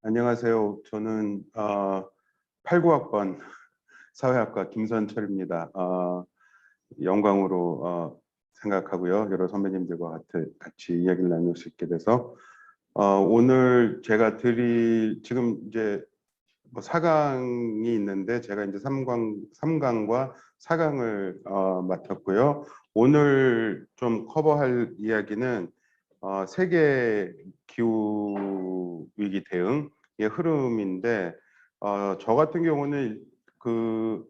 안녕하세요. 저는 89학번 사회학과 김선철입니다. 영광으로 생각하고요. 여러 선배님들과 같이 이야기를 나눌 수 있게 돼서 오늘 제가 지금 이제 뭐 4강이 있는데 제가 이제 3강과 4강을 맡았고요. 오늘 좀 커버할 이야기는 세계 기후 위기 대응의 흐름인데 저 같은 경우는 그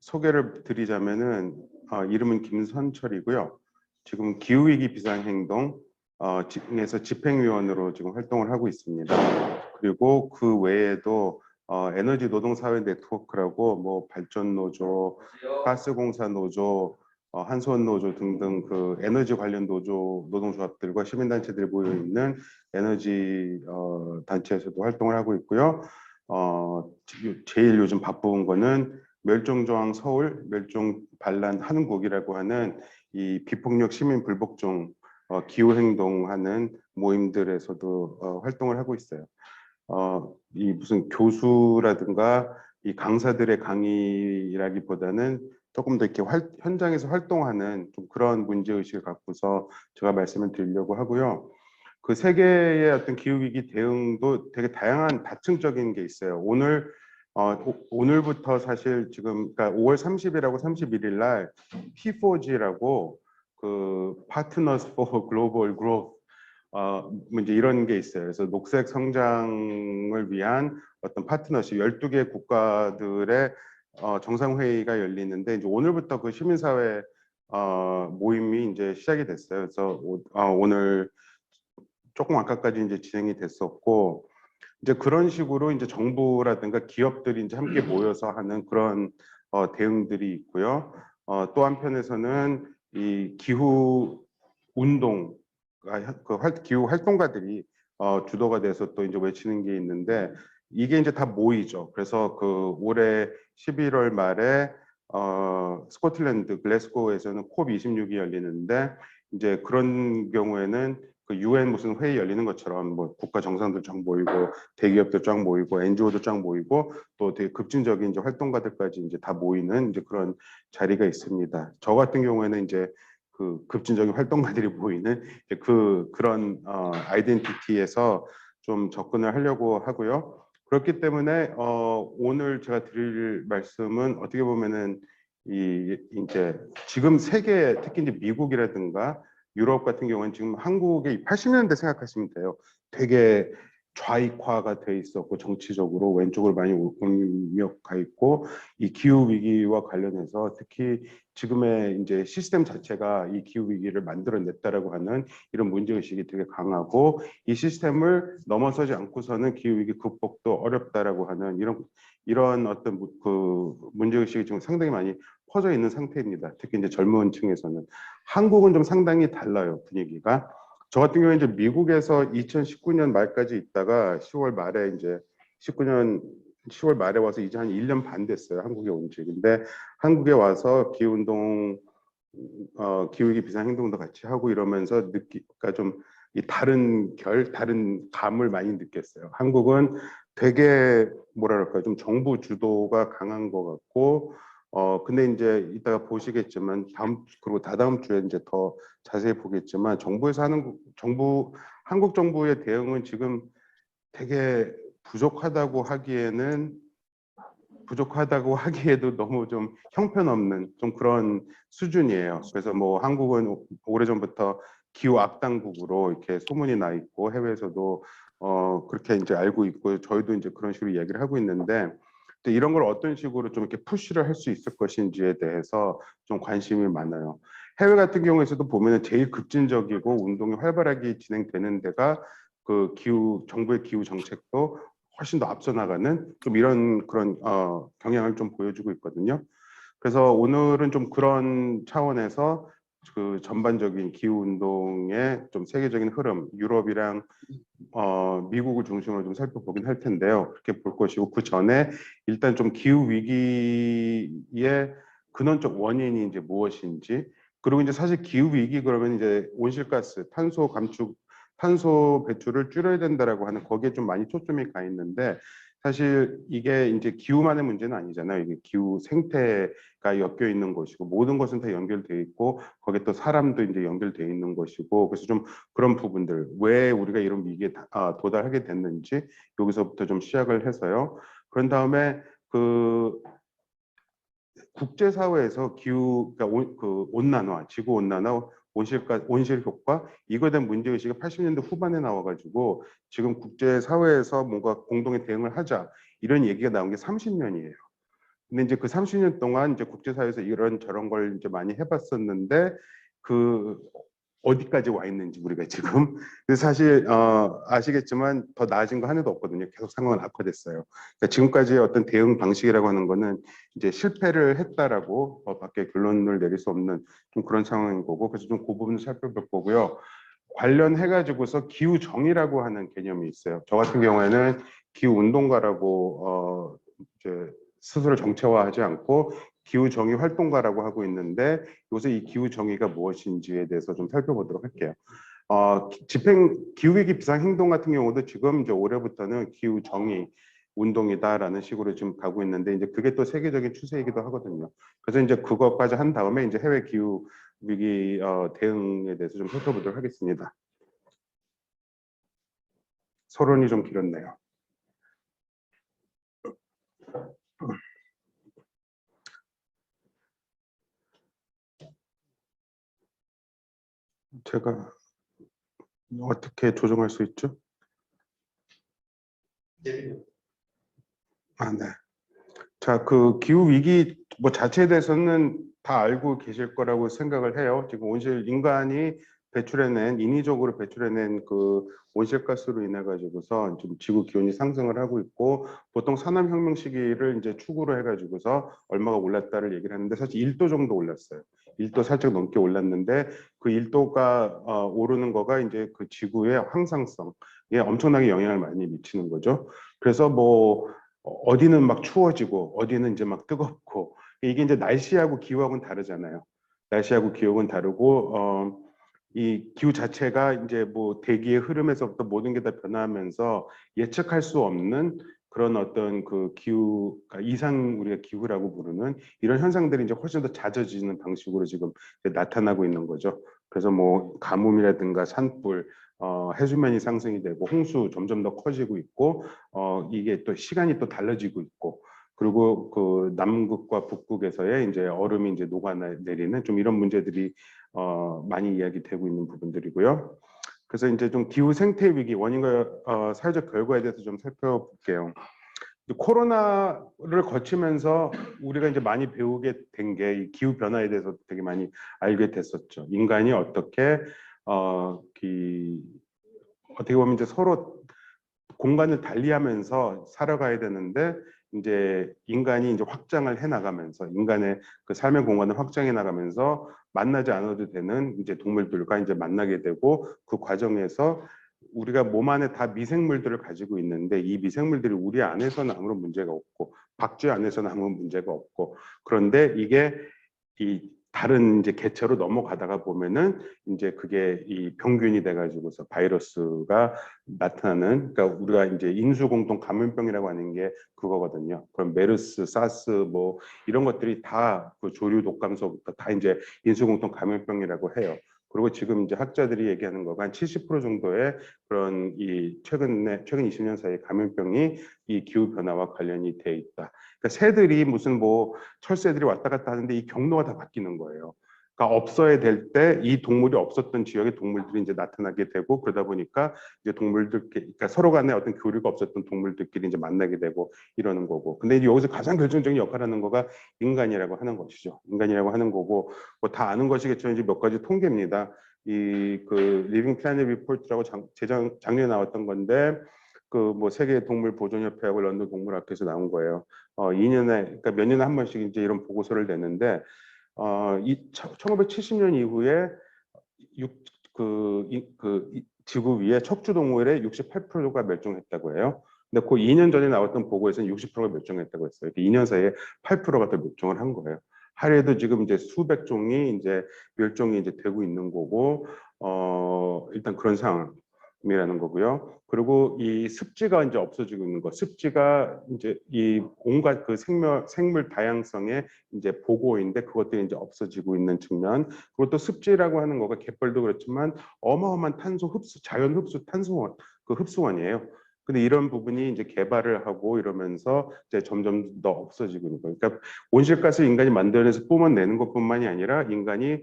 소개를 드리자면은 이름은 김선철이고요. 지금 기후위기 비상행동 에서 집행위원으로 지금 활동을 하고 있습니다. 그리고 그 외에도 에너지 노동사회 네트워크라고 뭐 발전노조, 가스공사노조, 한수원노조 등등 그 에너지 관련 노동조합들과 시민단체들이 모여 있는 에너지 단체에서도 활동을 하고 있고요. 제일 요즘 바쁜 거는 멸종조항 서울, 멸종 반란 한국이라고 하는 이 비폭력 시민 불복종 기후 행동하는 모임들에서도 활동을 하고 있어요. 이 무슨 교수라든가 이 강사들의 강의라기보다는 조금 더 이렇게 현장에서 활동하는 좀 그런 문제의식을 갖고서 제가 말씀을 드리려고 하고요. 그 세계의 어떤 기후위기 대응도 되게 다양한 다층적인 게 있어요. 오늘부터 사실 지금 그러니까 5월 30일하고 31일 날 P4G라고 그 Partners for Global Growth 이제 이런 게 있어요. 그래서 녹색 성장을 위한 어떤 파트너십 12개 국가들의 정상회의가 열리는데 이제 오늘부터 그 시민사회 모임이 이제 시작이 됐어요. 그래서 오늘 조금 아까까지 이제 진행이 됐었고 이제 그런 식으로 이제 정부라든가 기업들이 이제 함께 모여서 하는 그런 대응들이 있고요. 또 한편에서는 이 기후 운동, 기후 활동가들이 주도가 돼서 또 이제 외치는 게 있는데 이게 이제 다 모이죠. 그래서 그 올해 11월 말에 스코틀랜드 글래스고에서는 콥26이 열리는데 이제 그런 경우에는 그 UN 무슨 회의 열리는 것처럼 뭐 국가 정상들 쫙 모이고 대기업들 쫙 모이고 NGO들 쫙 모이고 또 되게 급진적인 이제 활동가들까지 이제 다 모이는 이제 그런 자리가 있습니다. 저 같은 경우에는 이제 그 급진적인 활동가들이 모이는 그런 아이덴티티에서 좀 접근을 하려고 하고요. 그렇기 때문에 오늘 제가 드릴 말씀은 어떻게 보면은 이제 지금 세계 특히 이제 미국이라든가 유럽 같은 경우는 지금 한국의 80년대 생각하시면 돼요. 되게 좌익화가 돼 있었고 정치적으로 왼쪽으로 많이 옮겨가 있고 이 기후 위기와 관련해서 특히 지금의 이제 시스템 자체가 이 기후 위기를 만들어냈다라고 하는 이런 문제 의식이 되게 강하고 이 시스템을 넘어서지 않고서는 기후 위기 극복도 어렵다라고 하는 이런 어떤 그 문제 의식이 지금 상당히 많이 퍼져 있는 상태입니다. 특히 이제 젊은 층에서는 한국은 좀 상당히 달라요 분위기가. 저 같은 경우에 이제 미국에서 2019년 말까지 있다가 10월 말에 이제 19년 10월 말에 와서 이제 한 1년 반 됐어요. 한국에 온 지. 근데 한국에 와서 기후운동, 기후위기 비상행동도 같이 하고 이러면서 그러니까 좀 이 다른 감을 많이 느꼈어요. 한국은 되게 뭐랄까요, 좀 정부 주도가 강한 것 같고, 근데 이제 이따가 보시겠지만 그리고 다다음 주에 이제 더 자세히 보겠지만 정부에서 하는 한국 정부의 대응은 지금 되게 부족하다고 하기에도 너무 좀 형편없는 좀 그런 수준이에요. 그래서 뭐 한국은 오래전부터 기후 악당국으로 이렇게 소문이 나 있고 해외에서도 그렇게 이제 알고 있고 저희도 이제 그런 식으로 이야기를 하고 있는데 이런 걸 어떤 식으로 좀 이렇게 푸시를 할 수 있을 것인지에 대해서 좀 관심이 많아요. 해외 같은 경우에서도 보면은 제일 급진적이고 운동이 활발하게 진행되는 데가 그 정부의 기후 정책도 훨씬 더 앞서 나가는 좀 이런 그런 경향을 좀 보여주고 있거든요. 그래서 오늘은 좀 그런 차원에서 그 전반적인 기후 운동의 좀 세계적인 흐름, 유럽이랑 미국을 중심으로 좀 살펴보긴 할 텐데요. 그렇게 볼 것이고 그 전에 일단 좀 기후 위기의 근원적 원인이 이제 무엇인지 그리고 이제 사실 기후 위기 그러면 이제 온실가스, 탄소 배출을 줄여야 된다라고 하는 거기에 좀 많이 초점이 가 있는데 사실 이게 이제 기후만의 문제는 아니잖아요. 이게 기후 생태가 엮여 있는 것이고 모든 것은 다 연결돼 있고 거기에 또 사람도 이제 연결돼 있는 것이고 그래서 좀 그런 부분들 왜 우리가 이런 위기에 도달하게 됐는지 여기서부터 좀 시작을 해서요. 그런 다음에 그 국제사회에서 기후, 그러니까 그 온난화, 지구 온난화, 온실 효과 이거에 대한 문제의식이 80년대 후반에 나와가지고 지금 국제사회에서 뭔가 공동의 대응을 하자 이런 얘기가 나온 게 30년이에요. 근데 이제 그 30년 동안 이제 국제사회에서 이런 저런 걸 이제 많이 해봤었는데 그 어디까지 와 있는지 우리가 지금 그래서 사실 아시겠지만 더 나아진 거 하나도 없거든요. 계속 상황은 악화됐어요. 그러니까 지금까지의 어떤 대응 방식이라고 하는 거는 이제 실패를 했다라고 밖에 결론을 내릴 수 없는 좀 그런 상황인 거고 그래서 좀 그 부분을 살펴볼 거고요. 관련해 가지고서 기후 정의라고 하는 개념이 있어요. 저 같은 경우에는 기후 운동가라고 이제 스스로 정체화하지 않고 기후 정의 활동가라고 하고 있는데 요새 이 기후 정의가 무엇인지에 대해서 좀 살펴보도록 할게요. 집행 기후위기 비상행동 같은 경우도 지금 이제 올해부터는 기후 정의 운동이다라는 식으로 지금 가고 있는데 이제 그게 또 세계적인 추세이기도 하거든요. 그래서 이제 그것까지 한 다음에 이제 해외 기후 위기 대응에 대해서 좀 살펴보도록 하겠습니다. 서론이 좀 길었네요. 제가 어떻게 조정할 수 있죠? 아, 네. 자, 그 기후 위기 뭐 자체에 대해서는 다 알고 계실 거라고 생각을 해요. 지금 온실 인간이 배출해낸 인위적으로 배출해낸 그 온실가스로 인해 가지고서 지금 지구 기온이 상승을 하고 있고 보통 산업혁명 시기를 이제 축으로 해가지고서 얼마가 올랐다를 얘기를 하는데 사실 1도 정도 올랐어요. 1도 살짝 넘게 올랐는데 그 1도가 오르는 거가 이제 그 지구의 항상성에 엄청나게 영향을 많이 미치는 거죠. 그래서 뭐 어디는 막 추워지고 어디는 이제 막 뜨겁고 이게 이제 날씨하고 기후하고는 다르잖아요. 날씨하고 기후는 다르고 이 기후 자체가 이제 뭐 대기의 흐름에서부터 모든 게 다 변화하면서 예측할 수 없는 그런 어떤 그 기후 그러니까 이상 우리가 기후라고 부르는 이런 현상들이 이제 훨씬 더 잦아지는 방식으로 지금 나타나고 있는 거죠. 그래서 뭐 가뭄이라든가 산불 해수면이 상승이 되고 홍수 점점 더 커지고 있고 이게 또 시간이 또 달라지고 있고 그리고 그 남극과 북극에서의 이제 얼음이 이제 녹아내리는 좀 이런 문제들이 많이 이야기되고 있는 부분들이고요. 그래서 이제 좀 기후 생태 위기 원인과 사회적 결과에 대해서 좀 살펴볼게요. 코로나를 거치면서 우리가 이제 많이 배우게 된 게 기후 변화에 대해서 되게 많이 알게 됐었죠. 인간이 어떻게 어떻게 보면 이제 서로 공간을 달리하면서 살아가야 되는데 이제 인간이 이제 확장을 해 나가면서 인간의 그 삶의 공간을 확장해 나가면서 만나지 않아도 되는 이제 동물들과 이제 만나게 되고 그 과정에서 우리가 몸 안에 다 미생물들을 가지고 있는데 이 미생물들이 우리 안에서는 아무런 문제가 없고 박쥐 안에서는 아무런 문제가 없고 그런데 이게 이 다른 이제 개체로 넘어가다가 보면은 이제 그게 이 병균이 돼가지고서 바이러스가 나타나는 그러니까 우리가 이제 인수공통 감염병이라고 하는 게 그거거든요. 그럼 메르스, 사스 뭐 이런 것들이 다 그 조류 독감서부터 다 이제 인수공통 감염병이라고 해요. 그리고 지금 이제 학자들이 얘기하는 거가 한 70% 정도의 그런 이 최근 20년 사이 감염병이 이 기후 변화와 관련이 돼 있다. 그러니까 새들이 무슨 뭐 철새들이 왔다 갔다 하는데 이 경로가 다 바뀌는 거예요. 그러니까 없어야 될 때 이 동물이 없었던 지역의 동물들이 이제 나타나게 되고 그러다 보니까 이제 동물들 그러니까 서로 간에 어떤 교류가 없었던 동물들끼리 이제 만나게 되고 이러는 거고. 근데 이제 여기서 가장 결정적인 역할을 하는 거가 인간이라고 하는 것이죠. 인간이라고 하는 거고 뭐 다 아는 것이겠지만 이제 몇 가지 통계입니다. 이 그 리빙 플래닛 리포트라고 작년에 나왔던 건데 그 뭐 세계 동물 보존 협회하고 런던 동물학회에서 나온 거예요. 2년에 그러니까 몇 년에 한 번씩 이제 이런 보고서를 내는데 1970년 이후에 지구 위에 척추 동물의 68%가 멸종했다고 해요. 근데 그 2년 전에 나왔던 보고에서는 60%가 멸종했다고 했어요. 2년 사이에 8%가 더 멸종을 한 거예요. 하루에도 지금 이제 수백 종이 이제 멸종이 이제 되고 있는 거고 일단 그런 상황. 이라는 거고요. 그리고 이 습지가 이제 없어지고 있는 거. 습지가 이제 이 온갖 그 생물 다양성의 이제 보고인데 그것들이 이제 없어지고 있는 측면. 그리고 또 습지라고 하는 거가 갯벌도 그렇지만 어마어마한 탄소 흡수, 자연 흡수 탄소원, 그 흡수원이에요. 근데 이런 부분이 이제 개발을 하고 이러면서 이제 점점 더 없어지고 있는 거예요. 그러니까 온실가스 인간이 만들어내서 뿜어내는 것뿐만이 아니라 인간이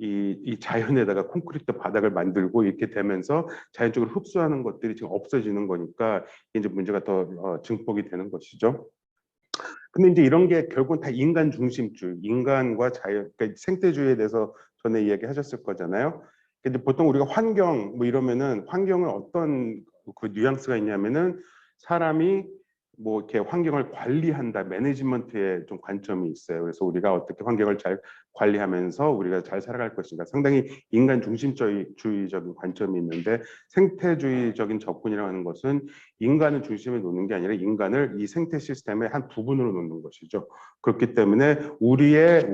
이 자연에다가 콘크리트 바닥을 만들고 이렇게 되면서 자연적으로 흡수하는 것들이 지금 없어지는 거니까 이제 문제가 더 증폭이 되는 것이죠. 근데 이제 이런 게 결국은 다 인간 중심주의, 인간과 자연, 그러니까 생태주의에 대해서 전에 이야기하셨을 거잖아요. 근데 보통 우리가 환경 뭐 이러면은 환경을 어떤 그 뉘앙스가 있냐면은 사람이 뭐 이렇게 환경을 관리한다, 매니지먼트에 좀 관점이 있어요. 그래서 우리가 어떻게 환경을 잘 관리하면서 우리가 잘 살아갈 것인가, 상당히 인간 중심주의적인 관점이 있는데 생태주의적인 접근이라고 하는 것은 인간을 중심에 놓는 게 아니라 인간을 이 생태 시스템의 한 부분으로 놓는 것이죠. 그렇기 때문에 우리의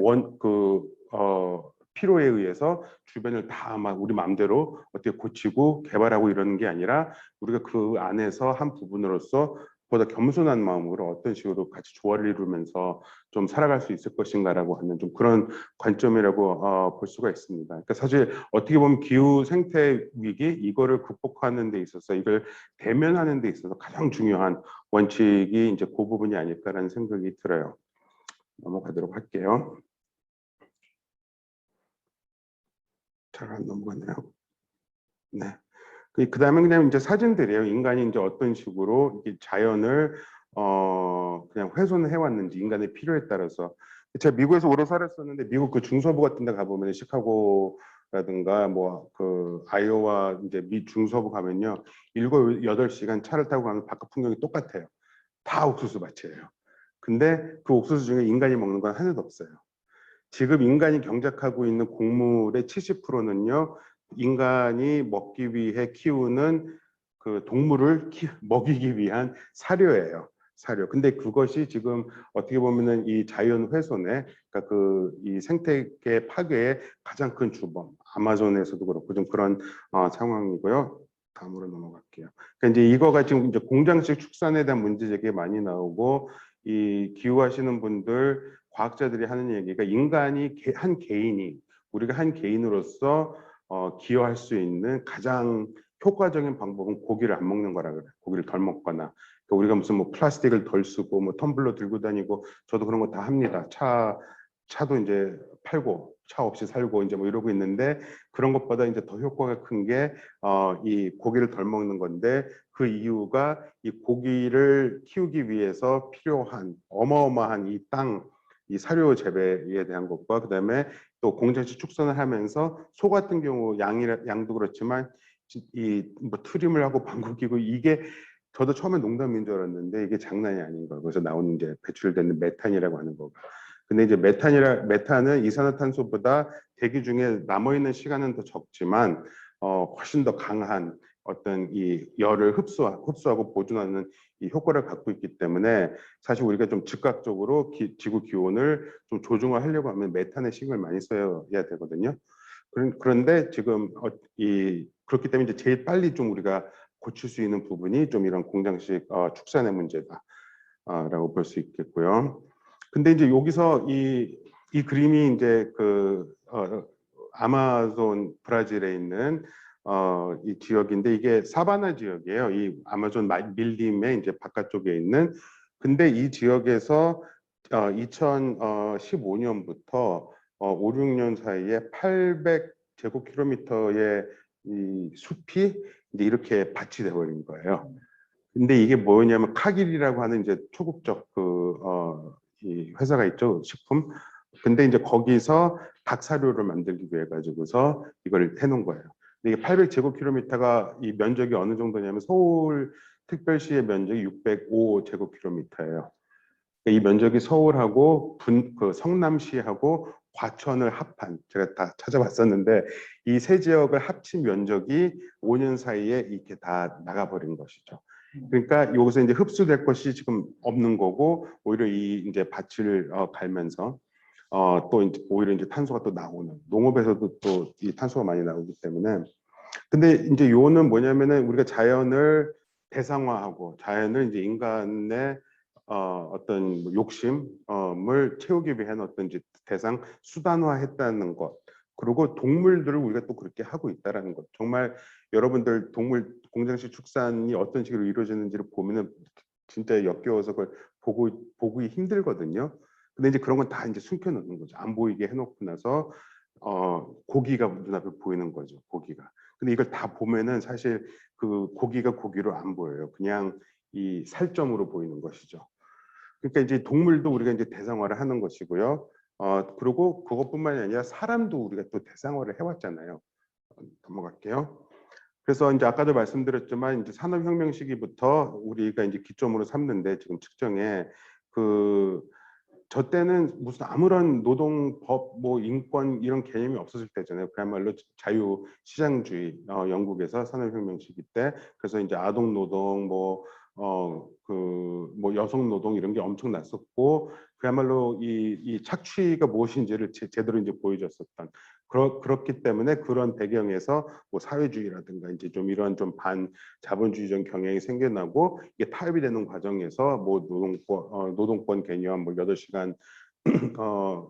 필요에 의해서 주변을 다 막 우리 마음대로 어떻게 고치고 개발하고 이러는 게 아니라 우리가 그 안에서 한 부분으로서 보다 겸손한 마음으로 어떤 식으로 같이 조화를 이루면서 좀 살아갈 수 있을 것인가라고 하는 좀 그런 관점이라고 볼 수가 있습니다. 그러니까 사실 어떻게 보면 기후 생태 위기 이거를 극복하는 데 있어서 이걸 대면하는 데 있어서 가장 중요한 원칙이 이제 그 부분이 아닐까라는 생각이 들어요. 넘어가도록 할게요. 잘 안 넘어가네요. 네. 그다음에 그냥 이제 사진들이에요. 인간이 이제 어떤 식으로 이 자연을 그냥 훼손해 왔는지 인간의 필요에 따라서. 제가 미국에서 오래 살았었는데 미국 그 중서부 같은 데 가보면 시카고라든가 뭐 그 아이오와 이제 미 중서부 가면요. 7-8시간 차를 타고 가면 바깥 풍경이 똑같아요. 다 옥수수 밭이에요. 근데 그 옥수수 중에 인간이 먹는 건 하나도 없어요. 지금 인간이 경작하고 있는 곡물의 70%는요, 인간이 먹기 위해 키우는 그 동물을 먹이기 위한 사료예요. 사료. 근데 그것이 지금 어떻게 보면은 이 자연 훼손에, 그러니까 그 이 생태계 파괴의 가장 큰 주범, 아마존에서도 그렇고 좀 그런 상황이고요. 다음으로 넘어갈게요. 그러니까 이제 이거가 지금 이제 공장식 축산에 대한 문제 제기 많이 나오고 이 기후하시는 분들 과학자들이 하는 얘기가 인간이 한 개인이 우리가 한 개인으로서 기여할 수 있는 가장 효과적인 방법은 고기를 안 먹는 거라 그래. 고기를 덜 먹거나. 그러니까 우리가 무슨 뭐 플라스틱을 덜 쓰고 뭐 텀블러 들고 다니고 저도 그런 거 다 합니다. 차도 이제 팔고 차 없이 살고 이제 뭐 이러고 있는데 그런 것보다 이제 더 효과가 큰 게 이 고기를 덜 먹는 건데 그 이유가 이 고기를 키우기 위해서 필요한 어마어마한 이 땅, 이 사료 재배에 대한 것과 그다음에 또 공장식 축산을 하면서 소 같은 경우 양도 그렇지만 이 뭐 트림을 하고 방구 끼고 이게 저도 처음에 농담인 줄 알았는데 이게 장난이 아닌 거예요. 그래서 나오는 이제 배출되는 메탄이라고 하는 거가. 근데 이제 메탄은 이산화탄소보다 대기 중에 남아 있는 시간은 더 적지만 훨씬 더 강한 어떤 이 열을 흡수하고 보존하는 이 효과를 갖고 있기 때문에 사실 우리가 좀 즉각적으로 지구 기온을 좀 조정하려고 하면 메탄에 신경을 많이 써야 되거든요. 그런데 지금 그렇기 때문에 이제 제일 빨리 좀 우리가 고칠 수 있는 부분이 좀 이런 공장식 축산의 문제다라고 볼 수 있겠고요. 근데 이제 여기서 이 그림이 이제 아마존 브라질에 있는 이 지역인데 이게 사바나 지역이에요. 이 아마존 밀림의 이제 바깥쪽에 있는. 근데 이 지역에서 2015년부터 5, 6년 사이에 800제곱킬로미터의 이 숲이 이제 이렇게 밭이 돼버린 거예요. 근데 이게 뭐냐면 카길이라고 하는 이제 초국적 이 회사가 있죠, 식품. 근데 이제 거기서 닭 사료를 만들기 위해 가지고서 이걸 해놓은 거예요. 근데 이게 800제곱킬로미터가 이 면적이 어느 정도냐면 서울 특별시의 면적이 605제곱킬로미터예요. 이 면적이 서울하고 그 성남시하고 과천을 합한 제가 다 찾아봤었는데 이 세 지역을 합친 면적이 5년 사이에 이렇게 다 나가버린 것이죠. 그러니까 여기서 이제 흡수될 것이 지금 없는 거고 오히려 이 이제 밭을 갈면서 또 이제 오히려 이제 탄소가 또 나오는 농업에서도 또 이 탄소가 많이 나오기 때문에 근데 이제 요는 뭐냐면은 우리가 자연을 대상화하고 자연을 이제 인간의 어떤 뭐 욕심을 채우기 위한 어떤 이제 대상 수단화했다는 것. 그리고 동물들을 우리가 또 그렇게 하고 있다라는 것. 정말 여러분들 동물 공장식 축산이 어떤 식으로 이루어지는지를 보면은 진짜 역겨워서 그걸 보기 힘들거든요. 근데 이제 그런 건 다 이제 숨겨놓는 거죠. 안 보이게 해놓고 나서 고기가 눈앞에 보이는 거죠. 고기가. 근데 이걸 다 보면은 사실 그 고기가 고기로 안 보여요. 그냥 이 살점으로 보이는 것이죠. 그러니까 이제 동물도 우리가 이제 대상화를 하는 것이고요. 그리고 그것뿐만이 아니라 사람도 우리가 또 대상화를 해왔잖아요. 넘어갈게요. 그래서 이제 아까도 말씀드렸지만 이제 산업혁명 시기부터 우리가 이제 기점으로 삼는데 지금 측정에 그 저 때는 무슨 아무런 노동법, 뭐 인권 이런 개념이 없었을 때잖아요. 그야말로 자유 시장주의 영국에서 산업혁명 시기 때 그래서 이제 아동 노동, 뭐 여성 노동 이런 게 엄청 났었고 그야말로 이 착취가 무엇인지를 제대로 이제 보여줬었던 그렇기 때문에 그런 배경에서 뭐 사회주의라든가 이제 좀 이런 좀 반자본주의적 경향이 생겨나고 이게 타협이 되는 과정에서 뭐 노동권 개념, 뭐 8시간 어,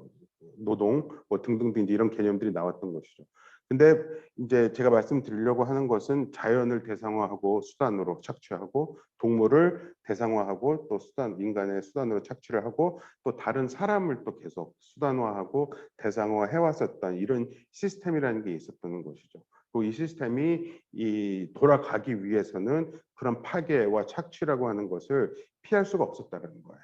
노동 뭐 등등등 이제 이런 개념들이 나왔던 것이죠. 근데 이제 제가 말씀드리려고 하는 것은 자연을 대상화하고 수단으로 착취하고 동물을 대상화하고 또 수단 인간의 수단으로 착취를 하고 또 다른 사람을 또 계속 수단화하고 대상화해 왔었던 이런 시스템이라는 게 있었던 것이죠. 그리고 이 시스템이 이 돌아가기 위해서는 그런 파괴와 착취라고 하는 것을 피할 수가 없었다는 거예요.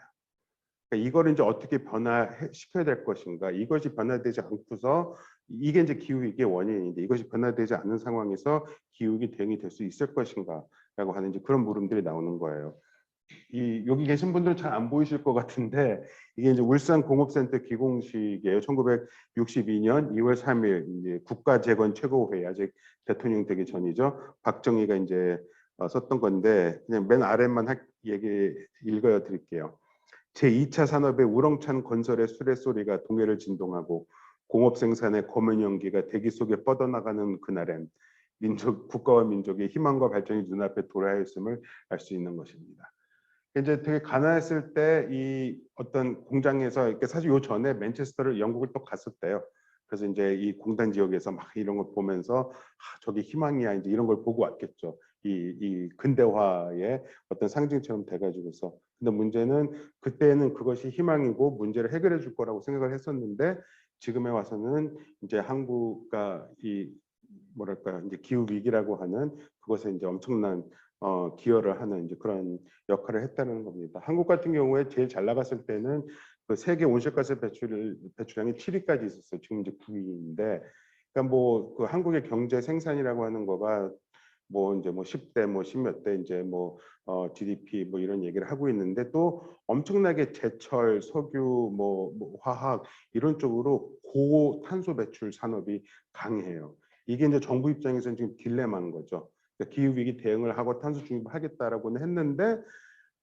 그러니까 이걸 이제 어떻게 변화시켜야 될 것인가? 이것이 변화되지 않고서 이게 이제 기후 위기의 원인인데 이것이 변화되지 않는 상황에서 기후 위기 대응이 될 수 있을 것인가라고 하는 이제 그런 물음들이 나오는 거예요. 이 여기 계신 분들은 잘 안 보이실 것 같은데 이게 이제 울산 공업센터 기공식이에요. 1962년 2월 3일 이제 국가재건 최고회의 아직 대통령 되기 전이죠. 박정희가 이제 썼던 건데 그냥 맨 아래만 얘기 읽어 드릴게요. 제2차 산업의 우렁찬 건설의 수레소리가 동해를 진동하고 공업 생산의 검은 연기가 대기 속에 뻗어나가는 그날엔 국가와 민족의 희망과 발전이 눈앞에 도래하여 있음을 알 수 있는 것입니다. 이제 되게 가난했을 때 이 어떤 공장에서 이렇게 사실 요 전에 맨체스터를 영국을 또 갔었대요. 그래서 이제 이 공단 지역에서 막 이런 걸 보면서 저기 희망이야 이제 이런 걸 보고 왔겠죠. 이 근대화의 어떤 상징처럼 돼가지고서. 근데 문제는 그때는 그것이 희망이고 문제를 해결해 줄 거라고 생각을 했었는데 지금에 와서는 이제 한국과 이 뭐랄까 이제 기후 위기라고 하는 그것에 이제 엄청난 기여를 하는 이제 그런 역할을 했다는 겁니다. 한국 같은 경우에 제일 잘 나갔을 때는 그 세계 온실가스 배출량이 7위까지 있었어요. 지금 이제 9위인데, 그러니까 뭐 그 한국의 경제 생산이라고 하는 거가 뭐 이제 뭐 10대 뭐 10몇 대 이제 뭐 GDP 뭐 이런 얘기를 하고 있는데 또 엄청나게 제철, 석유, 뭐 화학 이런 쪽으로 고탄소 배출 산업이 강해요. 이게 이제 정부 입장에서는 지금 딜레마인 거죠. 그러니까 기후 위기 대응을 하고 탄소 중립을 하겠다라고는 했는데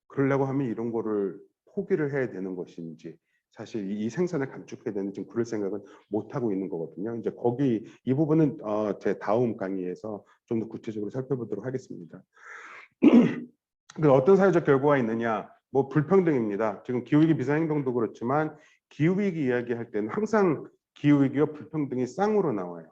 그러려고 하면 이런 거를 포기를 해야 되는 것인지 사실 이 생산을 감축해야 되는 지금 그럴 생각은 못 하고 있는 거거든요. 이제 거기 이 부분은 제 다음 강의에서 좀 더 구체적으로 살펴보도록 하겠습니다. 어떤 사회적 결과가 있느냐? 뭐 불평등입니다. 지금 기후위기 비상행동도 그렇지만 기후위기 이야기할 때는 항상 기후위기와 불평등이 쌍으로 나와요.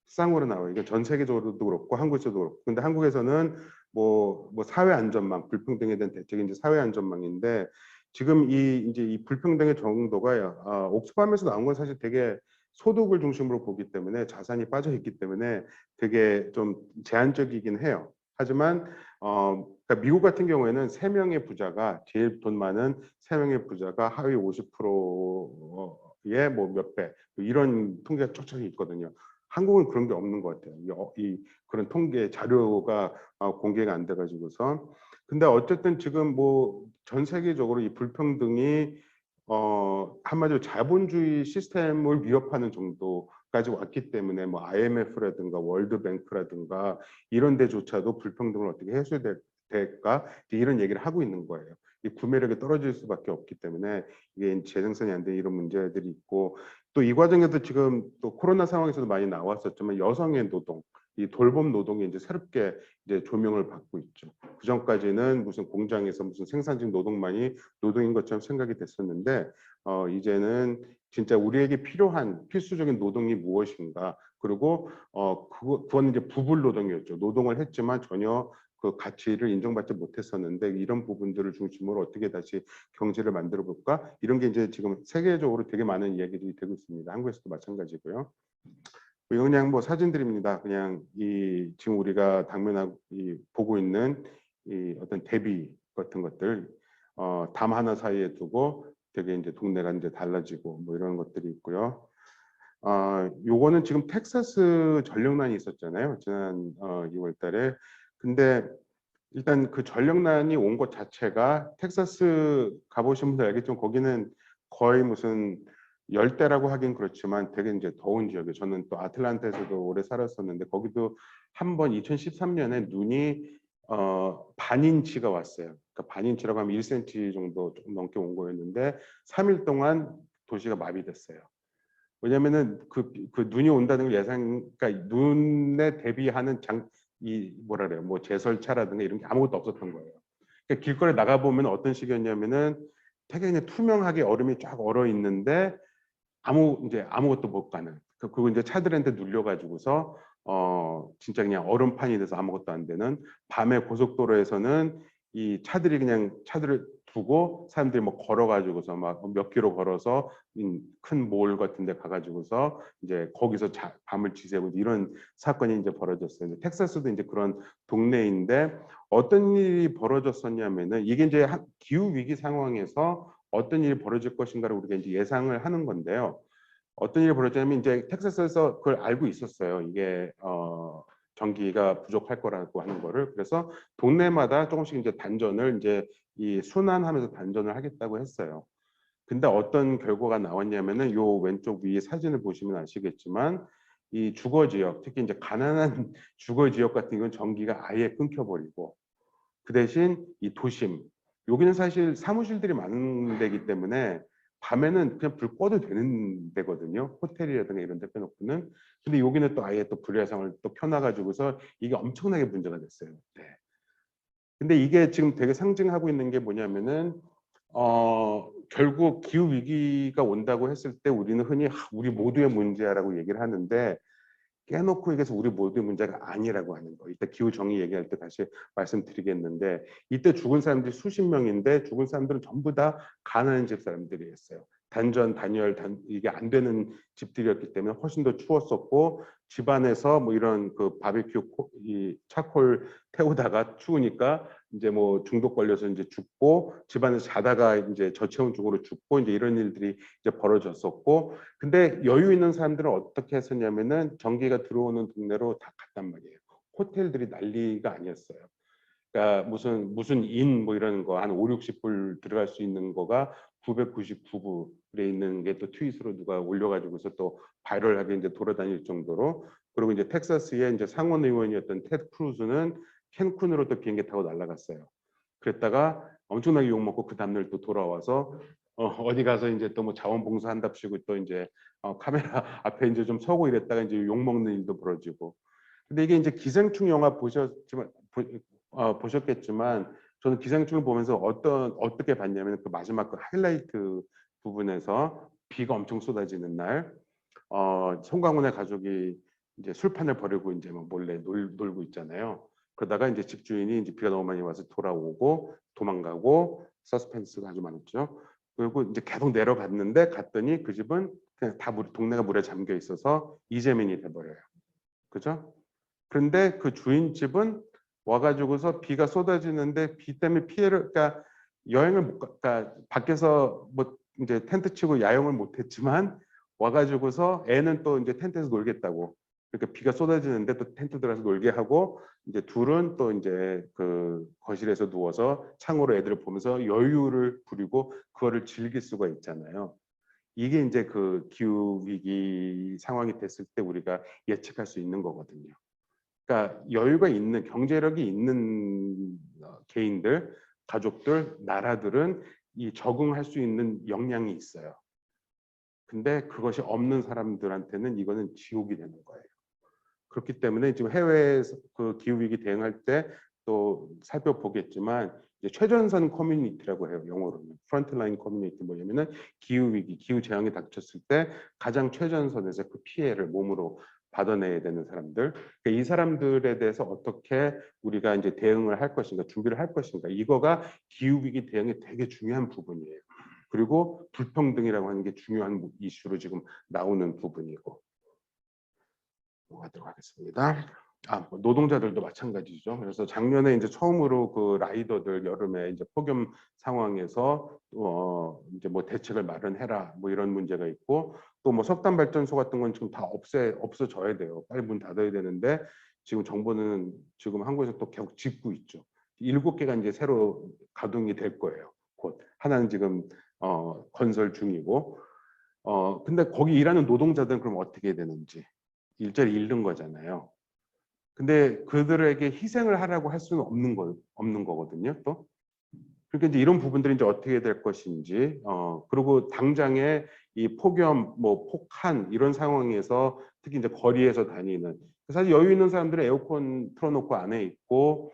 쌍으로 나와요. 이게 전 세계적으로도 그렇고 한국에서도 그렇고. 근데 한국에서는 뭐 사회 안전망, 불평등에 대한 대책이 이제 사회 안전망인데 지금 이제 이 불평등의 정도가 옥스팜에서 나온 건 사실 되게 소득을 중심으로 보기 때문에 자산이 빠져 있기 때문에 되게 좀 제한적이긴 해요. 하지만 그러니까 미국 같은 경우에는 3명의 부자가 제일 돈 많은 3명의 부자가 하위 50%의 뭐 몇 배 이런 통계가 쫙쫙 있거든요. 한국은 그런 게 없는 것 같아요. 그런 통계 자료가 공개가 안 돼가지고서. 근데 어쨌든 지금 뭐 전 세계적으로 이 불평등이 한마디로 자본주의 시스템을 위협하는 정도까지 왔기 때문에 뭐 IMF라든가 월드뱅크라든가 이런 데조차도 불평등을 어떻게 해소해야 될까 이런 얘기를 하고 있는 거예요. 이 구매력이 떨어질 수밖에 없기 때문에 이게 재생산이 안 되는 이런 문제들이 있고 또 이 과정에서 지금 또 코로나 상황에서도 많이 나왔었지만 여성의 노동 이 돌봄 노동이 이제 새롭게 이제 조명을 받고 있죠. 그 전까지는 무슨 공장에서 무슨 생산직 노동만이 노동인 것처럼 생각이 됐었는데 이제는 진짜 우리에게 필요한 필수적인 노동이 무엇인가, 그리고 그건 이제 부분 노동이었죠. 노동을 했지만 전혀 그 가치를 인정받지 못했었는데 이런 부분들을 중심으로 어떻게 다시 경제를 만들어 볼까, 이런 게 이제 지금 세계적으로 되게 많은 이야기들이 되고 있습니다. 한국에서도 마찬가지고요. 이거 그냥 뭐 사진들입니다. 그냥 이 지금 우리가 당면하고 보고 있는 이 어떤 대비 같은 것들, 담 하나 사이에 두고 되게 이제 동네가 이제 달라지고 뭐 이런 것들이 있고요. 요거는 지금 텍사스 전력난이 있었잖아요. 지난 2월 달에. 근데 일단 그 전력난이 온 것 자체가, 텍사스 가보신 분들 알겠지만 거기는 거의 무슨 열대라고 하긴 그렇지만 되게 이제 더운 지역이에요. 저는 또 아틀란타에서도 오래 살았었는데 거기도 한 번 2013년에 눈이 반인치가 왔어요. 그러니까 반인치라고 하면 1cm 정도 조금 넘게 온 거였는데 3일 동안 도시가 마비됐어요. 왜냐면은 그 눈이 온다는 걸 그러니까 눈에 대비하는 이 뭐라 그래요, 뭐 제설차라든가 이런 게 아무것도 없었던 거예요. 그러니까 길거리 나가 보면 어떤 식이었냐면은 되게 그냥 투명하게 얼음이 쫙 얼어 있는데 이제 아무것도 못 가는, 그리고 이제 차들한테 눌려가지고서 진짜 그냥 얼음판이 돼서 아무것도 안 되는, 밤에 고속도로에서는 이 차들이 그냥 차들을 두고 사람들이 뭐 걸어가지고서 막 몇 킬로 걸어서 큰 몰 같은 데 가가지고서 이제 거기서 밤을 지새고 이런 사건이 이제 벌어졌어요. 텍사스도 이제 그런 동네인데 어떤 일이 벌어졌었냐면은 이게 이제 기후 위기 상황에서 어떤 일이 벌어질 것인가를 우리가 이제 예상을 하는 건데요. 어떤 일이 벌어졌냐면 이제 텍사스에서 그걸 알고 있었어요. 이게 전기가 부족할 거라고 하는 거를. 그래서 동네마다 조금씩 이제 단전을 이제 이 순환하면서 단전을 하겠다고 했어요. 근데 어떤 결과가 나왔냐면은 요 왼쪽 위에 사진을 보시면 아시겠지만 이 주거 지역, 특히 이제 가난한 주거 지역 같은 경우는 전기가 아예 끊겨버리고, 그 대신 이 도심, 여기는 사실 사무실들이 많은 데이기 때문에 밤에는 그냥 불 꺼도 되는 데거든요. 호텔이라든가 이런 데 빼놓고는. 근데 여기는 또 아예 또 불야성을 또 켜놔가지고서 이게 엄청나게 문제가 됐어요. 네. 근데 이게 지금 되게 상징하고 있는 게 뭐냐면은 결국 기후 위기가 온다고 했을 때 우리는 흔히 우리 모두의 문제야라고 얘기를 하는데, 깨놓고 얘기해서 우리 모두의 문제가 아니라고 하는 거. 이따 기후 정의 얘기할 때 다시 말씀드리겠는데, 이때 죽은 사람들이 수십 명인데 죽은 사람들은 전부 다 가난한 집 사람들이었어요. 단전, 단열, 이게 안 되는 집들이었기 때문에 훨씬 더 추웠었고, 집안에서 뭐 이런 그 바비큐 이 차콜 태우다가 추우니까 이제 뭐 중독 걸려서 이제 죽고, 집안에서 자다가 이제 저체온 중으로 죽고, 이제 이런 일들이 이제 벌어졌었고, 근데 여유 있는 사람들은 어떻게 했었냐면은 전기가 들어오는 동네로 다 갔단 말이에요. 호텔들이 난리가 아니었어요. 그러니까 무슨 인 뭐 이런 거 한 5, 60불 들어갈 수 있는 거가 999불에 있는 게 또 트윗으로 누가 올려가지고서 또 바이럴하게 이제 돌아다닐 정도로. 그리고 이제 텍사스의 이제 상원 의원이었던 테드 크루즈는 캔쿤으로 또 비행기 타고 날아갔어요. 그랬다가 엄청나게 욕 먹고 그 다음날 또 돌아와서 어디 가서 이제 또 뭐 자원봉사한답시고 또 이제 카메라 앞에 이제 좀 서고 이랬다가 이제 욕 먹는 일도 벌어지고. 근데 이게 이제 기생충 영화 보셨겠지만 저는 기생충을 보면서 어떻게 봤냐면 그 마지막 그 하이라이트 부분에서 비가 엄청 쏟아지는 날, 송강호의 가족이 이제 술판을 버리고 이제 막 몰래 놀고 있잖아요. 그러다가 이제 집주인이 이제 비가 너무 많이 와서 돌아오고 도망가고, 서스펜스가 아주 많았죠. 그리고 이제 계속 내려갔는데 갔더니 그 집은 그냥 다 동네가 물에 잠겨 있어서 이재민이 돼버려요. 그죠? 그런데 그 주인 집은 와가지고서 비가 쏟아지는데 비 때문에 피해를, 그러니까 여행을 못 그러니까 밖에서 뭐 이제 텐트 치고 야영을 못했지만 와가지고서 애는 또 이제 텐트에서 놀겠다고, 그러니까 비가 쏟아지는데 또 텐트 들어서 놀게 하고, 이제 둘은 또 이제 그 거실에서 누워서 창으로 애들을 보면서 여유를 부리고 그거를 즐길 수가 있잖아요. 이게 이제 그 기후 위기 상황이 됐을 때 우리가 예측할 수 있는 거거든요. 그러니까 여유가 있는, 경제력이 있는 개인들, 가족들, 나라들은 이 적응할 수 있는 역량이 있어요. 근데 그것이 없는 사람들한테는 이거는 지옥이 되는 거예요. 그렇기 때문에 지금 해외 그 기후 위기 대응할 때 또 살펴보겠지만 이제 최전선 커뮤니티라고 해요. 영어로는 프론트라인 커뮤니티. 뭐냐면은 기후 위기, 기후 재앙이 닥쳤을 때 가장 최전선에서 그 피해를 몸으로 받아내야 되는 사람들. 그러니까 이 사람들에 대해서 어떻게 우리가 이제 대응을 할 것인가, 준비를 할 것인가. 이거가 기후 위기 대응의 되게 중요한 부분이에요. 그리고 불평등이라고 하는 게 중요한 이슈로 지금 나오는 부분이고. 넘어가도록 하겠습니다. 뭐 노동자들도 마찬가지죠. 그래서 작년에 이제 처음으로 그 라이더들 여름에 이제 폭염 상황에서 이제 뭐 대책을 마련해라 뭐 이런 문제가 있고, 또 뭐 석탄 발전소 같은 건 지금 다 없어져야 돼요. 빨리 문 닫아야 되는데 지금 정부는 지금 한국에서 또 계속 짓고 있죠. 7개가 이제 새로 가동이 될 거예요. 곧 하나는 지금 건설 중이고, 근데 거기 일하는 노동자들은 그럼 어떻게 해야 되는지. 일자리 잃는 거잖아요. 근데 그들에게 희생을 하라고 할 수는 없는 거거든요. 또 그러니까 이제 이런 부분들이 이제 어떻게 될 것인지, 그리고 당장에 이 폭염, 뭐 폭한 이런 상황에서 특히 이제 거리에서 다니는, 사실 여유 있는 사람들은 에어컨 틀어놓고 안에 있고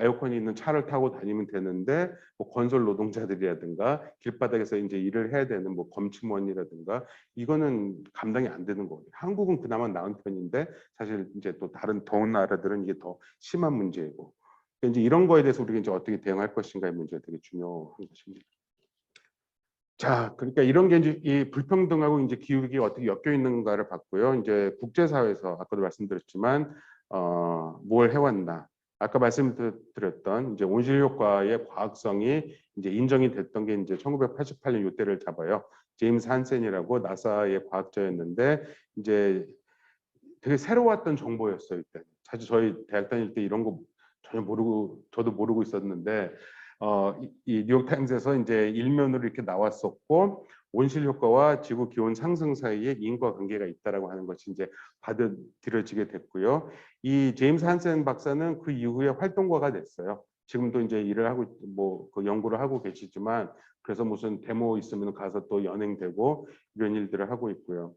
에어컨이 있는 차를 타고 다니면 되는데, 뭐 건설 노동자들이라든가 길바닥에서 이제 일을 해야 되는 뭐 검침원이라든가 이거는 감당이 안 되는 거예요. 한국은 그나마 나은 편인데 사실 이제 또 다른 더운 나라들은 이게 더 심한 문제이고, 이제 이런 거에 대해서 우리가 이제 어떻게 대응할 것인가의 문제가 되게 중요한 것입니다. 자, 그러니까 이런 게 이제 이 불평등하고 이제 기후위기가 어떻게 엮여 있는가를 봤고요. 이제 국제사회에서 아까도 말씀드렸지만 뭘 해왔나. 아까 말씀드렸던 이제 온실 효과의 과학성이 이제 인정이 됐던 게 이제 1988년 요때를 잡아요. 제임스 한센이라고 나사의 과학자였는데 이제 되게 새로웠던 정보였어요. 이때. 사실 저희 대학 다닐 때 이런 거 전혀 모르고 저도 모르고 있었는데 이 뉴욕타임스에서 이제 일면으로 이렇게 나왔었고, 온실 효과와 지구 기온 상승 사이에 인과관계가 있다라고 하는 것이 이제 받아들여지게 됐고요. 이 제임스 한센 박사는 그 이후에 활동가가 됐어요. 지금도 이제 일을 하고 뭐 그 연구를 하고 계시지만, 그래서 무슨 데모 있으면 가서 또 연행되고 이런 일들을 하고 있고요.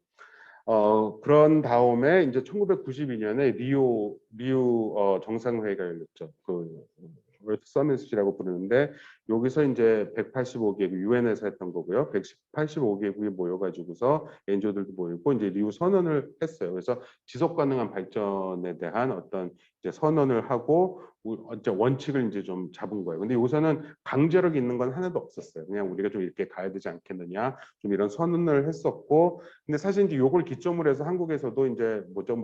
그런 다음에 이제 1992년에 리우 정상회의가 열렸죠. 그 월드 서밋이라고 부르는데, 여기서 이제 185개국 유엔에서 했던 거고요. 185개국이 모여가지고서 엔조들도 모이고 이제 리우 선언을 했어요. 그래서 지속 가능한 발전에 대한 어떤 이제 선언을 하고 이제 원칙을 이제 좀 잡은 거예요. 근데 여기서는 강제력 있는 건 하나도 없었어요. 그냥 우리가 좀 이렇게 가야 되지 않겠느냐, 좀 이런 선언을 했었고, 근데 사실 이제 요걸 기점으로 해서 한국에서도 이제 뭐죠,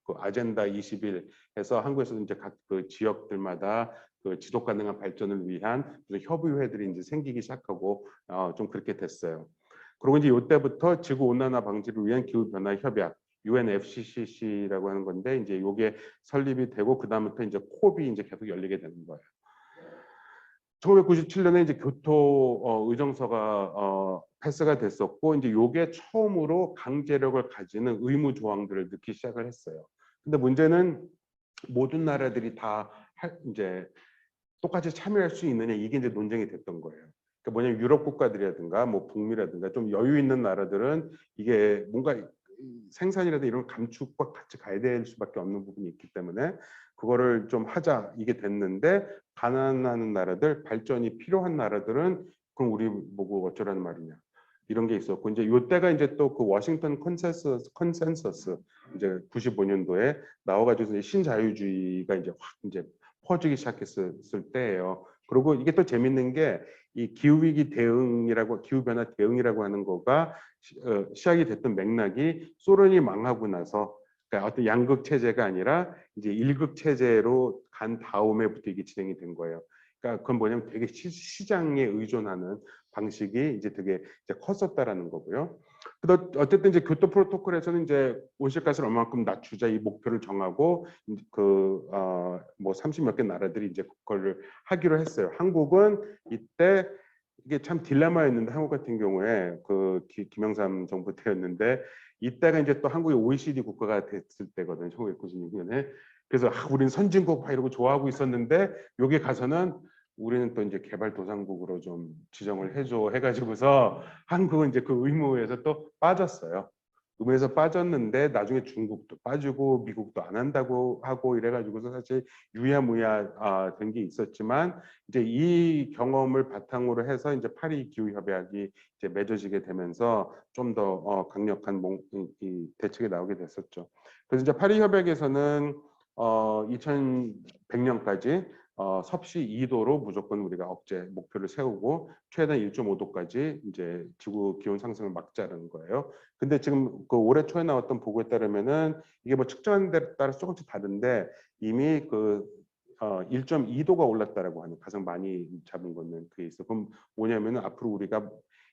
그 아젠다 21 해서 한국에서도 이제 각 그 지역들마다 그 지속 가능한 발전을 위한 협의회들이 이제 생기기 시작하고 좀 그렇게 됐어요. 그리고 이제 이때부터 지구 온난화 방지를 위한 기후 변화 협약 UNFCCC라고 하는 건데, 이제 요게 설립이 되고 그다음부터 이제 콥이 이제 계속 열리게 되는 거예요. 1997년에 이제 교토 의정서가 패스가 됐었고, 이제 요게 처음으로 강제력을 가지는 의무 조항들을 넣기 시작을 했어요. 근데 문제는 모든 나라들이 다 이제 똑같이 참여할 수 있느냐, 이게 이제 논쟁이 됐던 거예요. 그러니까 뭐냐면 유럽 국가들이라든가 뭐 북미라든가 좀 여유 있는 나라들은 이게 뭔가 생산이라든가 이런 감축과 같이 가야 될 수밖에 없는 부분이 있기 때문에 그거를 좀 하자, 이게 됐는데, 가난한 나라들, 발전이 필요한 나라들은 그럼 우리 보고 어쩌라는 말이냐, 이런 게 있었고, 이제 요때가 이제 또 그 워싱턴 컨센서스 이제 95년도에 나와가지고 신자유주의가 이제 확 이제 퍼지기 시작했을 때예요. 그리고 이게 또 재밌는 게 이 기후위기 대응이라고, 기후변화 대응이라고 하는 거가 시작이 됐던 맥락이 소련이 망하고 나서, 그러니까 어떤 양극 체제가 아니라 이제 일극 체제로 간 다음에부터 이게 진행이 된 거예요. 그러니까 그건 뭐냐면 되게 시장에 의존하는 방식이 이제 되게 이제 컸었다라는 거고요. 어쨌든 이제 교토 프로토콜에서는 이제 온실가스를 얼마만큼 낮추자 이 목표를 정하고 뭐 30 몇 개 나라들이 이제 그걸 하기로 했어요. 한국은 이때 이게 참 딜레마였는데, 한국 같은 경우에 그 김영삼 정부 때였는데, 이때가 이제 또 한국이 OECD 국가가 됐을 때거든요. 1996년에. 그래서 우리는 선진국 이러고 좋아하고 있었는데, 여기 가서는 우리는 또 이제 개발도상국으로 좀 지정을 해줘 해가지고서 한국은 이제 그 의무에서 또 빠졌어요. 음에서 빠졌는데 나중에 중국도 빠지고 미국도 안 한다고 하고 이래가지고서 사실 유야무야 된 게 있었지만 이제 이 경험을 바탕으로 해서 이제 파리 기후 협약이 이제 맺어지게 되면서 좀 더 강력한 이 대책이 나오게 됐었죠. 그래서 이제 파리 협약에서는 2100년까지 섭씨 2도로 무조건 우리가 억제 목표를 세우고 최대 1.5도까지 이제 지구 기온 상승을 막자는 거예요. 근데 지금 그 올해 초에 나왔던 보고에 따르면은 이게 뭐 측정하는 데 따라서 조금씩 다른데 이미 그 1.2도가 올랐다라고 하는 가장 많이 잡은 거는 그게 있어. 그럼 뭐냐면은 앞으로 우리가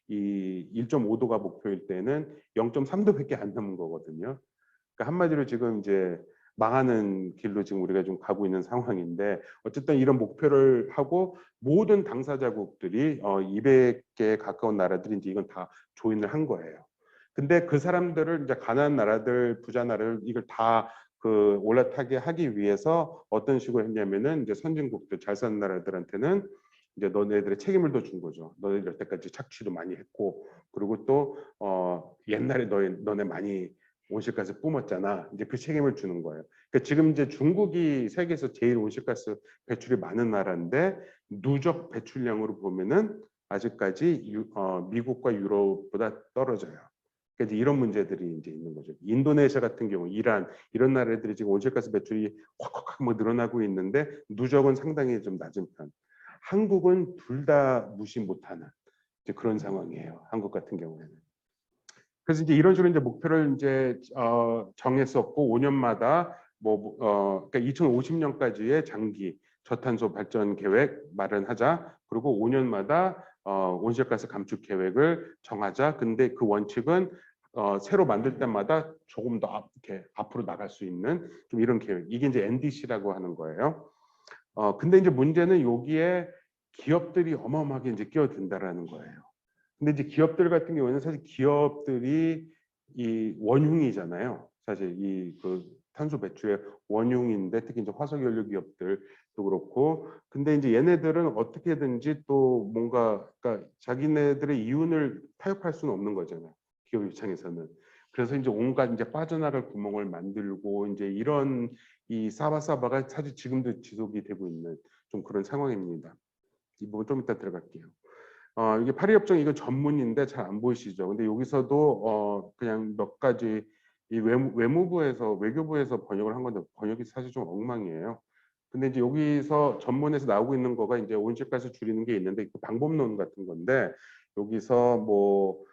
이 1.5도가 목표일 때는 0.3도밖에 안 남은 거거든요. 그러니까 한마디로 지금 이제 망하는 길로 지금 우리가 좀 가고 있는 상황인데 어쨌든 이런 목표를 하고 모든 당사자국들이 200개에 가까운 나라들이 이제 이건 다 조인을 한 거예요. 근데 그 사람들을 이제 가난한 나라들, 부자 나라들 이걸 다 그 올라타게 하기 위해서 어떤 식으로 했냐면은 이제 선진국들 잘 사는 나라들한테는 이제 너네들의 책임을 더 준 거죠. 너네들 여태까지 착취도 많이 했고 그리고 또 옛날에 너네 많이 온실가스 뿜었잖아. 이제 그 책임을 주는 거예요. 그러니까 지금 이제 중국이 세계에서 제일 온실가스 배출이 많은 나라인데 누적 배출량으로 보면은 아직까지 미국과 유럽보다 떨어져요. 그러니까 이런 문제들이 이제 있는 거죠. 인도네시아 같은 경우, 이란 이런 나라들이 지금 온실가스 배출이 확확 뭐 늘어나고 있는데 누적은 상당히 좀 낮은 편. 한국은 둘 다 무시 못하는 이제 그런 상황이에요. 한국 같은 경우에는. 그래서 이제 이런 식으로 이제 목표를 이제 정했었고 5년마다 그러니까 2050년까지의 장기 저탄소 발전 계획 마련하자. 그리고 5년마다 온실가스 감축 계획을 정하자. 근데 그 원칙은 새로 만들 때마다 조금 더 이렇게 앞으로 나갈 수 있는 좀 이런 계획. 이게 이제 NDC라고 하는 거예요. 근데 이제 문제는 여기에 기업들이 어마어마하게 이제 끼어든다라는 거예요. 근데 이제 기업들 같은 경우에는 사실 기업들이 이 원흉이잖아요. 사실 이 그 탄소 배출의 원흉인데 특히 이제 화석 연료 기업들도 그렇고 근데 이제 얘네들은 어떻게든지 또 뭔가 그러니까 자기네들의 이윤을 타협할 수는 없는 거잖아요. 기업 입장에서는. 그래서 이제 온갖 이제 빠져나갈 구멍을 만들고 이제 이런 이 사바사바가 사실 지금도 지속이 되고 있는 좀 그런 상황입니다. 이 부분 좀 이따 들어갈게요. 이게 파리협정 이건 전문인데 잘 안 보이시죠? 근데 여기서도 그냥 몇 가지 이 외무부에서 외교부에서 번역을 한 건데 번역이 사실 좀 엉망이에요. 근데 이제 여기서 전문에서 나오고 있는 거가 이제 온실가스 줄이는 게 있는데 그 방법론 같은 건데 여기서 뭐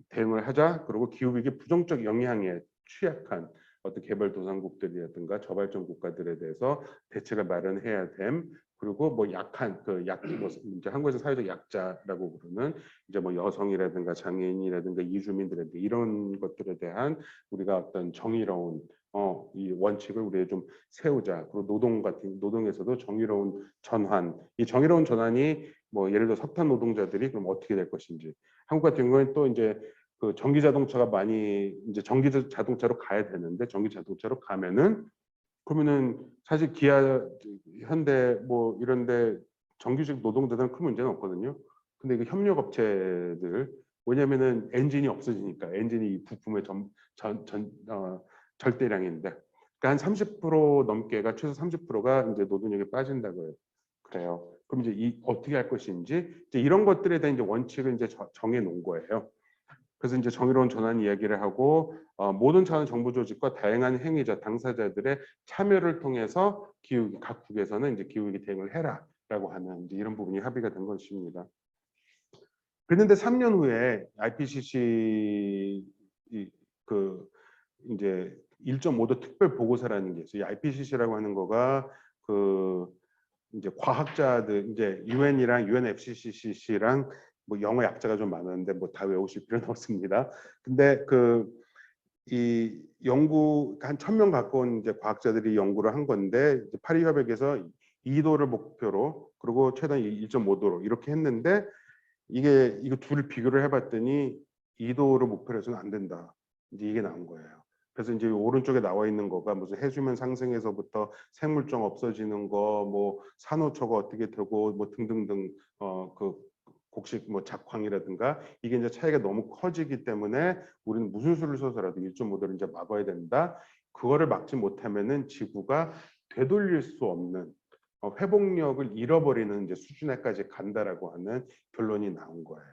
대응을 하자 그리고 기후위기 부정적 영향에 취약한 어떤 개발도상국들이라든가 저발전 국가들에 대해서 대책을 마련해야 됨. 그리고 뭐 약한 뭐 이제 한국에서 사회적 약자라고 부르는 이제 뭐 여성이라든가 장애인이라든가 이주민들한테 이런 것들에 대한 우리가 어떤 정의로운 이 원칙을 우리가 좀 세우자. 그리고 노동에서도 정의로운 전환. 이 정의로운 전환이 뭐 예를 들어 석탄 노동자들이 그럼 어떻게 될 것인지. 한국 같은 경우에는 또 이제 그 전기 자동차가 많이 이제 전기 자동차로 가야 되는데 전기 자동차로 가면은 그러면은 사실 기아, 현대 뭐 이런데 정규직 노동자들은 큰 문제는 없거든요. 근데 이게 협력업체들 왜냐면은 엔진이 없어지니까 엔진이 부품의 절대량인데 그러니까 한 30% 넘게가 최소 30%가 이제 노동력이 빠진다고요. 그래요. 그럼 이제 어떻게 할 것인지 이제 이런 것들에 대한 이제 원칙을 이제 정해 놓은 거예요. 그래서 이제 정의로운 전환 이야기를 하고 모든 차원 정부 조직과 다양한 행위자 당사자들의 참여를 통해서 각국에서는 이제 기후위기 대응을 해라라고 하는 이제 이런 부분이 합의가 된 것입니다. 그런데 3년 후에 IPCC 그 이제 1.5도 특별 보고서라는 게 있어요. 이 IPCC라고 하는 거가 그 이제 과학자들 이제 UN이랑 UNFCCC랑 뭐 영어 약자가 좀 많은데 뭐 다 외우실 필요는 없습니다. 근데 이 연구 한 1000명 가까운 이제 과학자들이 연구를 한 건데 파리 협약에서 2도를 목표로 그리고 최단 1.5도로 이렇게 했는데 이거 둘을 비교를 해봤더니 2도를 목표로 해서는 안 된다. 이제 이게 나온 거예요. 그래서 이제 오른쪽에 나와 있는 거가 무슨 해수면 상승에서부터 생물종 없어지는 거, 뭐 산호초가 어떻게 되고 뭐 등등등 그 곡식 뭐 작황이라든가 이게 이제 차이가 너무 커지기 때문에 우리는 무슨 수를 써서라도 1.5도를 이제 막아야 된다. 그거를 막지 못하면은 지구가 되돌릴 수 없는 회복력을 잃어버리는 이제 수준에까지 간다라고 하는 결론이 나온 거예요.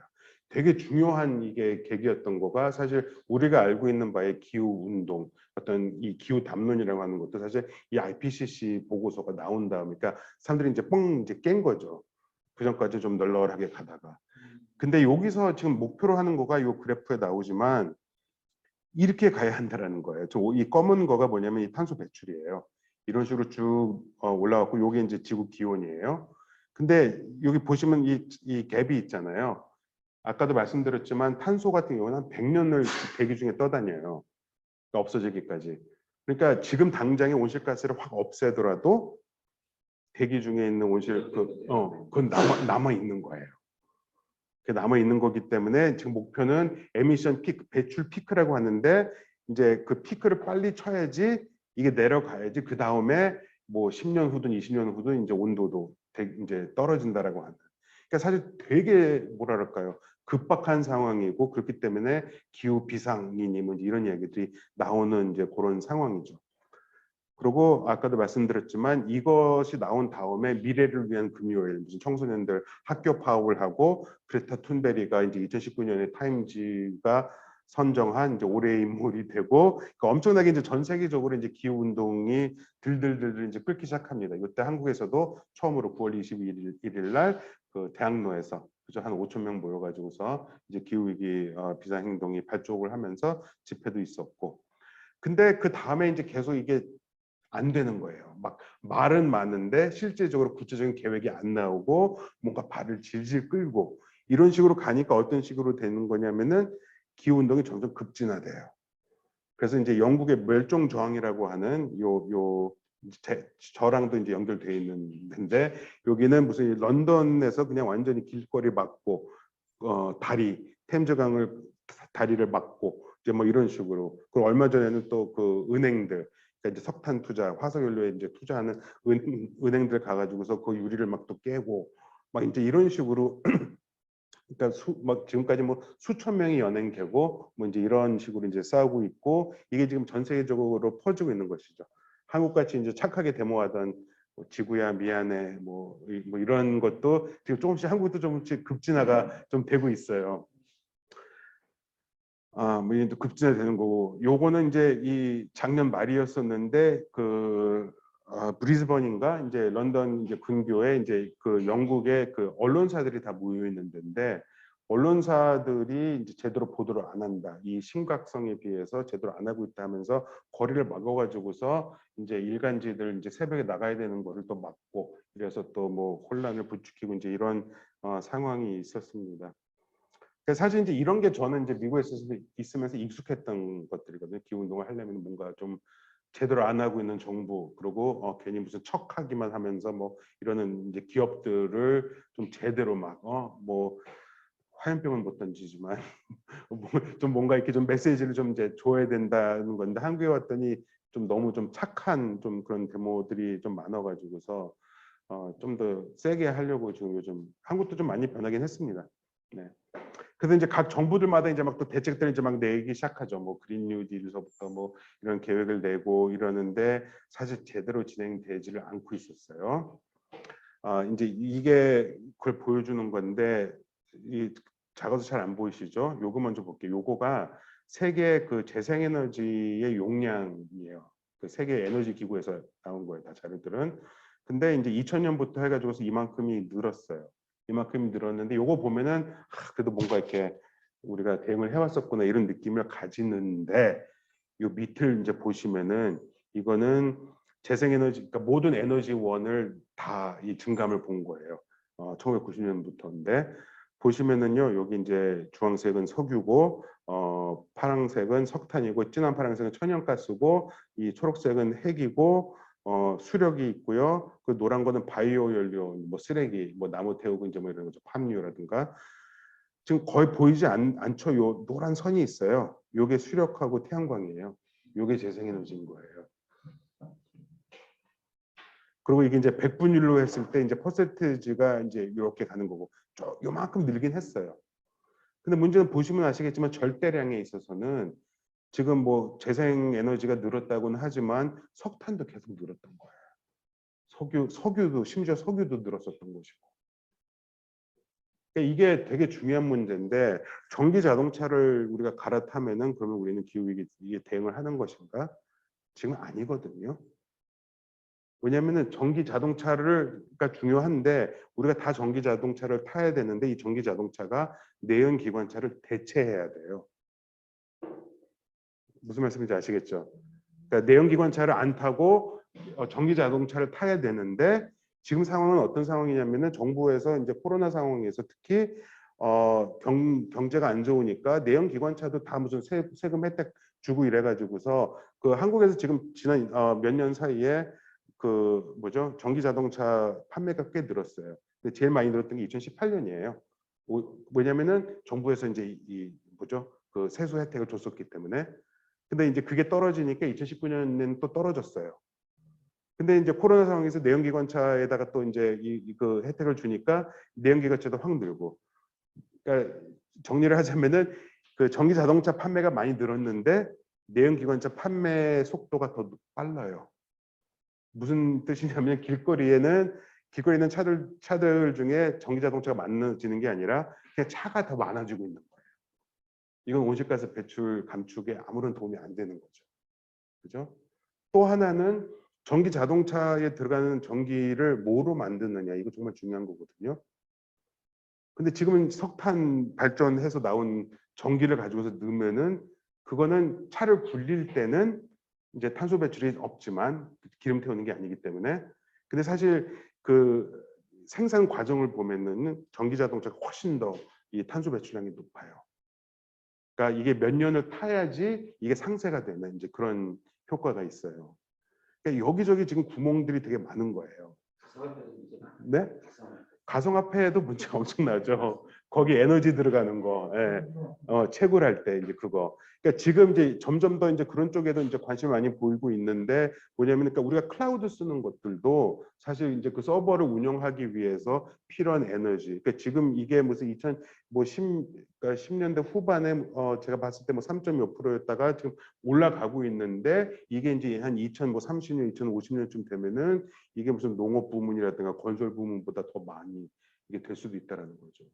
되게 중요한 이게 계기였던 거가 사실 우리가 알고 있는 바의 기후 운동, 어떤 이 기후 담론이라고 하는 것도 사실 이 IPCC 보고서가 나온 다음에, 그러니까 사람들이 이제 뻥 이제 깬 거죠. 그 전까지 좀 널널하게 가다가. 근데 여기서 지금 목표로 하는 거가 이 그래프에 나오지만 이렇게 가야 한다라는 거예요. 이 검은 거가 뭐냐면 이 탄소 배출이에요. 이런 식으로 쭉 올라갔고 요게 이제 지구 기온이에요. 근데 여기 보시면 이 갭이 있잖아요. 아까도 말씀드렸지만 탄소 같은 경우는 한 100년을 대기 중에 떠다녀요. 그러니까 없어지기까지. 그러니까 지금 당장에 온실가스를 확 없애더라도 대기 중에 있는 그건 남아 있는 거예요. 남아 있는 거기 때문에 지금 목표는 에미션 피크, 배출 피크라고 하는데 이제 그 피크를 빨리 쳐야지 이게 내려가야지 그 다음에 뭐 10년 후든 20년 후든 이제 온도도 이제 떨어진다라고 하는. 그러니까 사실 되게 뭐랄까요 급박한 상황이고 그렇기 때문에 기후 비상이니 뭐 이런 이야기들이 나오는 이제 그런 상황이죠. 그리고 아까도 말씀드렸지만 이것이 나온 다음에 미래를 위한 금요일 무슨 청소년들 학교 파업을 하고 그레타 툰베리가 이제 2019년에 타임지가 선정한 이제 올해의 인물이 되고 그러니까 엄청나게 이제 전 세계적으로 이제 기후 운동이 들들들들 이제 끓기 시작합니다. 이때 한국에서도 처음으로 9월 21일 날 그 대학로에서 그죠 한 5천 명 모여가지고서 이제 기후 위기 비상 행동이 발족을 하면서 집회도 있었고 근데 그 다음에 이제 계속 이게 안 되는 거예요. 막 말은 많은데 실제적으로 구체적인 계획이 안 나오고 뭔가 발을 질질 끌고 이런 식으로 가니까 어떤 식으로 되는 거냐면은 기후 운동이 점점 급진화돼요. 그래서 이제 영국의 멸종 저항이라고 하는 저랑도 이제 연결돼 있는데 여기는 무슨 런던에서 그냥 완전히 길거리 막고 템즈강을 다리를 막고 이제 뭐 이런 식으로 그리고 얼마 전에는 또 그 은행들 그러니까 이제 석탄 투자, 화석 연료에 이제 투자하는 은행들 가가지고서 그 유리를 막 또 깨고 막 이제 이런 식으로 그러니까 막 지금까지 뭐 수천 명이 연행 개고 뭐 이제 이런 식으로 이제 싸우고 있고 이게 지금 전 세계적으로 퍼지고 있는 것이죠. 한국같이 이제 착하게 데모하던 뭐 지구야 미안해 뭐 이런 것도 지금 조금씩 한국도 조금씩 급진화가 좀 되고 있어요. 뭐 이제 급진화되는 거고 요거는 이제 이 작년 말이었었는데 그 브리즈번인가 이제 런던 이제 근교에 이제 그 영국의 그 언론사들이 다 모여 있는 데인데 언론사들이 이제 제대로 보도를 안 한다. 이 심각성에 비해서 제대로 안 하고 있다 하면서 거리를 막아가지고서 이제 일간지들 이제 새벽에 나가야 되는 거를 또 막고 그래서 또 뭐 혼란을 부추기고 이제 이런 상황이 있었습니다. 사실 이제 이런 게 저는 이제 미국에 있으면서 익숙했던 것들이거든요. 기후 운동을 하려면 뭔가 좀 제대로 안 하고 있는 정부 그리고 괜히 무슨 척하기만 하면서 뭐 이러는 이제 기업들을 좀 제대로 막 뭐 화염병은 못 던지지만 좀 뭔가 이렇게 좀 메시지를 좀 이제 줘야 된다는 건데 한국에 왔더니 좀 너무 좀 착한 좀 그런 데모들이 좀 많아가지고서 좀 더 세게 하려고 지금 요즘 한국도 좀 많이 변하긴 했습니다. 네. 그래서 이제 각 정부들마다 이제 막 또 대책들을 이제 막 내기 시작하죠. 뭐 그린 뉴딜서부터 뭐 이런 계획을 내고 이러는데 사실 제대로 진행되지를 않고 있었어요. 이제 이게 그걸 보여주는 건데 이 작아서 잘 안 보이시죠? 요거 먼저 볼게요. 요거가 세계 그 재생에너지의 용량이에요. 그 세계 에너지 기구에서 나온 거예요. 다 자료들은. 근데 이제 2000년부터 해가지고서 이만큼이 늘었어요. 이만큼이 늘었는데 요거 보면은 그래도 뭔가 이렇게 우리가 대응을 해왔었구나 이런 느낌을 가지는데 요 밑을 이제 보시면은 이거는 재생에너지 그러니까 모든 에너지원을 다 이 증감을 본 거예요. 1990년부터인데 보시면은요 여기 이제 주황색은 석유고 파란색은 석탄이고 진한 파란색은 천연가스고 이 초록색은 핵이고 수력이 있고요. 그 노란 거는 바이오 연료, 뭐 쓰레기, 뭐 나무 태우고 이제 뭐 이런 거죠. 팜유라든가. 지금 거의 보이지 않죠. 요 노란 선이 있어요. 요게 수력하고 태양광이에요. 요게 재생에너지인 거예요. 그리고 이게 이제 백분율로 했을 때 이제 퍼센티지가 이제 이렇게 가는 거고 쭉 요만큼 늘긴 했어요. 근데 문제는 보시면 아시겠지만 절대량에 있어서는 지금 뭐 재생 에너지가 늘었다고는 하지만 석탄도 계속 늘었던 거예요. 석유도 심지어 석유도 늘었었던 것이고. 그러니까 이게 되게 중요한 문제인데 전기 자동차를 우리가 갈아타면은 그러면 우리는 기후 위기에 대응을 하는 것인가? 지금 아니거든요. 왜냐하면은 전기 자동차가 중요한데 우리가 다 전기 자동차를 타야 되는데 이 전기 자동차가 내연 기관차를 대체해야 돼요. 무슨 말씀인지 아시겠죠? 그러니까 내연 기관차를 안 타고 전기 자동차를 타야 되는데 지금 상황은 어떤 상황이냐면은 정부에서 이제 코로나 상황에서 특히 경제가 안 좋으니까 내연 기관차도 다 무슨 세금 혜택 주고 이래가지고서 그 한국에서 지금 지난 몇 년 사이에 그 뭐죠 전기 자동차 판매가 꽤 늘었어요. 근데 제일 많이 늘었던 게 2018년이에요. 왜냐면은 정부에서 이제 이 뭐죠 그 세수 혜택을 줬었기 때문에. 근데 이제 그게 떨어지니까 2019년에는 또 떨어졌어요. 근데 이제 코로나 상황에서 내연기관차에다가 또 이제 그 혜택을 주니까 내연기관차도 확 늘고. 그러니까 정리를 하자면은 그 전기 자동차 판매가 많이 늘었는데 내연기관차 판매 속도가 더 빨라요. 무슨 뜻이냐면 길거리에는 차들 중에 전기 자동차가 많아지는 게 아니라 그냥 차가 더 많아지고 있는 거예요. 이건 온실가스 배출 감축에 아무런 도움이 안 되는 거죠. 그죠? 또 하나는 전기 자동차에 들어가는 전기를 뭐로 만드느냐. 이거 정말 중요한 거거든요. 근데 지금은 석탄 발전해서 나온 전기를 가지고서 넣으면은 그거는 차를 굴릴 때는 이제 탄소 배출이 없지만 기름 태우는 게 아니기 때문에. 근데 사실 그 생산 과정을 보면은 전기 자동차가 훨씬 더 이 탄소 배출량이 높아요. 그러니까 이게 몇 년을 타야지 이게 상쇄가 되는 이제 그런 효과가 있어요. 그러니까 여기저기 지금 구멍들이 되게 많은 거예요. 네? 가상화폐에도 문제가 엄청나죠. 거기 에너지 들어가는 거, 예. 채굴할 때 이제 그거. 그러니까 지금 이제 점점 더 이제 그런 쪽에도 이제 관심을 많이 보이고 있는데 뭐냐면 그러니까 우리가 클라우드 쓰는 것들도 사실 이제 그 서버를 운영하기 위해서 필요한 에너지. 그러니까 지금 이게 무슨 10년대 후반에 제가 봤을 때 뭐 3.몇 %였다가 지금 올라가고 있는데 이게 이제 한 2030년, 2050년쯤 되면은 이게 무슨 농업 부문이라든가 건설 부문보다 더 많이 이게 될 수도 있다라는 거죠.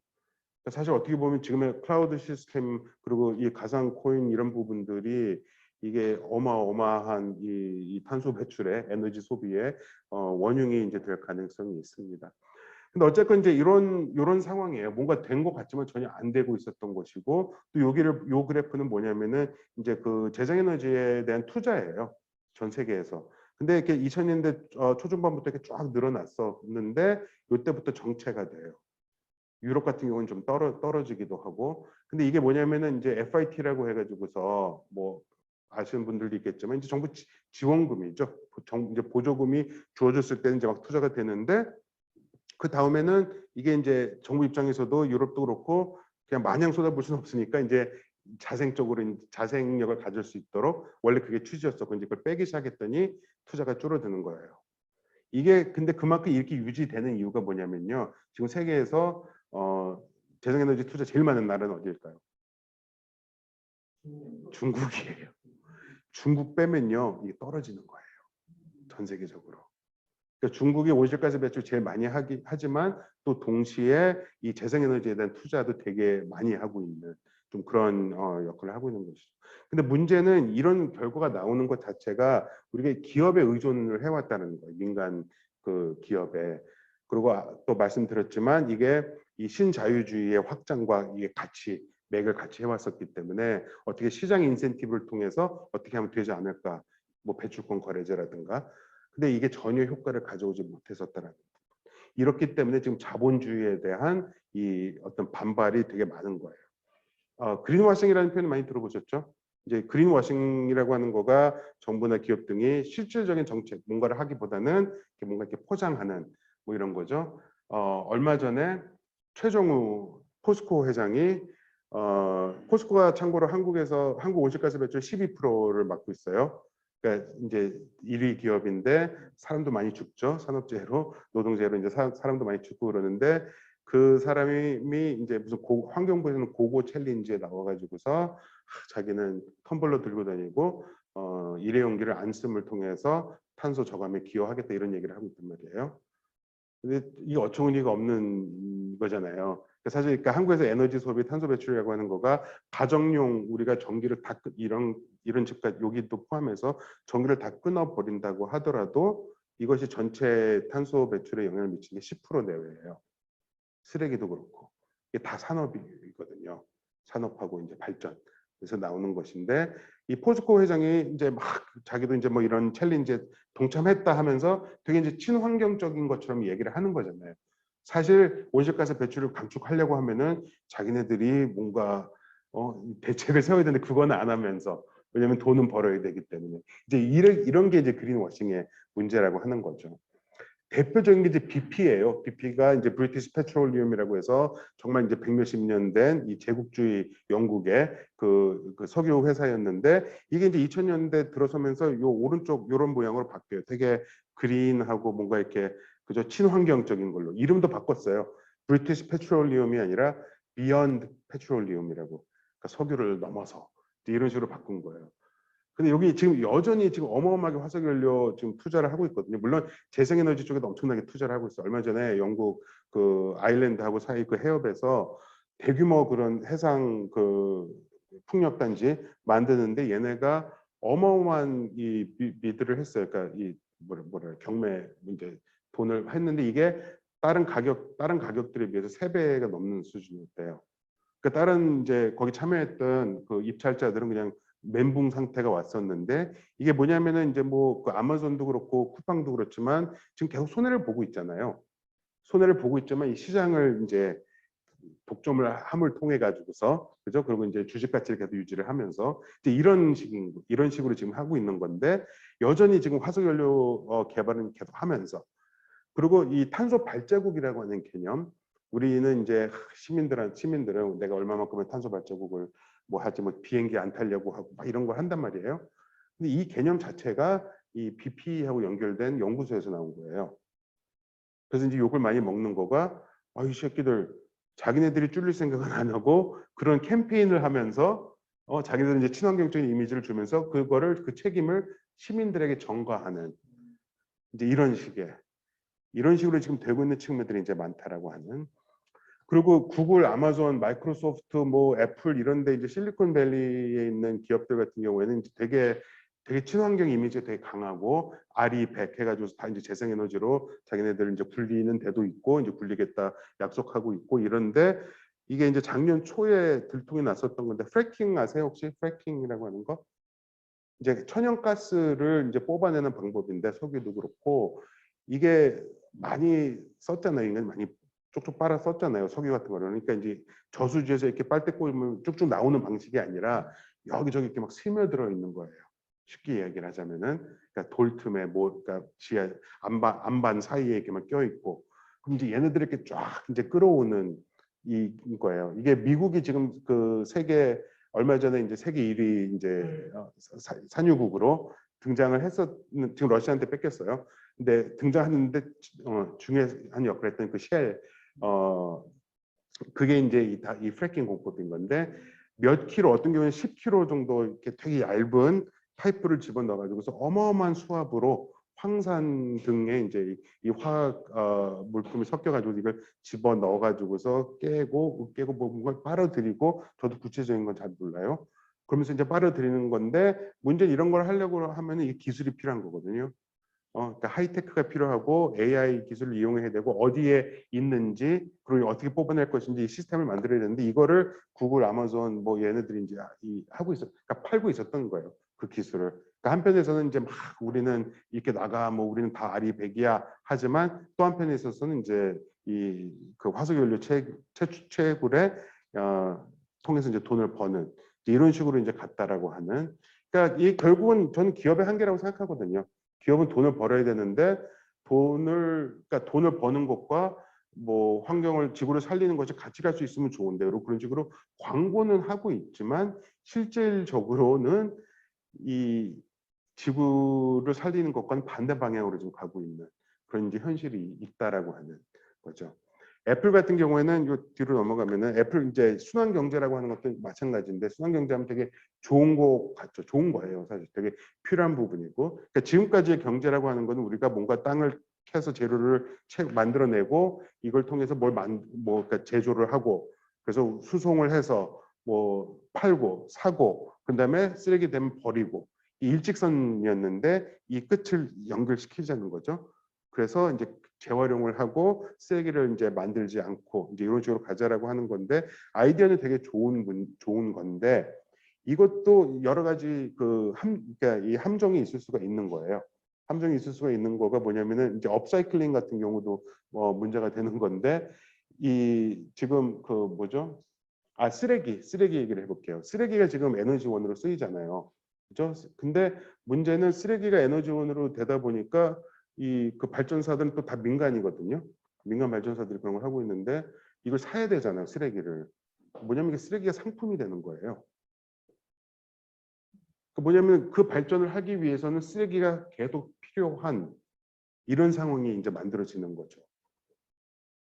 그러니까 사실 어떻게 보면 지금의 클라우드 시스템 그리고 이 가상 코인 이런 부분들이 이게 어마어마한 이 탄소 배출에 에너지 소비에 원흉이 이제 될 가능성이 있습니다. 근데 어쨌건 이제 이런 상황이에요. 뭔가 된 것 같지만 전혀 안 되고 있었던 것이고 또 요 그래프는 뭐냐면은 이제 그 재생에너지에 대한 투자예요. 전 세계에서. 근데 이렇게 2000년대 초중반부터 이렇게 쫙 늘어났었는데 이때부터 정체가 돼요. 유럽 같은 경우는 좀 떨어지기도 하고. 근데 이게 뭐냐면은 이제 FIT라고 해가지고서 뭐 아시는 분들도 있겠지만 이제 정부 지원금이죠. 이제 보조금이 주어졌을 때는 이제 막 투자가 되는데 그 다음에는 이게 이제 정부 입장에서도 유럽도 그렇고 그냥 마냥 쏟아부을 수는 없으니까 이제 자생력을 가질 수 있도록 원래 그게 취지였었고 이제 그걸 빼기 시작했더니 투자가 줄어드는 거예요. 이게 근데 그만큼 이렇게 유지되는 이유가 뭐냐면요. 지금 세계에서 재생에너지 투자 제일 많은 나라는 어디일까요? 중국이에요. 중국 빼면요 이게 떨어지는 거예요. 전 세계적으로. 그러니까 중국이 온실가스 배출 제일 많이 하지만 또 동시에 이 재생에너지에 대한 투자도 되게 많이 하고 있는 좀 그런 역할을 하고 있는 것이죠. 근데 문제는 이런 결과가 나오는 것 자체가 우리가 기업에 의존을 해왔다는 거예요. 민간 그 기업에. 그리고 또 말씀드렸지만 이게 이 신자유주의의 확장과 이게 맥을 같이 해왔었기 때문에 어떻게 시장 인센티브를 통해서 어떻게 하면 되지 않을까. 뭐 배출권 거래제라든가. 근데 이게 전혀 효과를 가져오지 못했었다라는 거. 이렇기 때문에 지금 자본주의에 대한 이 어떤 반발이 되게 많은 거예요. 그린워싱이라는 표현 많이 들어보셨죠? 이제 그린워싱이라고 하는 거가 정부나 기업 등이 실질적인 정책 뭔가를 하기보다는 뭔가 이렇게 포장하는 뭐 이런 거죠. 얼마 전에 최종우 포스코 회장이 포스코가 참고로 한국 온실가스 배출 12%를 맡고 있어요. 그러니까 이제 1위 기업인데 사람도 많이 죽죠. 산업재해로, 노동재해로 이제 사람도 많이 죽고 그러는데 그 사람이 이제 무슨 환경부에서는 고고 챌린지에 나와가지고서 자기는 텀블러 들고 다니고 일회용기를 안 씀을 통해서 탄소 저감에 기여하겠다 이런 얘기를 하고 있단 말이에요. 근데 이게 어처구니가 없는 거잖아요. 사실 그러니까 한국에서 에너지 소비, 탄소 배출이라고 하는 거가 가정용 우리가 전기를 다 이런 집까지 여기도 포함해서 전기를 다 끊어버린다고 하더라도 이것이 전체 탄소 배출에 영향을 미치는 게 10% 내외예요. 쓰레기도 그렇고 이게 다 산업이거든요. 산업하고 이제 발전. 그래서 나오는 것인데 이 포스코 회장이 이제 막 자기도 이제 뭐 이런 챌린지에 동참했다 하면서 되게 이제 친환경적인 것처럼 얘기를 하는 거잖아요. 사실 온실가스 배출을 감축하려고 하면은 자기네들이 뭔가 대책을 세워야 되는데 그거는 안 하면서 왜냐하면 돈은 벌어야 되기 때문에 이제 이런 게 이제 그린워싱의 문제라고 하는 거죠. 대표적인 게 이제 BP예요. BP가 이제 브리티시 페트롤리움이라고 해서 정말 이제 백몇십 년 된 이 제국주의 영국의 그 석유 회사였는데 이게 이제 2000년대 들어서면서 요 오른쪽 요런 모양으로 바뀌어요. 되게 그린하고 뭔가 이렇게 그저 친환경적인 걸로 이름도 바꿨어요. 브리티시 페트롤리움이 아니라 비욘드 페트롤리움이라고. 그러니까 석유를 넘어서 이런 식으로 바꾼 거예요. 근데 여기 지금 여전히 지금 어마어마하게 화석연료 지금 투자를 하고 있거든요. 물론 재생에너지 쪽에도 엄청나게 투자를 하고 있어요. 얼마 전에 영국 그 아일랜드하고 사이 그 해협에서 대규모 그런 해상 그 풍력단지 만드는데 얘네가 어마어마한 이 비드를 했어요. 그러니까 이 뭐라 경매 이제 돈을 했는데 이게 다른 가격들에 비해서 3배가 넘는 수준이었대요. 그러니까 다른 이제 거기 참여했던 그 입찰자들은 그냥 멘붕 상태가 왔었는데 이게 뭐냐면은 이제 뭐 그 아마존도 그렇고 쿠팡도 그렇지만 지금 계속 손해를 보고 있잖아요. 손해를 보고 있지만 이 시장을 이제 독점을 함을 통해 가지고서 그죠? 그리고 이제 주식 가치를 계속 유지를 하면서 이제 이런 식으로 지금 하고 있는 건데 여전히 지금 화석 연료 개발은 계속 하면서 그리고 이 탄소 발자국이라고 하는 개념 우리는 이제 시민들은 내가 얼마만큼의 탄소 발자국을 뭐 하지 뭐 비행기 안 타려고 하고 막 이런 걸 한단 말이에요. 근데 이 개념 자체가 이 BP하고 연결된 연구소에서 나온 거예요. 그래서 이제 욕을 많이 먹는 거가 이 새끼들 자기네들이 줄일 생각은 안 하고 그런 캠페인을 하면서 자기들은 이제 친환경적인 이미지를 주면서 그거를 그 책임을 시민들에게 전가하는 이제 이런 식으로 지금 되고 있는 측면들이 이제 많다라고 하는. 그리고 구글, 아마존, 마이크로소프트, 뭐 애플 이런데 이제 실리콘밸리에 있는 기업들 같은 경우에는 이제 되게 친환경 이미지가 되게 강하고 RE100 해가지고 다 이제 재생에너지로 자기네들 이제 굴리는 데도 있고 이제 굴리겠다 약속하고 있고 이런데 이게 이제 작년 초에 들통이 났었던 건데 프래킹 아세요 혹시? 프래킹이라고 하는 거? 이제 천연가스를 이제 뽑아내는 방법인데 석유도 그렇고 이게 많이 썼잖아요. 이게 많이 쭉쭉 빨아 썼잖아요. 석유 같은 거를. 그러니까 이제 저수지에서 이렇게 빨대 꽂으면 쭉쭉 나오는 방식이 아니라 여기저기 이렇게 막 스며들어 있는 거예요. 쉽게 이야기를 하자면은 그러니까 돌 틈에 뭐 그러니까 지하 안반 사이에 이렇게만 껴 있고 그럼 이제 얘네들 이렇게 쫙 이제 끌어오는 거예요. 이게 미국이 지금 그 세계 얼마 전에 이제 세계 1위 이제 산유국으로 등장을 했었는 지금 러시아한테 뺏겼어요. 근데 등장하는데 중요한 역할을 했던 그 쉘 그게 이제 이 프래킹 공법인 건데 몇 킬로 어떤 경우는 10킬로 정도 이렇게 되게 얇은 파이프를 집어넣어 가지고서 어마어마한 수압으로 황산 등에 이제 이 화학 물품이 섞여 가지고 이걸 집어 넣어 가지고서 깨고 뭔가 빨아들이고 저도 구체적인 건 잘 몰라요. 그러면서 이제 빨아들이는 건데 문제는 이런 걸 하려고 하면 이 기술이 필요한 거거든요. 그러니까 하이테크가 필요하고 AI 기술을 이용해야 되고 어디에 있는지 그리고 어떻게 뽑아낼 것인지 이 시스템을 만들어야 되는데 이거를 구글, 아마존 뭐 얘네들이 이제 하고 그러니까 팔고 있었던 거예요. 그 기술을. 그러니까 한편에서는 이제 막 우리는 이렇게 나가 뭐 우리는 다 아리백이야 하지만 또 한편에 있어서는 이제 이 그 화석연료 채굴에 통해서 이제 돈을 버는 이런 식으로 이제 갔다라고 하는. 그러니까 이 결국은 저는 기업의 한계라고 생각하거든요. 기업은 돈을 벌어야 되는데 그러니까 돈을 버는 것과 뭐 환경을 지구를 살리는 것이 같이 갈 수 있으면 좋은데 그런 식으로 광고는 하고 있지만 실질적으로는 이 지구를 살리는 것과는 반대 방향으로 좀 가고 있는 그런 이제 현실이 있다라고 하는 거죠. 애플 같은 경우에는 요 뒤로 넘어가면은 애플 이제 순환 경제라고 하는 것도 마찬가지인데 순환 경제하면 되게 좋은 거 같죠. 좋은 거예요. 사실 되게 필요한 부분이고. 그러니까 지금까지의 경제라고 하는 거는 우리가 뭔가 땅을 캐서 재료를 만들어내고 이걸 통해서 그러니까 제조를 하고 그래서 수송을 해서 뭐 팔고 사고 그다음에 쓰레기 되면 버리고 이 일직선이었는데 이 끝을 연결시키자는 거죠. 그래서 이제 재활용을 하고 쓰레기를 이제 만들지 않고 이제 이런 식으로 가자라고 하는 건데 아이디어는 되게 좋은 건데 이것도 여러 가지 그러니까 이 함정이 있을 수가 있는 거예요. 함정이 있을 수가 있는 거가 뭐냐면은 이제 업사이클링 같은 경우도 문제가 되는 건데 이 지금 그 뭐죠? 쓰레기 얘기를 해볼게요. 쓰레기가 지금 에너지원으로 쓰이잖아요. 그죠? 근데 문제는 쓰레기가 에너지원으로 되다 보니까 이 그 발전사들은 또 다 민간이거든요. 민간 발전사들이 그런 걸 하고 있는데 이걸 사야 되잖아요. 쓰레기를. 뭐냐면 이게 쓰레기가 상품이 되는 거예요. 뭐냐면 그 발전을 하기 위해서는 쓰레기가 계속 필요한 이런 상황이 이제 만들어지는 거죠.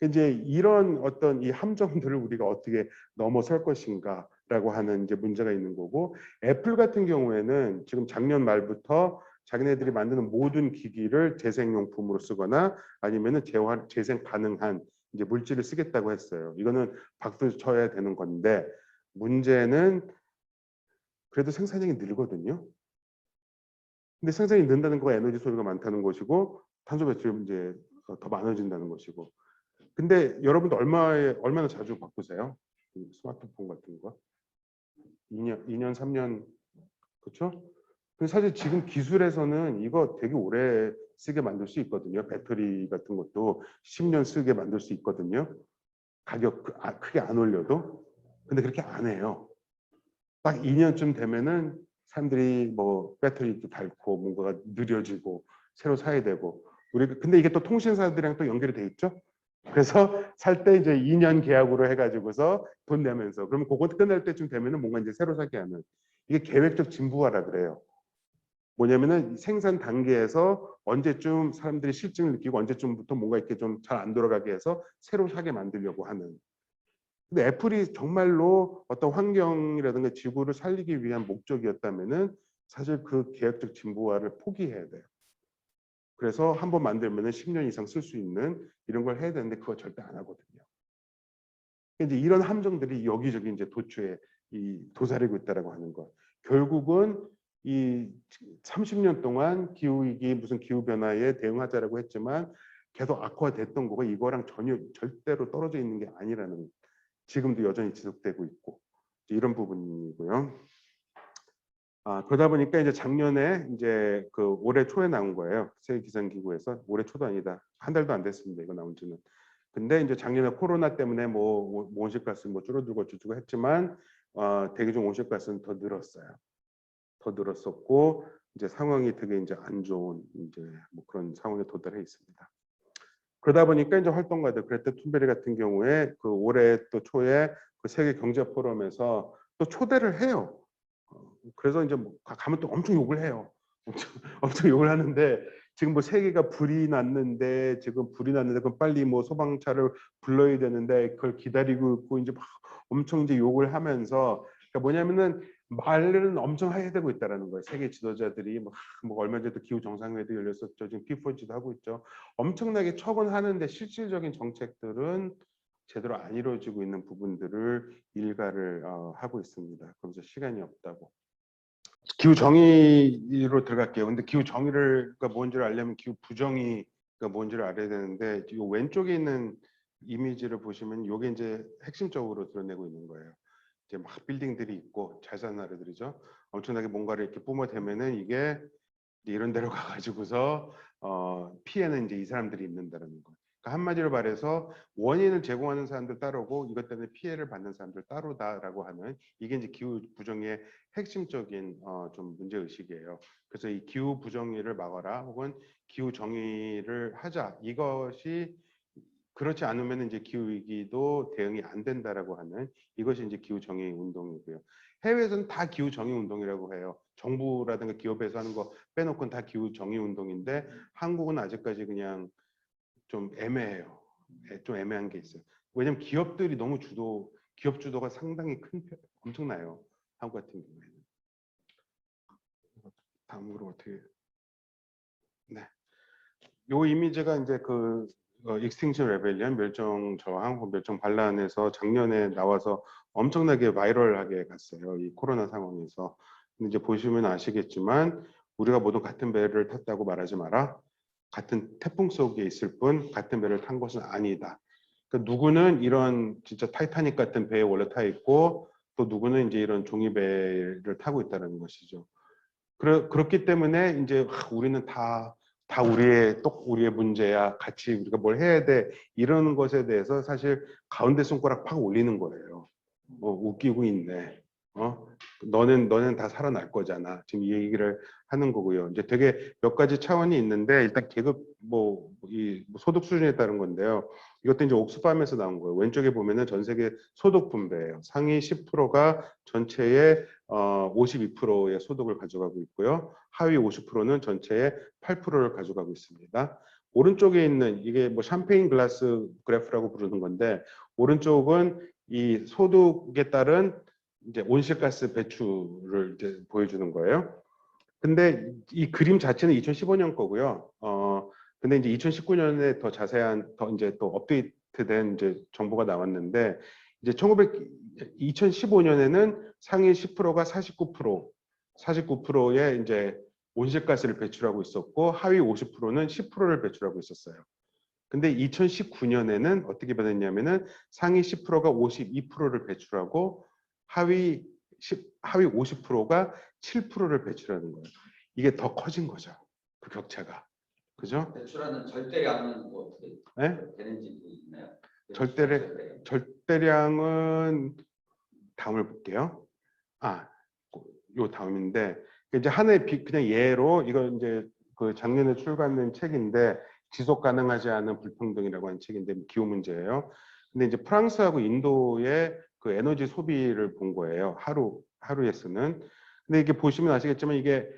이제 이런 어떤 이 함정들을 우리가 어떻게 넘어설 것인가라고 하는 이제 문제가 있는 거고 애플 같은 경우에는 지금 작년 말부터 자기네들이 만드는 모든 기기를 재생용품으로 쓰거나 아니면은 재생 가능한 이제 물질을 쓰겠다고 했어요. 이거는 박수 쳐야 되는 건데 문제는 그래도 생산량이 늘거든요. 근데 생산이 는다는 거가 에너지 소비가 많다는 것이고 탄소 배출이 이제 더 많아진다는 것이고 근데 여러분도 얼마나 자주 바꾸세요? 스마트폰 같은 거? 2년, 3년, 그렇죠? 근데 사실 지금 기술에서는 이거 되게 오래 쓰게 만들 수 있거든요. 배터리 같은 것도 10년 쓰게 만들 수 있거든요. 가격 크게 안 올려도. 근데 그렇게 안 해요. 딱 2년쯤 되면은 사람들이 뭐 배터리도 닳고 뭔가가 느려지고 새로 사야 되고 근데 이게 또 통신사들이랑 또 연결이 돼 있죠. 그래서 살 때 이제 2년 계약으로 해가지고서 돈 내면서 그러면 그거 끝날 때쯤 되면은 뭔가 이제 새로 사게 하는 이게 계획적 진부화라 그래요. 뭐냐면은 생산 단계에서 언제쯤 사람들이 실증을 느끼고 언제쯤부터 뭔가 이렇게 좀 잘 안 돌아가게 해서 새로 사게 만들려고 하는. 근데 애플이 정말로 어떤 환경이라든가 지구를 살리기 위한 목적이었다면은 사실 그 계획적 진부화를 포기해야 돼요. 그래서 한번 만들면은 10년 이상 쓸 수 있는 이런 걸 해야 되는데 그거 절대 안 하거든요. 이제 이런 함정들이 여기저기 이제 도처에 도사리고 있다라고 하는 것. 결국은 이 30년 동안 기후 위기 무슨 기후 변화에 대응하자라고 했지만 계속 악화됐던 거가 이거랑 전혀 절대로 떨어져 있는 게 아니라는 지금도 여전히 지속되고 있고 이런 부분이고요. 그러다 보니까 이제 작년에 이제 그 올해 초에 나온 거예요. 세계 기상 기구에서 올해 초도 아니다. 한 달도 안 됐습니다. 이거 나온 지는. 근데 이제 작년에 코로나 때문에 뭐 온실가스 뭐 줄어들고 어쩌고 했지만 대기 중 온실가스는 더 늘었어요. 더 늘었었고 이제 상황이 되게 이제 안 좋은 이제 뭐 그런 상황에 도달해 있습니다. 그러다 보니까 이제 활동가들 그레타 툰베리 같은 경우에 그 올해 또 초에 그 세계 경제 포럼에서 또 초대를 해요. 그래서 이제 뭐 가면 또 엄청 욕을 해요. 엄청 욕을 하는데 지금 뭐 세계가 불이 났는데 그럼 빨리 뭐 소방차를 불러야 되는데 그걸 기다리고 있고 이제 막 엄청 이제 욕을 하면서 그러니까 뭐냐면은 말은 엄청 해야 되고 있다라는 거예요. 세계 지도자들이 뭐 얼마 전에도 기후 정상회의도 열렸었죠. 지금 P4G도 하고 있죠. 엄청나게 척은 하는데 실질적인 정책들은 제대로 안 이루어지고 있는 부분들을 일가를 하고 있습니다. 그러면서 시간이 없다고. 기후 정의로 들어갈게요. 근데 기후 정의가 뭔지를 알려면 기후 부정의가 뭔지를 알아야 되는데 이 왼쪽에 있는 이미지를 보시면 이게 이제 핵심적으로 드러내고 있는 거예요. 이제 막 빌딩들이 있고 잘 사는 나라들이죠. 엄청나게 뭔가를 이렇게 뿜어대면은 이게 이런 데로 가가지고서 피해는 이제 이 사람들이 입는다는 거. 그러니까 한마디로 말해서 원인을 제공하는 사람들 따르고 이것 때문에 피해를 받는 사람들 따로다라고 하는 이게 이제 기후 부정의 핵심적인 좀 문제 의식이에요. 그래서 이 기후 부정의를 막아라 혹은 기후 정의를 하자 이것이 그렇지 않으면 이제 기후 위기도 대응이 안 된다라고 하는 이것이 이제 기후 정의 운동이고요. 해외에서는 다 기후 정의 운동이라고 해요. 정부라든가 기업에서 하는 거 빼놓고는 다 기후 정의 운동인데 한국은 아직까지 그냥 좀 애매해요. 좀 애매한 게 있어요. 왜냐면 기업들이 너무 기업 주도가 상당히 엄청나요. 한국 같은 경우에는. 다음으로 어떻게? 네. 요 이미지가 이제 그 익스팅션 레벨리언 멸종 저항, 멸종 반란에서 작년에 나와서 엄청나게 바이럴하게 갔어요. 이 코로나 상황에서. 근데 이제 보시면 아시겠지만 우리가 모두 같은 배를 탔다고 말하지 마라. 같은 태풍 속에 있을 뿐 같은 배를 탄 것은 아니다. 그러니까 누구는 이런 진짜 타이타닉 같은 배에 원래 타 있고 또 누구는 이제 이런 종이배를 타고 있다는 것이죠. 그렇기 때문에 이제 우리는 다 우리의 문제야. 같이 우리가 뭘 해야 돼. 이런 것에 대해서 사실 가운데 손가락 팍 올리는 거예요. 웃기고 있네. 너는 다 살아날 거잖아. 지금 이 얘기를 하는 거고요. 이제 되게 몇 가지 차원이 있는데 일단 계급 이 소득 수준에 따른 건데요. 이것도 이제 옥스팜에서 나온 거예요. 왼쪽에 보면은 전 세계 소득 분배예요. 상위 10%가 전체의 52%의 소득을 가져가고 있고요. 하위 50%는 전체의 8%를 가져가고 있습니다. 오른쪽에 있는 이게 뭐 샴페인 글라스 그래프라고 부르는 건데 오른쪽은 이 소득에 따른 이제 온실가스 배출을 이제 보여주는 거예요. 근데 이 그림 자체는 2015년 거고요. 근데 이제 2019년에 더 자세한 이제 또 업데이트된 이제 정보가 나왔는데 이제 2015년에는 상위 10%가 49%의 이제 온실가스를 배출하고 있었고 하위 50%는 10%를 배출하고 있었어요. 근데 2019년에는 어떻게 변했냐면은 상위 10%가 52%를 배출하고 하위 50%가 7%를 배출하는 거예요. 이게 더 커진 거죠. 그 격차가. 그죠? 배출하는 절대량은 뭐 어떻게 네? 되는지 있나요? 절대량은 다음을 볼게요. 요 다음인데 이제 하나의 그냥 예로 이거 이제 그 작년에 출간된 책인데 지속 가능하지 않은 불평등이라고 하는 책인데 기후 문제예요. 근데 이제 프랑스하고 인도의 그 에너지 소비를 본 거예요. 하루에 쓰는. 근데 이게 보시면 아시겠지만 이게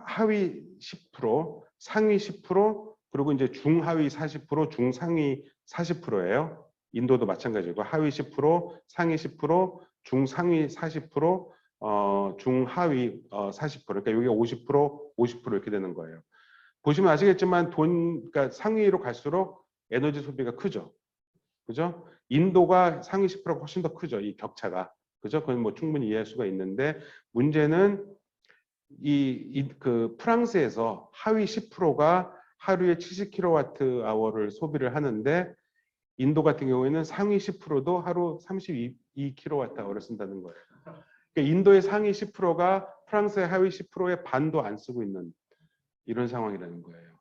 하위 10%, 상위 10%, 그리고 이제 중하위 40%, 중상위 40%예요. 인도도 마찬가지고 하위 10%, 상위 10%, 중상위 40%, 중하위 40%. 그러니까 여기가 50% 이렇게 되는 거예요. 보시면 아시겠지만 그러니까 상위로 갈수록 에너지 소비가 크죠. 그죠? 인도가 상위 10%가 훨씬 더 크죠. 이 격차가. 그죠? 그건 뭐 충분히 이해할 수가 있는데 문제는 그 프랑스에서 하위 10%가 하루에 70kWh를 소비를 하는데 인도 같은 경우에는 상위 10%도 하루 32kWh를 쓴다는 거예요. 그러니까 인도의 상위 10%가 프랑스의 하위 10%의 반도 안 쓰고 있는 이런 상황이라는 거예요.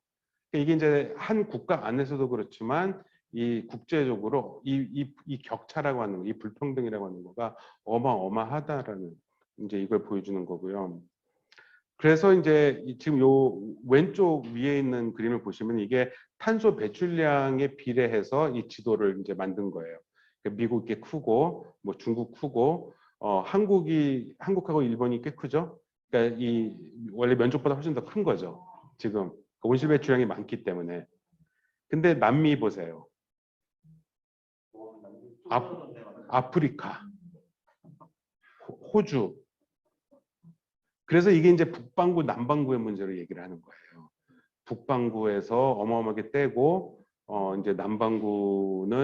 그러니까 이게 이제 한 국가 안에서도 그렇지만 이 국제적으로 이 격차라고 하는 거, 이 불평등이라고 하는 거가 어마어마하다라는 이제 이걸 보여주는 거고요. 그래서 이제 지금 요 왼쪽 위에 있는 그림을 보시면 이게 탄소 배출량에 비례해서 이 지도를 이제 만든 거예요. 그러니까 미국이 크고 뭐 중국 크고 한국하고 일본이 꽤 크죠. 그러니까 이 원래 면적보다 훨씬 더 큰 거죠. 지금 온실 배출량이 많기 때문에. 근데 남미 보세요. 아프리카, 호주. 그래서 이게 이제 북반구, 남반구의 문제로 얘기를 하는 거예요. 북반구에서 어마어마하게 떼고 이제 남반구가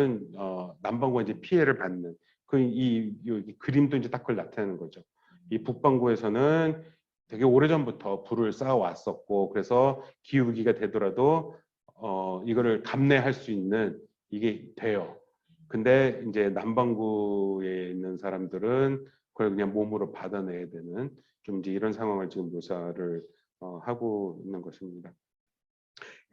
이제 피해를 받는 이 그림도 이제 딱 그걸 나타내는 거죠. 이 북반구에서는 되게 오래전부터 불을 쌓아 왔었고 그래서 기후 위기가 되더라도 이거를 감내할 수 있는 이게 돼요. 근데 이제 남반구에 있는 사람들은 그걸 그냥 몸으로 받아내야 되는 좀 이제 이런 상황을 지금 묘사를 하고 있는 것입니다.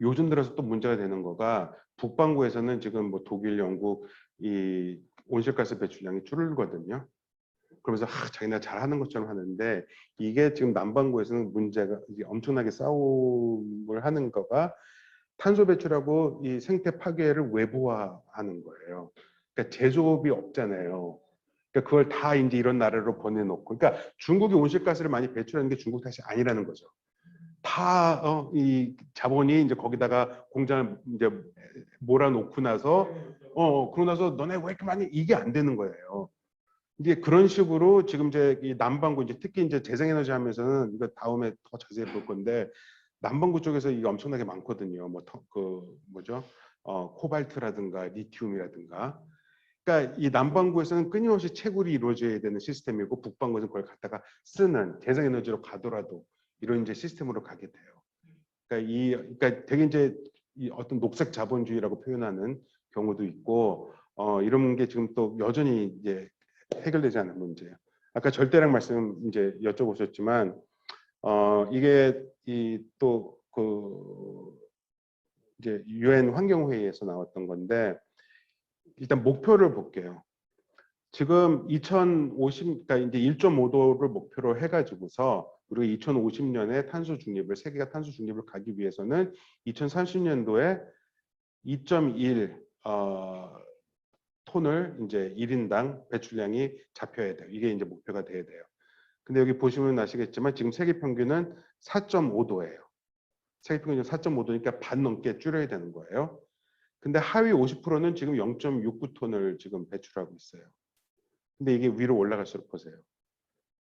요즘 들어서 또 문제가 되는 거가 북반구에서는 지금 뭐 독일, 영국 이 온실가스 배출량이 줄거든요. 그러면서 자기네가 잘하는 것처럼 하는데 이게 지금 남반구에서는 문제가 엄청나게 싸움을 하는 거가 탄소 배출하고 이 생태 파괴를 외부화하는 거예요. 그러니까 제조업이 없잖아요. 그러니까 그걸 다 이제 이런 나라로 보내놓고, 그러니까 중국이 온실가스를 많이 배출하는 게 중국 탓이 아니라는 거죠. 다 이 자본이 이제 거기다가 공장을 이제 몰아놓고 나서 그러고 나서 너네 왜 이렇게 많이, 이게 안 되는 거예요. 이게 그런 식으로 지금 이제 이 남반구, 이제 특히 이제 재생에너지 하면서는 이거 다음에 더 자세히 볼 건데, 남반구 쪽에서 이게 엄청나게 많거든요. 뭐 그 뭐죠? 코발트라든가 리튬이라든가. 그러니까 이 남반구에서는 끊임없이 채굴이 이루어져야 되는 시스템이고, 북반구에서는 그걸 갖다가 쓰는 재생에너지로 가더라도 이런 이제 시스템으로 가게 돼요. 그러니까 되게 이제 이 어떤 녹색 자본주의라고 표현하는 경우도 있고, 이런 게 지금 또 여전히 이제 해결되지 않은 문제예요. 아까 절대량 말씀 이제 여쭤보셨지만, 이게 이 또 그 이제 유엔 환경회의에서 나왔던 건데, 일단 목표를 볼게요. 지금 2050, 그러니까 이제 1.5도를 목표로 해가지고서 우리가 2050년에 탄소 중립을, 세계가 탄소 중립을 가기 위해서는 2030년도에 2.1 톤을 이제 1인당 배출량이 잡혀야 돼요. 이게 이제 목표가 돼야 돼요. 근데 여기 보시면 아시겠지만 지금 세계 평균은 4.5도예요. 세계 평균은 4.5도니까 반 넘게 줄여야 되는 거예요. 근데 하위 50%는 지금 0.69톤을 지금 배출하고 있어요. 근데 이게 위로 올라갈수록 보세요.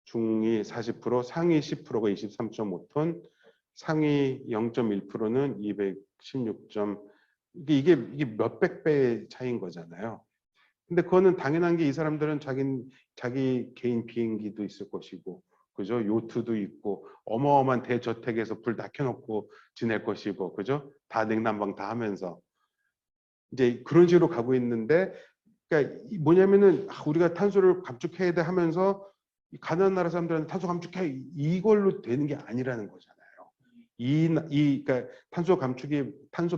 중위 40%, 상위 10%가 23.5톤, 상위 0.1%는 216. 이게 몇백 배의 차이인 거잖아요. 근데 그거는 당연한 게, 이 사람들은 자기 개인 비행기도 있을 것이고, 그죠? 요트도 있고, 어마어마한 대저택에서 불 다 켜놓고 지낼 것이고, 그죠? 다 냉난방 다 하면서 이제 그런 식으로 가고 있는데, 그러니까 뭐냐면은 우리가 탄소를 감축해야 돼 하면서 가난한 나라 사람들한테 탄소 감축해, 이걸로 되는 게 아니라는 거잖아요. 그러니까 탄소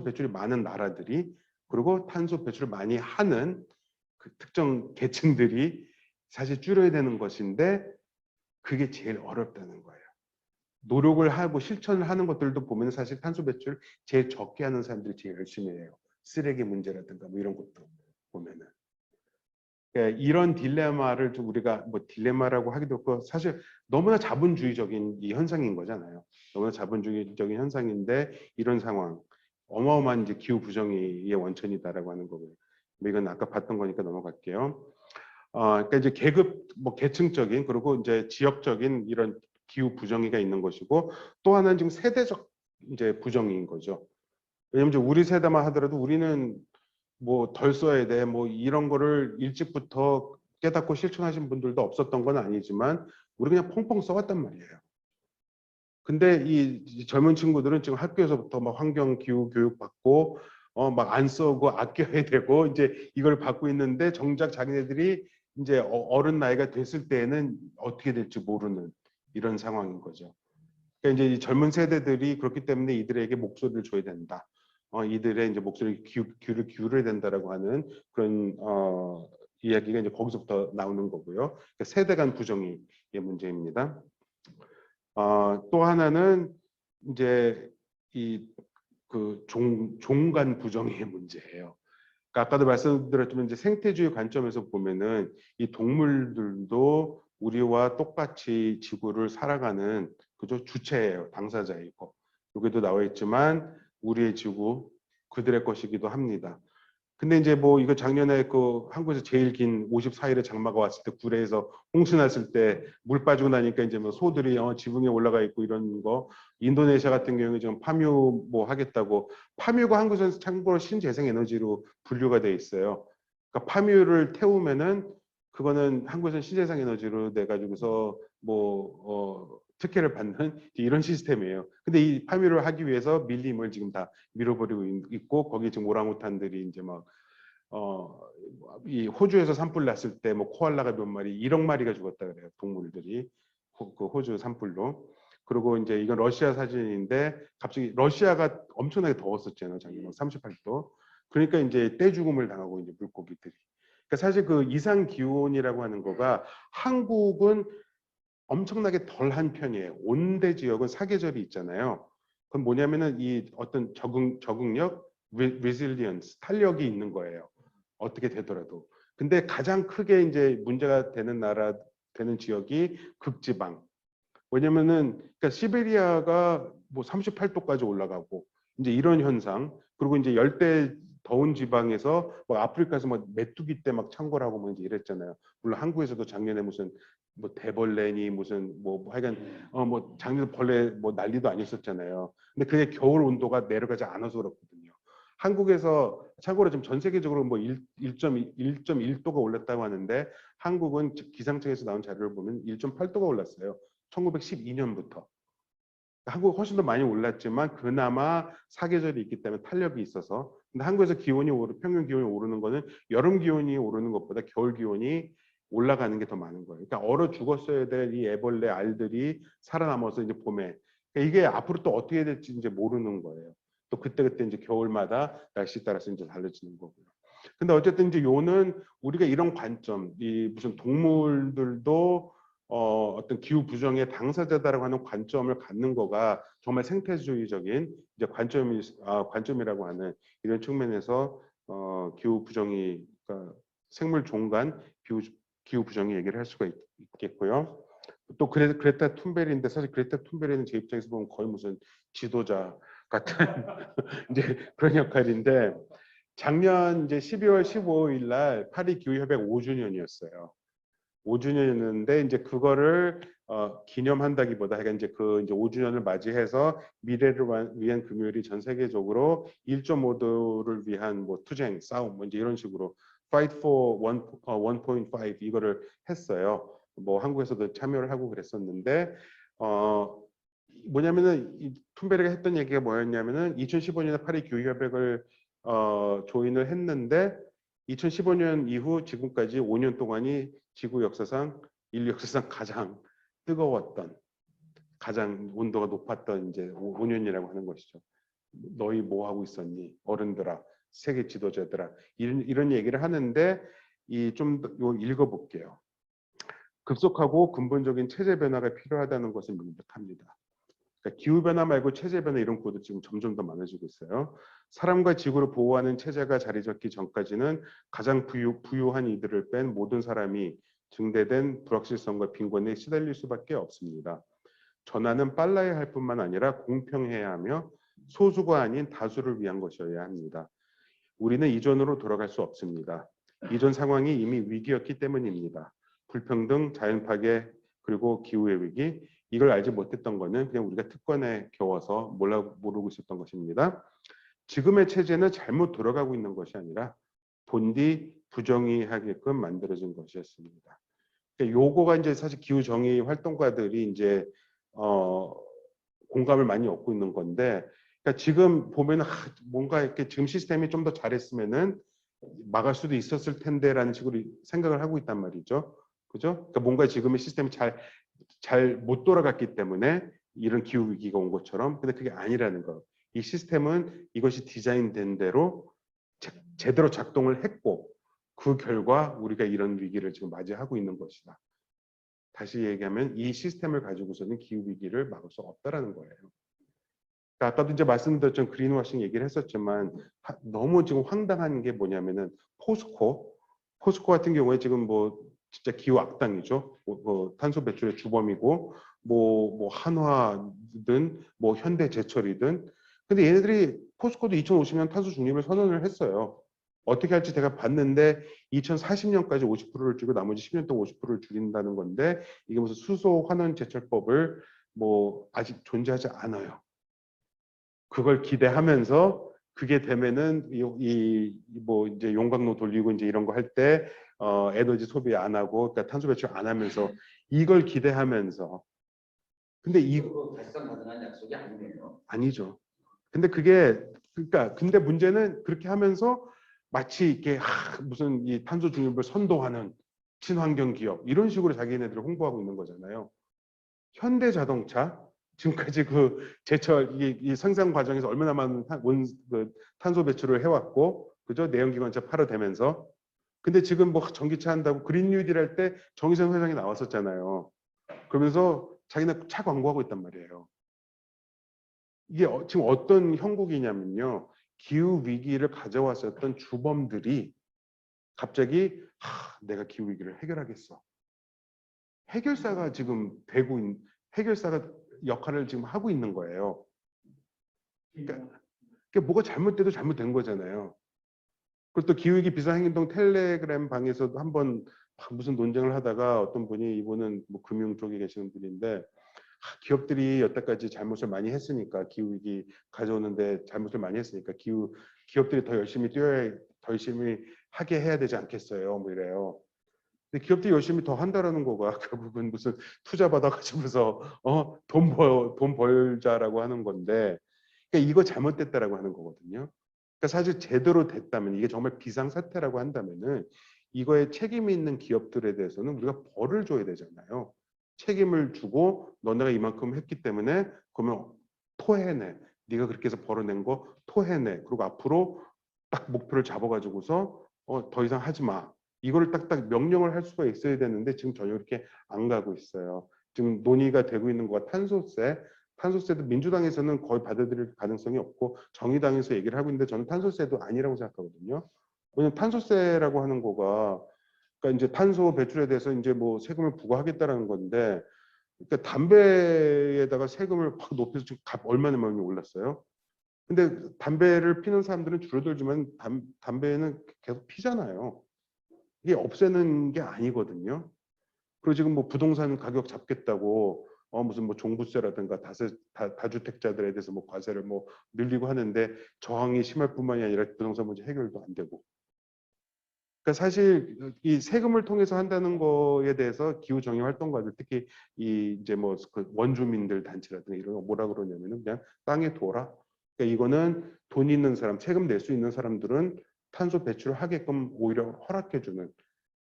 배출이 많은 나라들이, 그리고 탄소 배출을 많이 하는 그 특정 계층들이 사실 줄여야 되는 것인데, 그게 제일 어렵다는 거예요. 노력을 하고 실천을 하는 것들도 보면 사실 탄소 배출 제일 적게 하는 사람들이 제일 열심히 해요. 쓰레기 문제라든가 뭐 이런 것도 보면은. 그러니까 이런 딜레마를 좀 우리가 뭐 딜레마라고 하기도 없고, 사실 너무나 자본주의적인 이 현상인 거잖아요. 너무나 자본주의적인 현상인데, 이런 상황, 어마어마한 이제 기후 부정의의 원천이다라고 하는 거고요. 뭐 이건 아까 봤던 거니까 넘어갈게요. 그러니까 이제 계급, 뭐 계층적인, 그리고 이제 지역적인 이런 기후 부정의가 있는 것이고, 또 하나는 지금 세대적 이제 부정의인 거죠. 왜냐면 이제 우리 세대만 하더라도 우리는 뭐 덜 써야 돼, 뭐 이런 거를 일찍부터 깨닫고 실천하신 분들도 없었던 건 아니지만, 우리 그냥 펑펑 써왔단 말이에요. 근데 이 젊은 친구들은 지금 학교에서부터 막 환경 기후 교육 받고 막 안 쓰고 아껴야 되고 이제 이걸 받고 있는데, 정작 자기네들이 이제 어른 나이가 됐을 때에는 어떻게 될지 모르는 이런 상황인 거죠. 그러니까 이제 이 젊은 세대들이 그렇기 때문에 이들에게 목소리를 줘야 된다. 이들의 이제 목소리 귀를 기울여야 된다라고 하는 그런 이야기가 이제 거기서부터 나오는 거고요. 그러니까 세대 간 부정의의 문제입니다. 또 하나는 이제 이 그 종간 부정의의 문제예요. 그러니까 아까도 말씀드렸지만 이제 생태주의 관점에서 보면은 이 동물들도 우리와 똑같이 지구를 살아가는, 그죠, 주체예요. 당사자이고. 여기도 나와 있지만 우리의 지구 그들의 것이기도 합니다. 근데 이제 뭐 이거 작년에 그 한국에서 제일 긴 54일의 장마가 왔을 때, 구례에서 홍수 났을 때 물 빠지고 나니까 이제 뭐 소들이 지붕에 올라가 있고 이런 거. 인도네시아 같은 경우에 지금 파묘 뭐 하겠다고. 파묘가 한국에서는 참고로 신재생에너지로 분류가 돼 있어요. 그러니까 파묘를 태우면은 그거는 한국에서는 신재생에너지로 돼 가지고서 뭐 특혜를 받는 이런 시스템이에요. 근데 이 파묘를 하기 위해서 밀림을 지금 다 밀어버리고 있고, 거기 지금 오랑우탄들이 이제 막 이 호주에서 산불 났을 때 뭐 코알라가 몇 마리, 1억 마리가 죽었다 그래요. 동물들이 그 호주 산불로. 그리고 이제 이건 러시아 사진인데, 갑자기 러시아가 엄청나게 더웠었잖아요. 작년 38도. 그러니까 이제 떼죽음을 당하고 이제 물고기들이. 그러니까 사실 그 이상 기온이라고 하는 거가, 한국은 엄청나게 덜한 편이에요. 온대 지역은 사계절이 있잖아요. 그건 뭐냐면은 이 어떤 적응력, resilience, 탄력이 있는 거예요. 어떻게 되더라도. 근데 가장 크게 이제 문제가 되는 되는 지역이 극지방. 왜냐면은 그러니까 시베리아가 뭐 38도까지 올라가고 이제 이런 현상. 그리고 이제 열대 더운 지방에서 뭐 아프리카에서 막 메뚜기 때 막 창궐하고 뭐 이제 이랬잖아요. 물론 한국에서도 작년에 무슨 뭐 대벌레니 무슨 뭐 하여간 뭐 작년 벌레 뭐 난리도 아니었었잖아요. 근데 그게 겨울 온도가 내려가지 않아서 그렇거든요. 한국에서 참고로 지금 전 세계적으로 뭐 1.1도가 올랐다고 하는데 한국은 기상청에서 나온 자료를 보면 1.8도가 올랐어요. 1912년부터. 한국 훨씬 더 많이 올랐지만 그나마 사계절이 있기 때문에 탄력이 있어서. 근데 한국에서 평균 기온이 오르는 거는 여름 기온이 오르는 것보다 겨울 기온이 올라가는 게 더 많은 거예요. 그러니까 얼어 죽었어야 될 이 애벌레 알들이 살아남아서 이제 봄에. 그러니까 이게 앞으로 또 어떻게 될지 이제 모르는 거예요. 또 그때 이제 겨울마다 날씨 따라서 이제 달라지는 거고요. 근데 어쨌든 이제 요는 우리가 이런 관점, 이 무슨 동물들도 어떤 기후 부정의 당사자다라고 하는 관점을 갖는 거가 정말 생태주의적인 이제 관점이라고 하는 이런 측면에서 기후 부정이 그러니까 생물 종간 기후 부정의 얘기를 할 수가 있겠고요. 또 그레타 툰베리인데 사실 그레타 툰베리는 제 입장에서 보면 거의 무슨 지도자 같은 이제 그런 역할인데 작년 이제 12월 15일 날 파리 기후 협약 5주년이었어요. 5주년이었는데 이제 그거를 기념한다기보다 하여간 이제 그 이제 5주년을 맞이해서 미래를 위한 금요일이 전 세계적으로 1.5도를 위한 뭐 투쟁, 싸움 뭐 이제 이런 식으로 Fight for 1.5 이거를 했어요. 뭐 한국에서도 참여를 하고 그랬었는데 뭐냐면은 이 툰베리가 했던 얘기가 뭐였냐면은 2015년에 파리 기후 협약을 조인을 했는데 2015년 이후 지금까지 5년 동안이 인류 역사상 가장 뜨거웠던, 가장 온도가 높았던 이제 5년이라고 하는 것이죠. 너희 뭐 하고 있었니? 어른들아, 세계 지도자들아, 이런 얘기를 하는데 이 좀 읽어볼게요. 급속하고 근본적인 체제 변화가 필요하다는 것은 명백합니다. 그러니까 기후변화 말고 체제변화 이런 것도 지금 점점 더 많아지고 있어요. 사람과 지구를 보호하는 체제가 자리 잡기 전까지는 가장 부유한 이들을 뺀 모든 사람이 증대된 불확실성과 빈곤에 시달릴 수밖에 없습니다. 전환은 빨라야 할 뿐만 아니라 공평해야 하며 소수가 아닌 다수를 위한 것이어야 합니다. 우리는 이전으로 돌아갈 수 없습니다. 이전 상황이 이미 위기였기 때문입니다. 불평등, 자연 파괴, 그리고 기후의 위기, 이걸 알지 못했던 것은 그냥 우리가 특권에 겨워서 모르고 있었던 것입니다. 지금의 체제는 잘못 돌아가고 있는 것이 아니라 본디 부정의하게끔 만들어진 것이었습니다. 그러니까 요거가 이제 사실 기후 정의 활동가들이 이제 공감을 많이 얻고 있는 건데, 그러니까 지금 보면 뭔가 이렇게 지금 시스템이 좀 더 잘했으면은 막을 수도 있었을 텐데라는 식으로 생각을 하고 있단 말이죠. 그죠? 그러니까 뭔가 지금의 시스템이 잘 못 돌아갔기 때문에 이런 기후 위기가 온 것처럼. 근데 그게 아니라는 거. 이 시스템은 이것이 디자인된 대로 제대로 작동을 했고 그 결과 우리가 이런 위기를 지금 맞이하고 있는 것이다. 다시 얘기하면 이 시스템을 가지고서는 기후 위기를 막을 수 없다라는 거예요. 그러니까 아까도 이제 말씀드렸던 그린워싱 얘기를 했었지만 너무 지금 황당한 게 뭐냐면은 포스코 같은 경우에 지금 뭐 진짜 기후 악당이죠. 뭐 탄소 배출의 주범이고 뭐 한화든 뭐 현대제철이든. 근데 얘네들이 포스코도 2050년 탄소 중립을 선언을 했어요. 어떻게 할지 제가 봤는데 2040년까지 50%를 줄이고 나머지 10년 동안 50%를 줄인다는 건데 이게 무슨 수소 환원 제철법을 뭐 아직 존재하지 않아요. 그걸 기대하면서 그게 되면은 뭐 이제 용광로 돌리고 이제 이런 거 할 때 에너지 소비 안 하고 그러니까 탄소 배출 안 하면서 이걸 기대하면서. 근데 그거 달성 가능한 약속이 아니네요. 아니죠. 근데 그게 그러니까 근데 문제는 그렇게 하면서 마치 이렇게 무슨 이 탄소 중립을 선도하는 친환경 기업 이런 식으로 자기네들을 홍보하고 있는 거잖아요. 현대자동차 지금까지 그 제철 이 생산 과정에서 얼마나 많은 탄소 배출을 해왔고, 그죠? 내연기관차 팔아대면서. 근데 지금 뭐 전기차 한다고 그린 뉴딜 할 때 정의선 회장이 나왔었잖아요. 그러면서 자기네 차 광고하고 있단 말이에요. 이게 지금 어떤 형국이냐면요. 기후 위기를 가져왔었던 주범들이 갑자기 내가 기후 위기를 해결하겠어. 해결사가 지금 해결사가 역할을 지금 하고 있는 거예요. 그러니까 뭐가 잘못돼도 잘못된 거잖아요. 그리고 또 기후위기 비상행동 텔레그램 방에서도 한번 무슨 논쟁을 하다가 어떤 분이, 이분은 뭐 금융 쪽에 계시는 분인데, 기업들이 여태까지 잘못을 많이 했으니까, 기후위기 가져오는데 잘못을 많이 했으니까 기업들이 더 열심히 더 열심히 하게 해야 되지 않겠어요, 뭐 이래요. 근데 기업들이 열심히 더 한다라는 거가 결국은 무슨 투자 받아가지고서 돈 벌자라고 하는 건데, 그러니까 이거 잘못됐다라고 하는 거거든요. 그러니까 사실 제대로 됐다면, 이게 정말 비상사태라고 한다면은 이거에 책임이 있는 기업들에 대해서는 우리가 벌을 줘야 되잖아요. 책임을 주고 너네가 이만큼 했기 때문에 그러면 토해내. 네가 그렇게 해서 벌어낸 거 토해내. 그리고 앞으로 딱 목표를 잡아가지고서 더 이상 하지 마. 이거를 딱딱 명령을 할 수가 있어야 되는데 지금 전혀 그렇게 안 가고 있어요. 지금 논의가 되고 있는 거가 탄소세도 민주당에서는 거의 받아들일 가능성이 없고 정의당에서 얘기를 하고 있는데, 저는 탄소세도 아니라고 생각하거든요. 왜냐면 탄소세라고 하는 거가, 그러니까 이제 탄소 배출에 대해서 이제 뭐 세금을 부과하겠다라는 건데, 그러니까 담배에다가 세금을 막 높여서 지금 얼마나 많이 올랐어요. 근데 담배를 피는 사람들은 줄어들지만 담배는 계속 피잖아요. 이게 없애는 게 아니거든요. 그리고 지금 뭐 부동산 가격 잡겠다고 무슨 뭐 종부세라든가 다주택자들에 대해서 뭐 과세를 뭐 늘리고 하는데, 저항이 심할 뿐만이 아니라 부동산 문제 해결도 안 되고. 그러니까 사실 이 세금을 통해서 한다는 거에 대해서 기후 정의 활동가들, 특히 이 이제 뭐 그 원주민들 단체라든가 이런 거 뭐라 그러냐면은 그냥 땅에 둬라. 그러니까 이거는 돈 있는 사람, 세금 낼 수 있는 사람들은 탄소 배출을 하게끔 오히려 허락해주는,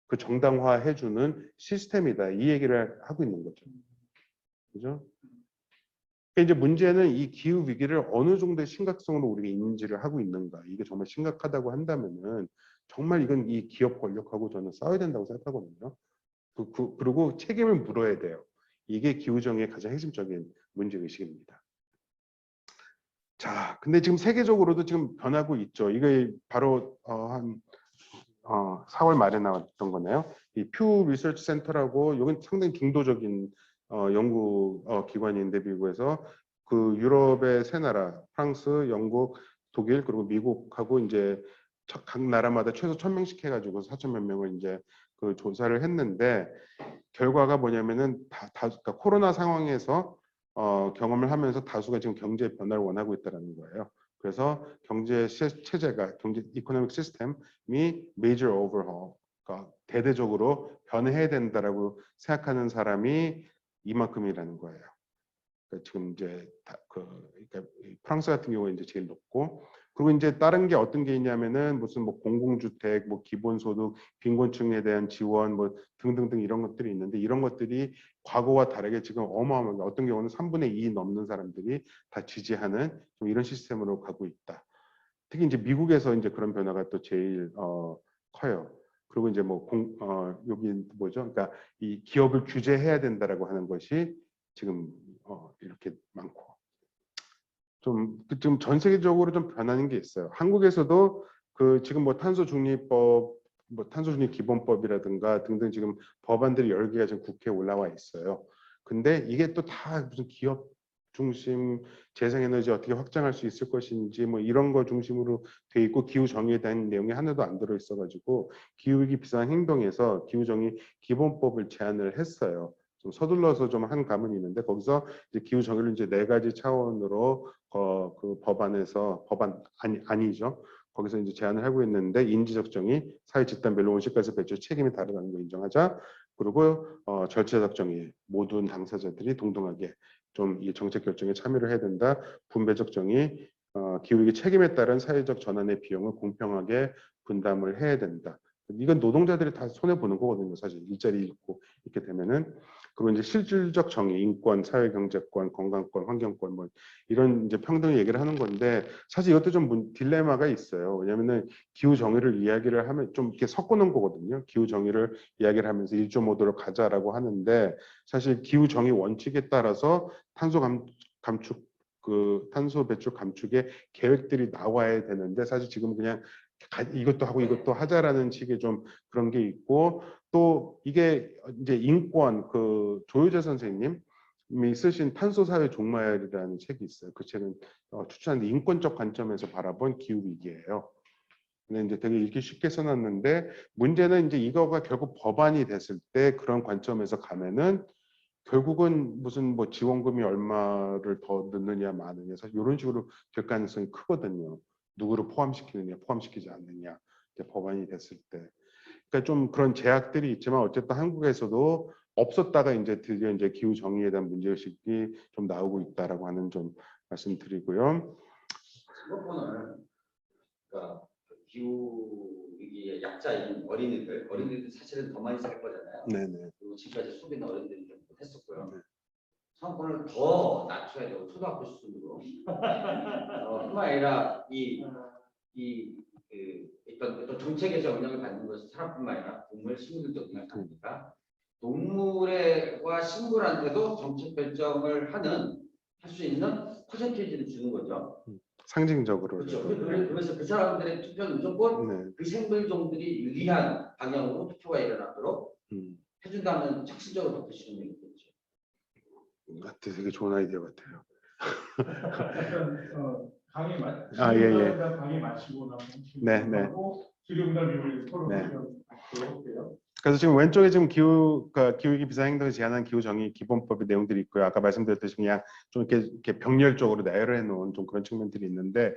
그 정당화해주는 시스템이다, 이 얘기를 하고 있는 거죠. 그죠? 그러니까 이제 문제는 이 기후 위기를 어느 정도의 심각성으로 우리가 인지를 하고 있는가. 이게 정말 심각하다고 한다면은 정말 이건 이 기업 권력하고 저는 싸워야 된다고 생각하거든요. 그리고 책임을 물어야 돼요. 이게 기후정의의 가장 핵심적인 문제의식입니다. 자, 근데 지금 세계적으로도 지금 변하고 있죠. 이게 바로 한 4월 말에 나왔던 거네요. 이 퓨 리서치 센터라고, 이건 상당히 중도적인 연구 기관인데, 미국에서 그 유럽의 세 나라, 프랑스, 영국, 독일, 그리고 미국하고 이제 각 나라마다 최소 1,000명씩 해가지고 4천 몇 명을 이제 그 조사를 했는데, 결과가 뭐냐면은 그러니까 코로나 상황에서 경험을 하면서 다수가 지금 경제 변화를 원하고 있다는 거예요. 그래서 경제 체제가, 경제 이코노믹 시스템이 major overhaul, 그러니까 대대적으로 변해야 된다라고 생각하는 사람이 이만큼이라는 거예요. 그러니까 지금 이제 그러니까 프랑스 같은 경우에 이제 제일 높고, 그리고 이제 다른 게 어떤 게 있냐면은 무슨 뭐 공공주택, 뭐 기본소득, 빈곤층에 대한 지원, 뭐 등등등 이런 것들이 있는데, 이런 것들이 과거와 다르게 지금 어마어마하게, 어떤 경우는 3분의 2 넘는 사람들이 다 지지하는 좀 이런 시스템으로 가고 있다. 특히 이제 미국에서 이제 그런 변화가 또 제일 커요. 그리고 이제 뭐 여기 뭐죠? 그러니까 이 기업을 규제해야 된다라고 하는 것이 지금 이렇게 많고, 좀 전 세계적으로 좀 변하는 게 있어요. 한국에서도 그 지금 뭐 탄소중립법, 뭐 탄소중립 기본법이라든가 등등 지금 법안들이 10개가 지금 국회에 올라와 있어요. 근데 이게 또 다 무슨 기업 중심 재생에너지 어떻게 확장할 수 있을 것인지 뭐 이런 거 중심으로 돼 있고, 기후 정의에 대한 내용이 하나도 안 들어 있어 가지고 기후위기 비상 행동에서 기후 정의 기본법을 제안을 했어요. 좀 서둘러서 좀 한 감은 있는데, 거기서 이제 기후 정의를 이제 4가지 차원으로 그 법안에서, 아니죠. 거기서 이제 제안을 하고 있는데, 인지적 정의, 사회 집단별로 온실가스 배출 책임이 다르다는 걸 인정하자. 그리고 절차적 정의, 모든 당사자들이 동등하게 좀 이 정책 결정에 참여를 해야 된다. 분배적 정의, 기후위기 책임에 따른 사회적 전환의 비용을 공평하게 분담을 해야 된다. 이건 노동자들이 다 손해 보는 거거든요. 사실 일자리 잃고 이렇게 되면은. 그리고 이제 실질적 정의, 인권, 사회경제권, 건강권, 환경권, 뭐 이런 이제 평등 얘기를 하는 건데, 사실 이것도 좀 딜레마가 있어요. 왜냐하면은 기후 정의를 이야기를 하면 좀 이렇게 섞어놓은 거거든요. 기후 정의를 이야기를 하면서 1.5도로 가자라고 하는데, 사실 기후 정의 원칙에 따라서 탄소 감축 그 탄소 배출 감축의 계획들이 나와야 되는데 사실 지금 그냥 이것도 하고 이것도 하자라는 식의 좀 그런 게 있고 또 이게 이제 인권 그 조효재 선생님이 쓰신 탄소 사회 종말이라는 책이 있어요. 그 책은 추천하는데 인권적 관점에서 바라본 기후 위기예요. 근데 이제 되게 읽기 쉽게 써놨는데 문제는 이제 이거가 결국 법안이 됐을 때 그런 관점에서 가면은 결국은 무슨 뭐 지원금이 얼마를 더 넣느냐 마느냐 사실 이런 식으로 될 가능성이 크거든요. 누구를 포함시키느냐 포함시키지 않느냐 이제 법안이 됐을 때. 그러니까 좀 그런 제약들이 있지만 어쨌든 한국에서도 없었다가 이제 드디어 이제 기후 정의에 대한 문제의식이 좀 나오고 있다라고 하는 좀 말씀드리고요. 스마트폰을 그러니까 기후 위기의 약자인 어린이들 사실은 더 많이 살 거잖아요. 네네. 그리고 지금까지 소비는 어린이들이 좀 했었고요. 네. 스마트폰을 더 낮춰야 되고 초등학교 수준으로 뿐만 아니라 어떤 정책에서 영향을 받는 것은 사람뿐만 아니라 동물, 식물들도 영향을 받으니까 동물과 식물한테도 정책 결정을 할 수 있는 퍼센테이지를 주는 거죠. 상징적으로. 그렇죠. 그래서 그 사람들의 투표는 무조건 네. 그 생물종들이 유리한 방향으로 투표가 일어나도록 해준다는 착신적으로 바꾸시는 게 있겠죠. 되게 좋은 아이디어 같아요. 강의 예. 강의 마치고 나면 네. 지금과 미국의 토론을 네. 할게요. 그래서 지금 왼쪽에 지금 기후위기 비상행동을 제한한 기후정의 기본법의 내용들이 있고요. 아까 말씀드렸듯이 그냥 좀 이렇게 병렬적으로 나열해 놓은 좀 그런 측면들이 있는데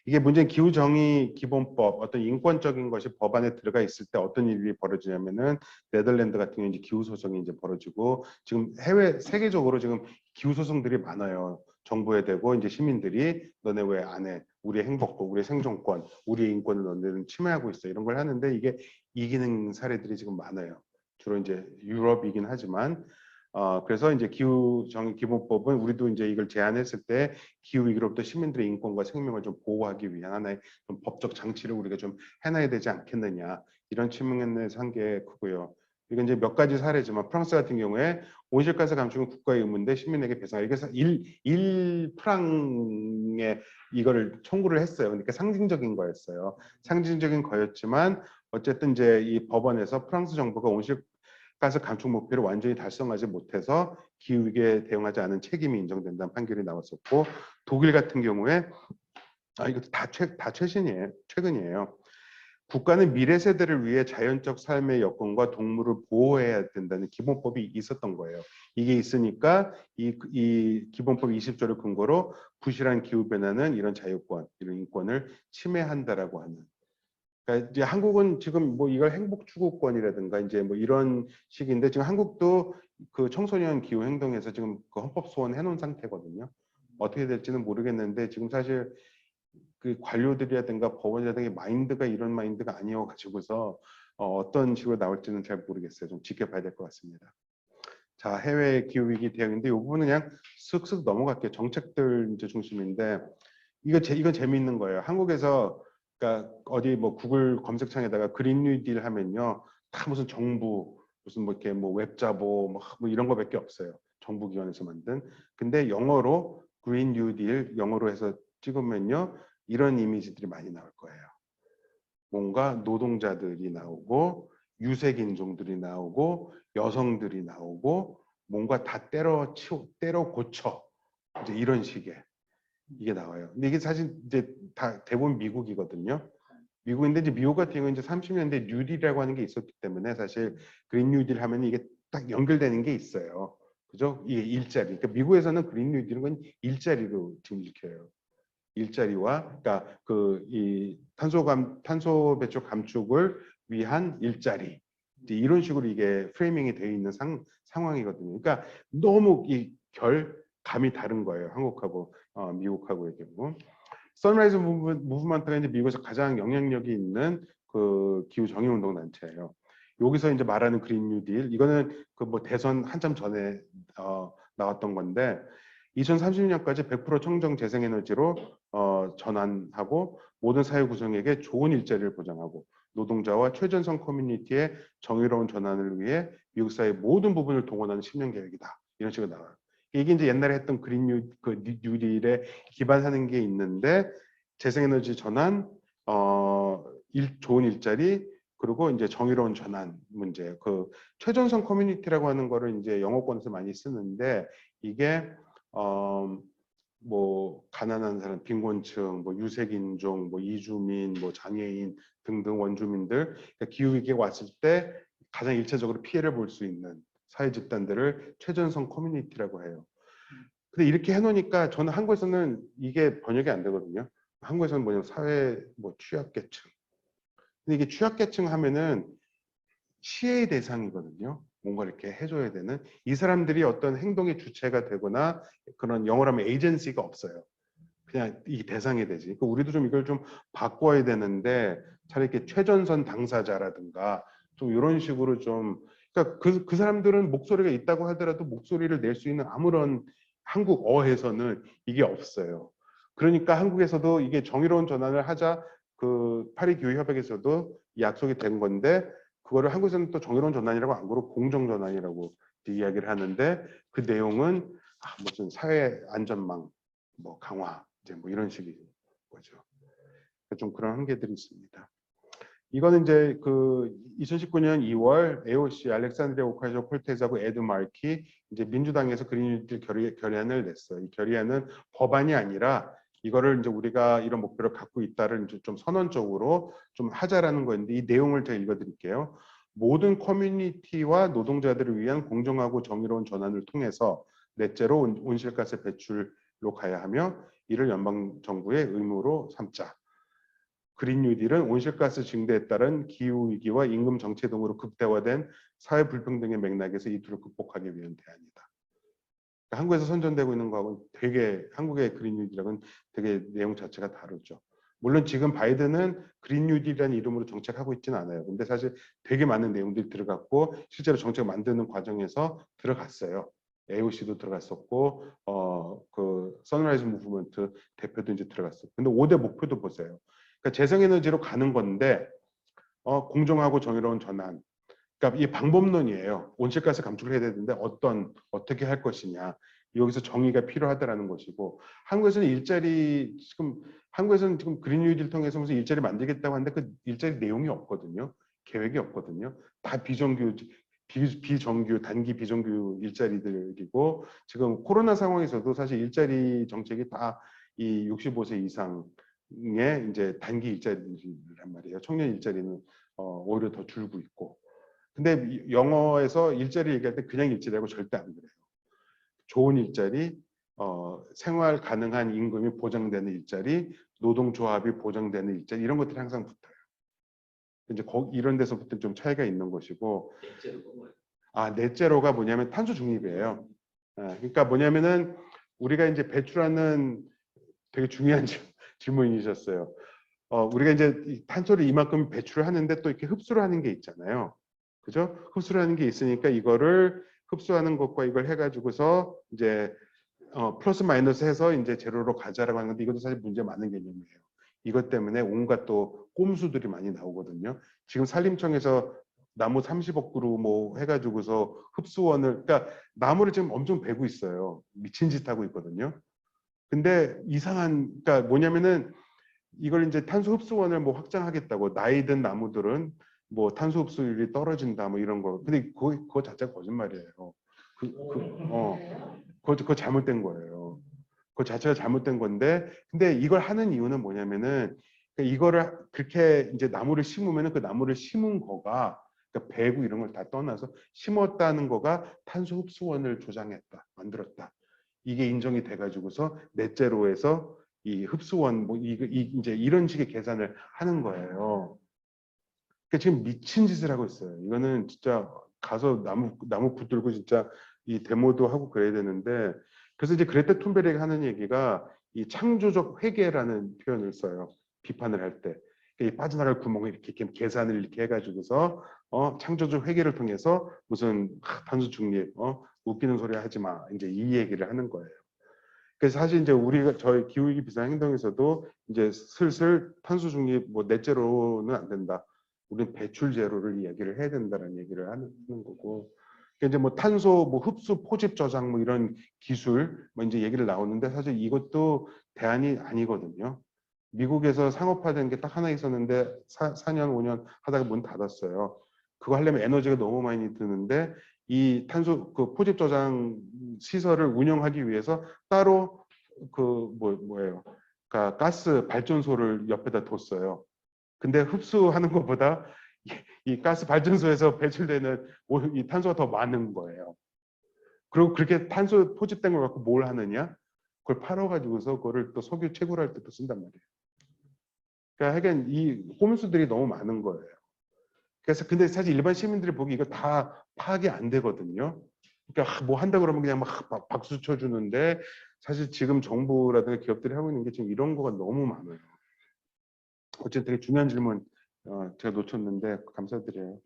이게 문제는 기후정의 기본법 어떤 인권적인 것이 법안에 들어가 있을 때 어떤 일이 벌어지냐면은 네덜란드 같은 경우 이제 기후소송이 이제 벌어지고 지금 세계적으로 지금 기후소송들이 많아요. 정부에 대고 이제 시민들이 너네 왜 안 해? 우리의 행복권, 우리의 생존권, 우리의 인권을 너네는 침해하고 있어. 이런 걸 하는데 이게 이기는 사례들이 지금 많아요. 주로 이제 유럽이긴 하지만 그래서 이제 기후정의 기본법은 우리도 이제 이걸 제안했을 때 기후 위기로부터 시민들의 인권과 생명을 좀 보호하기 위한 하나의 좀 법적 장치를 우리가 좀 해놔야 되지 않겠느냐 이런 측면에서 한 게 크고요. 이건 이제 몇 가지 사례지만 프랑스 같은 경우에 온실가스 감축은 국가의 의무인데 시민에게 배상. 이게 1프랑에 이거를 청구를 했어요. 그러니까 상징적인 거였어요. 상징적인 거였지만 어쨌든 이제 이 법원에서 프랑스 정부가 온실가스 감축 목표를 완전히 달성하지 못해서 기후위기에 대응하지 않은 책임이 인정된다는 판결이 나왔었고 독일 같은 경우에 이것도 다 최근이에요. 국가는 미래 세대를 위해 자연적 삶의 여건과 동물을 보호해야 된다는 기본법이 있었던 거예요. 이게 있으니까 이 기본법 20조를 근거로 부실한 기후 변화는 이런 자유권, 이런 인권을 침해한다라고 하는. 그러니까 이제 한국은 지금 뭐 이걸 행복 추구권이라든가 이제 뭐 이런 식인데 지금 한국도 그 청소년 기후 행동에서 지금 그 헌법 소원 해놓은 상태거든요. 어떻게 될지는 모르겠는데 지금 사실 그 관료들이라든가 법원이라든가 마인드가 이런 마인드가 아니어가지고서 어떤 식으로 나올지는 잘 모르겠어요. 좀 지켜봐야 될 것 같습니다. 자, 해외 기후위기 대응인데 이 부분은 그냥 쓱쓱 넘어갈게요. 정책들 이제 중심인데 이건 재미있는 거예요. 한국에서 그러니까 어디 뭐 구글 검색창에다가 그린 뉴딜 하면요, 다 무슨 정부 무슨 뭐 이렇게 뭐 웹자보 뭐 이런 거밖에 없어요. 정부 기관에서 만든. 근데 영어로 그린 뉴딜 영어로 해서 찍으면요, 이런 이미지들이 많이 나올 거예요. 뭔가 노동자들이 나오고 유색 인종들이 나오고 여성들이 나오고 뭔가 다 때려 고쳐 이제 이런 식의 이게 나와요. 근데 이게 사실 이제 다 대부분 미국이거든요. 미국인데 이제 미국 같은 경우는 이제 30년대 뉴딜이라고 하는 게 있었기 때문에 사실 그린 뉴딜 하면 이게 딱 연결되는 게 있어요. 그죠? 이게 일자리. 그러니까 미국에서는 그린 뉴딜은 건 일자리로 지금 읽혀요. 일자리와 그러니까 그 이 탄소 배출 감축을 위한 일자리 이제 이런 식으로 이게 프레이밍이 되어 있는 상황이거든요. 그러니까 너무 이 감이 다른 거예요. 한국하고 미국하고 이게 뭐 선라이즈 무브먼트가 이제 미국에서 가장 영향력이 있는 그 기후 정의 운동 단체예요. 여기서 이제 말하는 그린 뉴딜 이거는 그 뭐 대선 한참 전에 나왔던 건데 2030년까지 100% 청정 재생에너지로 전환하고 모든 사회 구성에게 좋은 일자리를 보장하고 노동자와 최전선 커뮤니티의 정의로운 전환을 위해 미국 사회 모든 부분을 동원하는 10년 계획이다. 이런 식으로 나와요. 이게 이제 옛날에 했던 그린 뉴딜에 기반하는 게 있는데 재생에너지 전환, 좋은 일자리, 그리고 이제 정의로운 전환 문제. 그 최전선 커뮤니티라고 하는 거를 이제 영어권에서 많이 쓰는데 이게 뭐 가난한 사람, 빈곤층, 뭐 유색인종, 뭐 이주민, 뭐 장애인 등등 원주민들, 그러니까 기후 위기가 왔을 때 가장 일차적으로 피해를 볼 수 있는 사회 집단들을 최전선 커뮤니티라고 해요. 근데 이렇게 해놓으니까 저는 한국에서는 이게 번역이 안 되거든요. 한국에서는 뭐냐면 사회 뭐 취약계층. 근데 이게 취약계층 하면은 시혜의 대상이거든요. 뭔가 이렇게 해줘야 되는 이 사람들이 어떤 행동의 주체가 되거나 그런 영어로 하면 에이전시가 없어요. 그냥 이 대상이 되지. 그러니까 우리도 좀 이걸 좀 바꿔야 되는데 차라리 이렇게 최전선 당사자라든가 좀 이런 식으로 좀 그러니까 그 사람들은 목소리가 있다고 하더라도 목소리를 낼 수 있는 아무런 한국어에서는 이게 없어요. 그러니까 한국에서도 이게 정의로운 전환을 하자 그 파리 기후 협약에서도 약속이 된 건데 그거를 한국에서는 또 정의로운 전환이라고 안 그러고 공정 전환이라고 이야기를 하는데 그 내용은 무슨 사회 안전망 뭐 강화 이제 뭐 이런 식인 거죠. 좀 그런 한계들이 있습니다. 이거는 이제 그 2019년 2월 AOC 알렉산드리아 오카시오 콜테즈하고 에드 마키 이제 민주당에서 그린뉴딜 결의안을 냈어요. 이 결의안은 법안이 아니라 이거를 이제 우리가 이런 목표를 갖고 있다를 이제 좀 선언적으로 좀 하자라는 거였는데 이 내용을 제가 읽어드릴게요. 모든 커뮤니티와 노동자들을 위한 공정하고 정의로운 전환을 통해서 넷째로 온실가스 배출로 가야 하며 이를 연방 정부의 의무로 삼자. 그린 뉴딜은 온실가스 증대에 따른 기후 위기와 임금 정체 등으로 극대화된 사회 불평등의 맥락에서 이 둘을 극복하기 위한 대안이다. 그러니까 한국에서 선전되고 있는 거하고 되게 한국의 그린 뉴딜하고는 되게 내용 자체가 다르죠. 물론 지금 바이든은 그린 뉴딜이라는 이름으로 정책하고 있지는 않아요. 근데 사실 되게 많은 내용들이 들어갔고 실제로 정책 만드는 과정에서 들어갔어요. AOC도 들어갔었고 그 선라이즈 무브먼트 대표도 이제 들어갔어요. 근데 5대 목표도 보세요. 그러니까 재생에너지로 가는 건데 공정하고 정의로운 전환. 그러니까 이 방법론이에요. 온실가스 감축을 해야 되는데 어떻게 할 것이냐. 여기서 정의가 필요하다라는 것이고 한국에서는 한국에서는 지금 그린 뉴딜 통해서 무슨 일자리 만들겠다고 하는데 그 일자리 내용이 없거든요. 계획이 없거든요. 다 비정규 단기 비정규 일자리들이고 지금 코로나 상황에서도 사실 일자리 정책이 다 이 65세 이상의 이제 단기 일자리란 말이에요. 청년 일자리는 오히려 더 줄고 있고. 근데 영어에서 일자리 얘기할 때 그냥 일자리라고 절대 안 그래요. 좋은 일자리, 생활 가능한 임금이 보장되는 일자리, 노동조합이 보장되는 일자리 이런 것들이 항상 붙어요. 이제 이런 데서부터 좀 차이가 있는 것이고. 넷제로가 뭐냐면 탄소 중립이에요. 그러니까 뭐냐면은 우리가 이제 배출하는 되게 중요한 질문이셨어요. 우리가 이제 탄소를 이만큼 배출을 하는데 또 이렇게 흡수를 하는 게 있잖아요. 그죠? 흡수를 하는 게 있으니까 이거를 흡수하는 것과 이걸 해가지고서 이제 플러스 마이너스 해서 이제 제로로 가자라고 하는 건데 이것도 사실 문제 많은 개념이에요. 이것 때문에 온갖 또 꼼수들이 많이 나오거든요. 지금 산림청에서 나무 30억 그루 뭐 해가지고서 흡수원을 그러니까 나무를 지금 엄청 베고 있어요. 미친 짓 하고 있거든요. 근데 그러니까 뭐냐면은 이걸 이제 탄소 흡수원을 뭐 확장하겠다고 나이 든 나무들은 뭐 탄소 흡수율이 떨어진다 뭐 이런 거. 근데 그거 자체가 거짓말이에요. 그거 잘못된 거예요. 그거 자체가 잘못된 건데, 근데 이걸 하는 이유는 뭐냐면은 이거를 그렇게 이제 나무를 심으면은 그 나무를 심은 거가 그러니까 배구 이런 걸 다 떠나서 심었다는 거가 탄소 흡수원을 조장했다, 만들었다. 이게 인정이 돼가지고서 넷제로에서 이 흡수원 뭐 이제 이런 식의 계산을 하는 거예요. 그러니까 지금 미친 짓을 하고 있어요. 이거는 진짜 가서 나무 붙들고 진짜 이 데모도 하고 그래야 되는데 그래서 이제 그레타 툰베리가 하는 얘기가 이 창조적 회계라는 표현을 써요. 비판을 할 때. 이 빠져나갈 구멍을 이렇게 계산을 이렇게 해가지고서 창조적 회계를 통해서 무슨 탄소 중립 웃기는 소리 하지 마 이제 이 얘기를 하는 거예요. 그래서 사실 이제 우리가 저희 기후위기 비상 행동에서도 이제 슬슬 탄소 중립 뭐 넷제로는 안 된다. 우리는 배출 제로를 이야기를 해야 된다는 얘기를 하는 거고 그러니까 이제 뭐 탄소 뭐 흡수 포집 저장 뭐 이런 기술 뭐 이제 얘기를 나오는데 사실 이것도 대안이 아니거든요. 미국에서 상업화된 게 딱 하나 있었는데 4년 5년 하다가 문 닫았어요. 그거 하려면 에너지가 너무 많이 드는데 이 탄소 그 포집 저장 시설을 운영하기 위해서 따로 그 뭐예요? 그러니까 가스 발전소를 옆에다 뒀어요. 근데 흡수하는 것보다 이 가스 발전소에서 배출되는 이 탄소가 더 많은 거예요. 그리고 그렇게 탄소 포집된 걸 갖고 뭘 하느냐? 그걸 팔아가지고서 그거를 또 석유 채굴할 때 또 쓴단 말이에요. 그러니까 하여간 이 꼼수들이 너무 많은 거예요. 그래서 근데 사실 일반 시민들이 보기 이거 다 파악이 안 되거든요. 그러니까 뭐 한다 그러면 그냥 막 박수 쳐주는데 사실 지금 정부라든가 기업들이 하고 있는 게 지금 이런 거가 너무 많아요. 어쨌든 되게 중요한 질문 제가 놓쳤는데 감사드려요.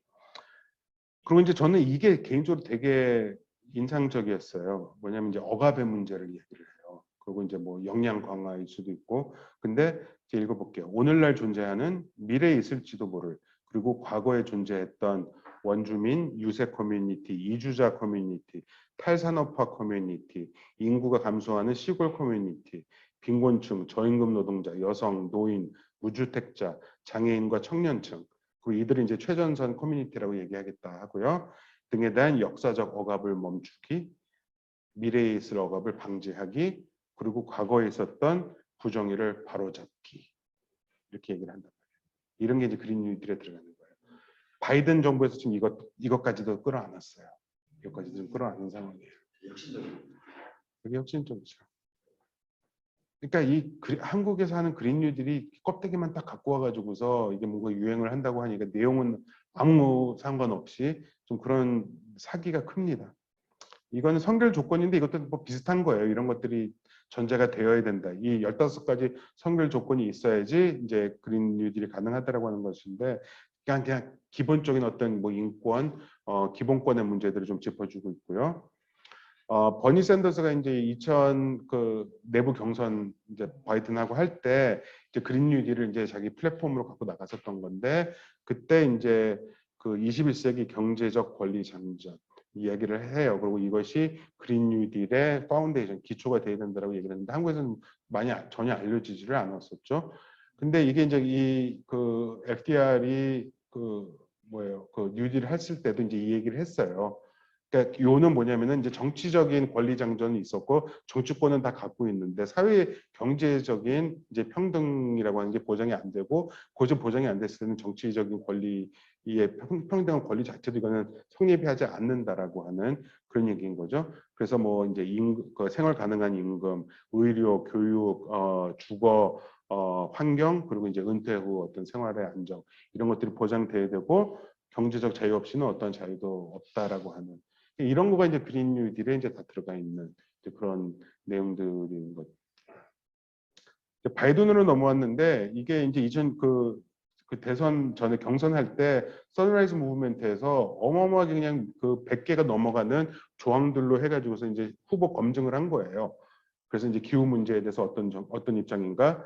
그리고 이제 저는 이게 개인적으로 되게 인상적이었어요. 뭐냐면 이제 억압의 문제를 얘기를 해요. 그리고 이제 뭐 역량 강화일 수도 있고. 근데 이제 읽어볼게요. 오늘날 존재하는 미래에 있을지도 모를 그리고 과거에 존재했던 원주민, 유세 커뮤니티, 이주자 커뮤니티, 탈산업화 커뮤니티, 인구가 감소하는 시골 커뮤니티, 빈곤층, 저임금 노동자, 여성, 노인, 무주택자, 장애인과 청년층 그리고 이들은 이제 최전선 커뮤니티라고 얘기하겠다 하고요. 등에 대한 역사적 억압을 멈추기, 미래에 있을 억압을 방지하기, 그리고 과거에 있었던 부정의를 바로잡기 이렇게 얘기를 한단 말이에요. 이런 게 이제 그린 뉴딜에 들어가는 거예요. 바이든 정부에서 지금 이것까지도 끌어안았어요. 이것까지도 좀 끌어안은 상황이에요. 혁신적인. 그게 혁신적이죠. 그러니까 한국에서 하는 그린 뉴딜이 껍데기만 딱 갖고 와가지고서 이게 뭔가 유행을 한다고 하니까 내용은 아무 상관없이 좀 그런 사기가 큽니다. 이거는 선결 조건인데 이것도 뭐 비슷한 거예요. 이런 것들이 전제가 되어야 된다. 이 15가지 선결 조건이 있어야지 이제 그린 뉴딜이 가능하다라고 하는 것인데 그냥 기본적인 어떤 뭐 인권, 기본권의 문제들을 좀 짚어주고 있고요. 버니 샌더스가 이제 2000 그 내부 경선 이제 바이든하고 할 때 이제 그린 뉴딜을 이제 자기 플랫폼으로 갖고 나갔었던 건데 그때 이제 그 21세기 경제적 권리 장전 이야기를 해요. 그리고 이것이 그린 뉴딜의 파운데이션 기초가 돼야 된다라고 얘기를 했는데 한국에서는 많이 전혀 알려지지를 않았었죠. 근데 이게 이제 이 그 FDR이 그 뭐예요? 그 뉴딜을 했을 때도 이제 이 얘기를 했어요. 그러니까 요는 뭐냐면은 이제 정치적인 권리 장전이 있었고 정치권은 다 갖고 있는데 사회 경제적인 이제 평등이라고 하는 게 보장이 안 되고 고저 보장이 안 됐을 때는 정치적인 권리의 평등한 권리 자체도 이거는 성립하지 않는다라고 하는 그런 얘기인 거죠. 그래서 뭐 이제 그 생활 가능한 임금, 의료, 교육, 주거, 환경 그리고 이제 은퇴 후 어떤 생활의 안정 이런 것들이 보장돼야 되고 경제적 자유 없이는 어떤 자유도 없다라고 하는 이런 거가 이제 그린 뉴딜에 이제 다 들어가 있는 그런 내용들인 것. 바이든으로 넘어왔는데 이게 이제 이전 그 대선 전에 경선할 때 선라이즈 무브먼트에서 어마어마하게 그냥 그 100개가 넘어가는 조항들로 해가지고서 이제 후보 검증을 한 거예요. 그래서 이제 기후 문제에 대해서 어떤 입장인가?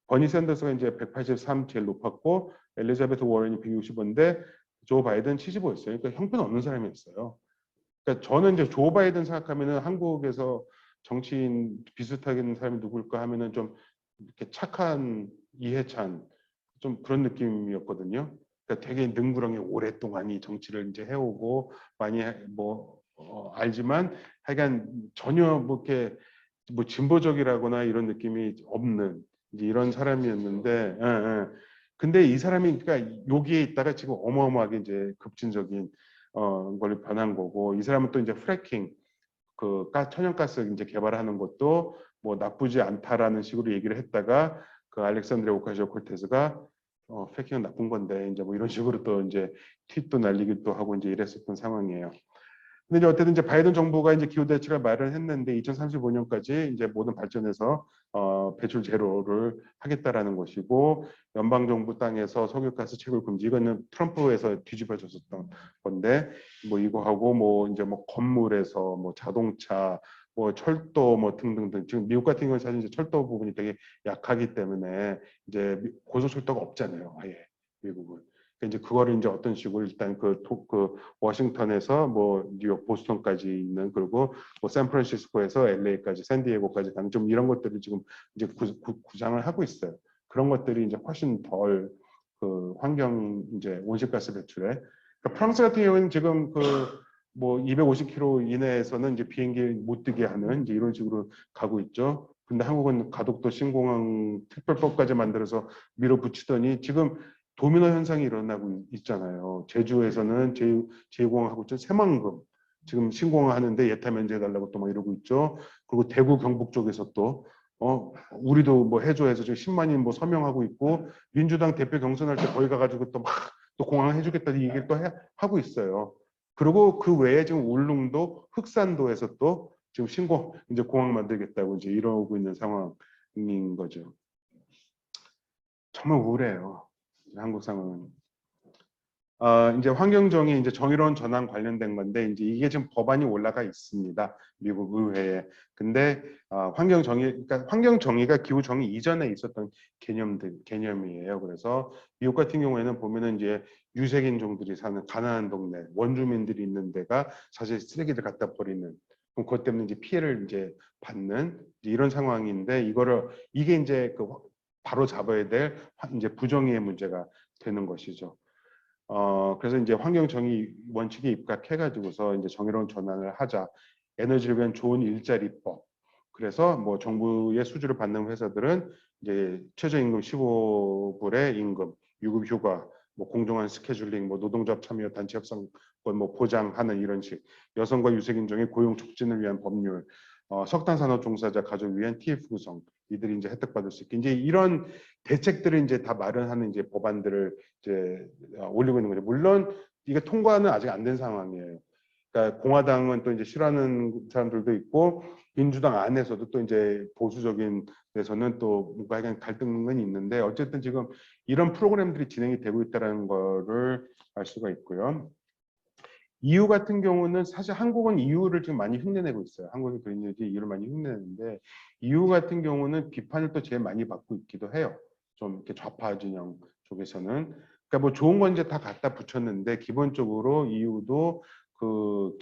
버니 샌더스가 이제 183 제일 높았고 엘리자베트 워런이 165인데 조 바이든 75였어요. 그러니까 형편없는 사람이었어요. 그러니까 저는 이제 조 바이든 생각하면은 한국에서 정치인 비슷하게 사람이 누굴까 하면은 좀 이렇게 착한 이해찬 좀 그런 느낌이었거든요. 그러니까 되게 능구렁이 오랫동안 이 정치를 이제 해오고 많이 뭐 알지만 하여간 전혀 뭐 이렇게 뭐 진보적이라거나 이런 느낌이 없는 이제 이런 사람이었는데, 근데 이 사람이 그러니까 여기에 있다가 지금 어마어마하게 이제 급진적인 걸로 변한 거고 이 사람은 또 이제 프래킹 그 천연가스 이제 개발하는 것도 뭐 나쁘지 않다라는 식으로 얘기를 했다가 그 알렉산드레 오카시오 콜테스가 프래킹은 나쁜 건데 이제 뭐 이런 식으로 또 이제 tweet도 날리기도 하고 이제 이랬었던 상황이에요. 근데 이제 어쨌든 이제 바이든 정부가 이제 기후 대책을 마련했는데 2035년까지 이제 모든 발전에서 배출 제로를 하겠다라는 것이고 연방 정부 땅에서 석유가스 채굴 금지 이거는 트럼프에서 뒤집어졌었던 건데 뭐 이거 하고 뭐 이제 뭐 건물에서 뭐 자동차 뭐 철도 뭐 등등등 지금 미국 같은 경우는 사실 이제 철도 부분이 되게 약하기 때문에 이제 고속철도가 없잖아요. 아예 미국은. 이제 그거를 이제 어떤 식으로 일단 그 워싱턴에서 뭐 뉴욕, 보스턴까지 있는 그리고 뭐 샌프란시스코에서 LA까지, 샌디에고까지 가는 좀 이런 것들을 지금 이제 구상을 하고 있어요. 그런 것들이 이제 훨씬 덜 그 환경 이제 온실가스 배출에. 그러니까 프랑스 같은 경우에는 지금 그 뭐 250km 이내에서는 이제 비행기 못 뜨게 하는 이제 이런 식으로 가고 있죠. 근데 한국은 가덕도 신공항 특별법까지 만들어서 밀어붙이더니 지금 도미노 현상이 일어나고 있잖아요. 제주에서는 제2공항하고 있죠. 새만금 지금 신공항 하는데 예타 면제해달라고 또 막 이러고 있죠. 그리고 대구 경북 쪽에서 또 우리도 뭐 해줘해서 지금 10만인 뭐 서명하고 있고 민주당 대표 경선할 때 거기 가가지고 또 막 또 공항 해주겠다는 얘기를 또 하고 있어요. 그리고 그 외에 지금 울릉도, 흑산도에서 또 지금 이제 공항 만들겠다고 이제 이러고 있는 상황인 거죠. 정말 우울해요. 한국 상황은. 이제 환경정의 이제 정의로운 전환 관련된 건데 이제 이게 지금 법안이 올라가 있습니다. 미국 의회에. 근데 그러니까 환경정의가 기후정의 이전에 있었던 개념이에요. 그래서 미국 같은 경우에는 보면은 이제 유색인종들이 사는 가난한 동네, 원주민들이 있는 데가 사실 쓰레기를 갖다 버리는 그럼 그것 때문에 이제 피해를 이제 받는 이런 상황인데 이게 이제 그 바로 잡아야 될 이제 부정의의 문제가 되는 것이죠. 그래서 이제 환경 정의 원칙에 입각해가지고서 이제 정의로운 전환을 하자. 에너지를 위한 좋은 일자리법. 그래서 뭐 정부의 수주를 받는 회사들은 이제 최저임금 15불의 임금, 유급 휴가, 뭐 공정한 스케줄링, 뭐 노동조합 참여 단체 협상권 뭐 보장하는 이런 식. 여성과 유색인종의 고용 촉진을 위한 법률. 석탄 산업 종사자 가족을 위한 TF 구성. 이들이 이제 혜택 받을 수 있게 이제 이런 대책들을 이제 다 마련하는 이제 법안들을 이제 올리고 있는 거죠. 물론 이게 통과는 아직 안 된 상황이에요. 그러니까 공화당은 또 이제 싫어하는 사람들도 있고 민주당 안에서도 또 이제 보수적인 데서는 또 뭔가 약간 갈등은 있는데 어쨌든 지금 이런 프로그램들이 진행이 되고 있다는 거를 알 수가 있고요. EU 같은 경우는 사실 한국은 EU를 지금 많이 흉내내고 있어요. 한국의 그린뉴딜 EU를 많이 흉내내는데 EU 같은 경우는 비판을 또 제일 많이 받고 있기도 해요. 좀 이렇게 좌파 진영 쪽에서는. 그러니까 뭐 좋은 건 이제 다 갖다 붙였는데 기본적으로 EU도 그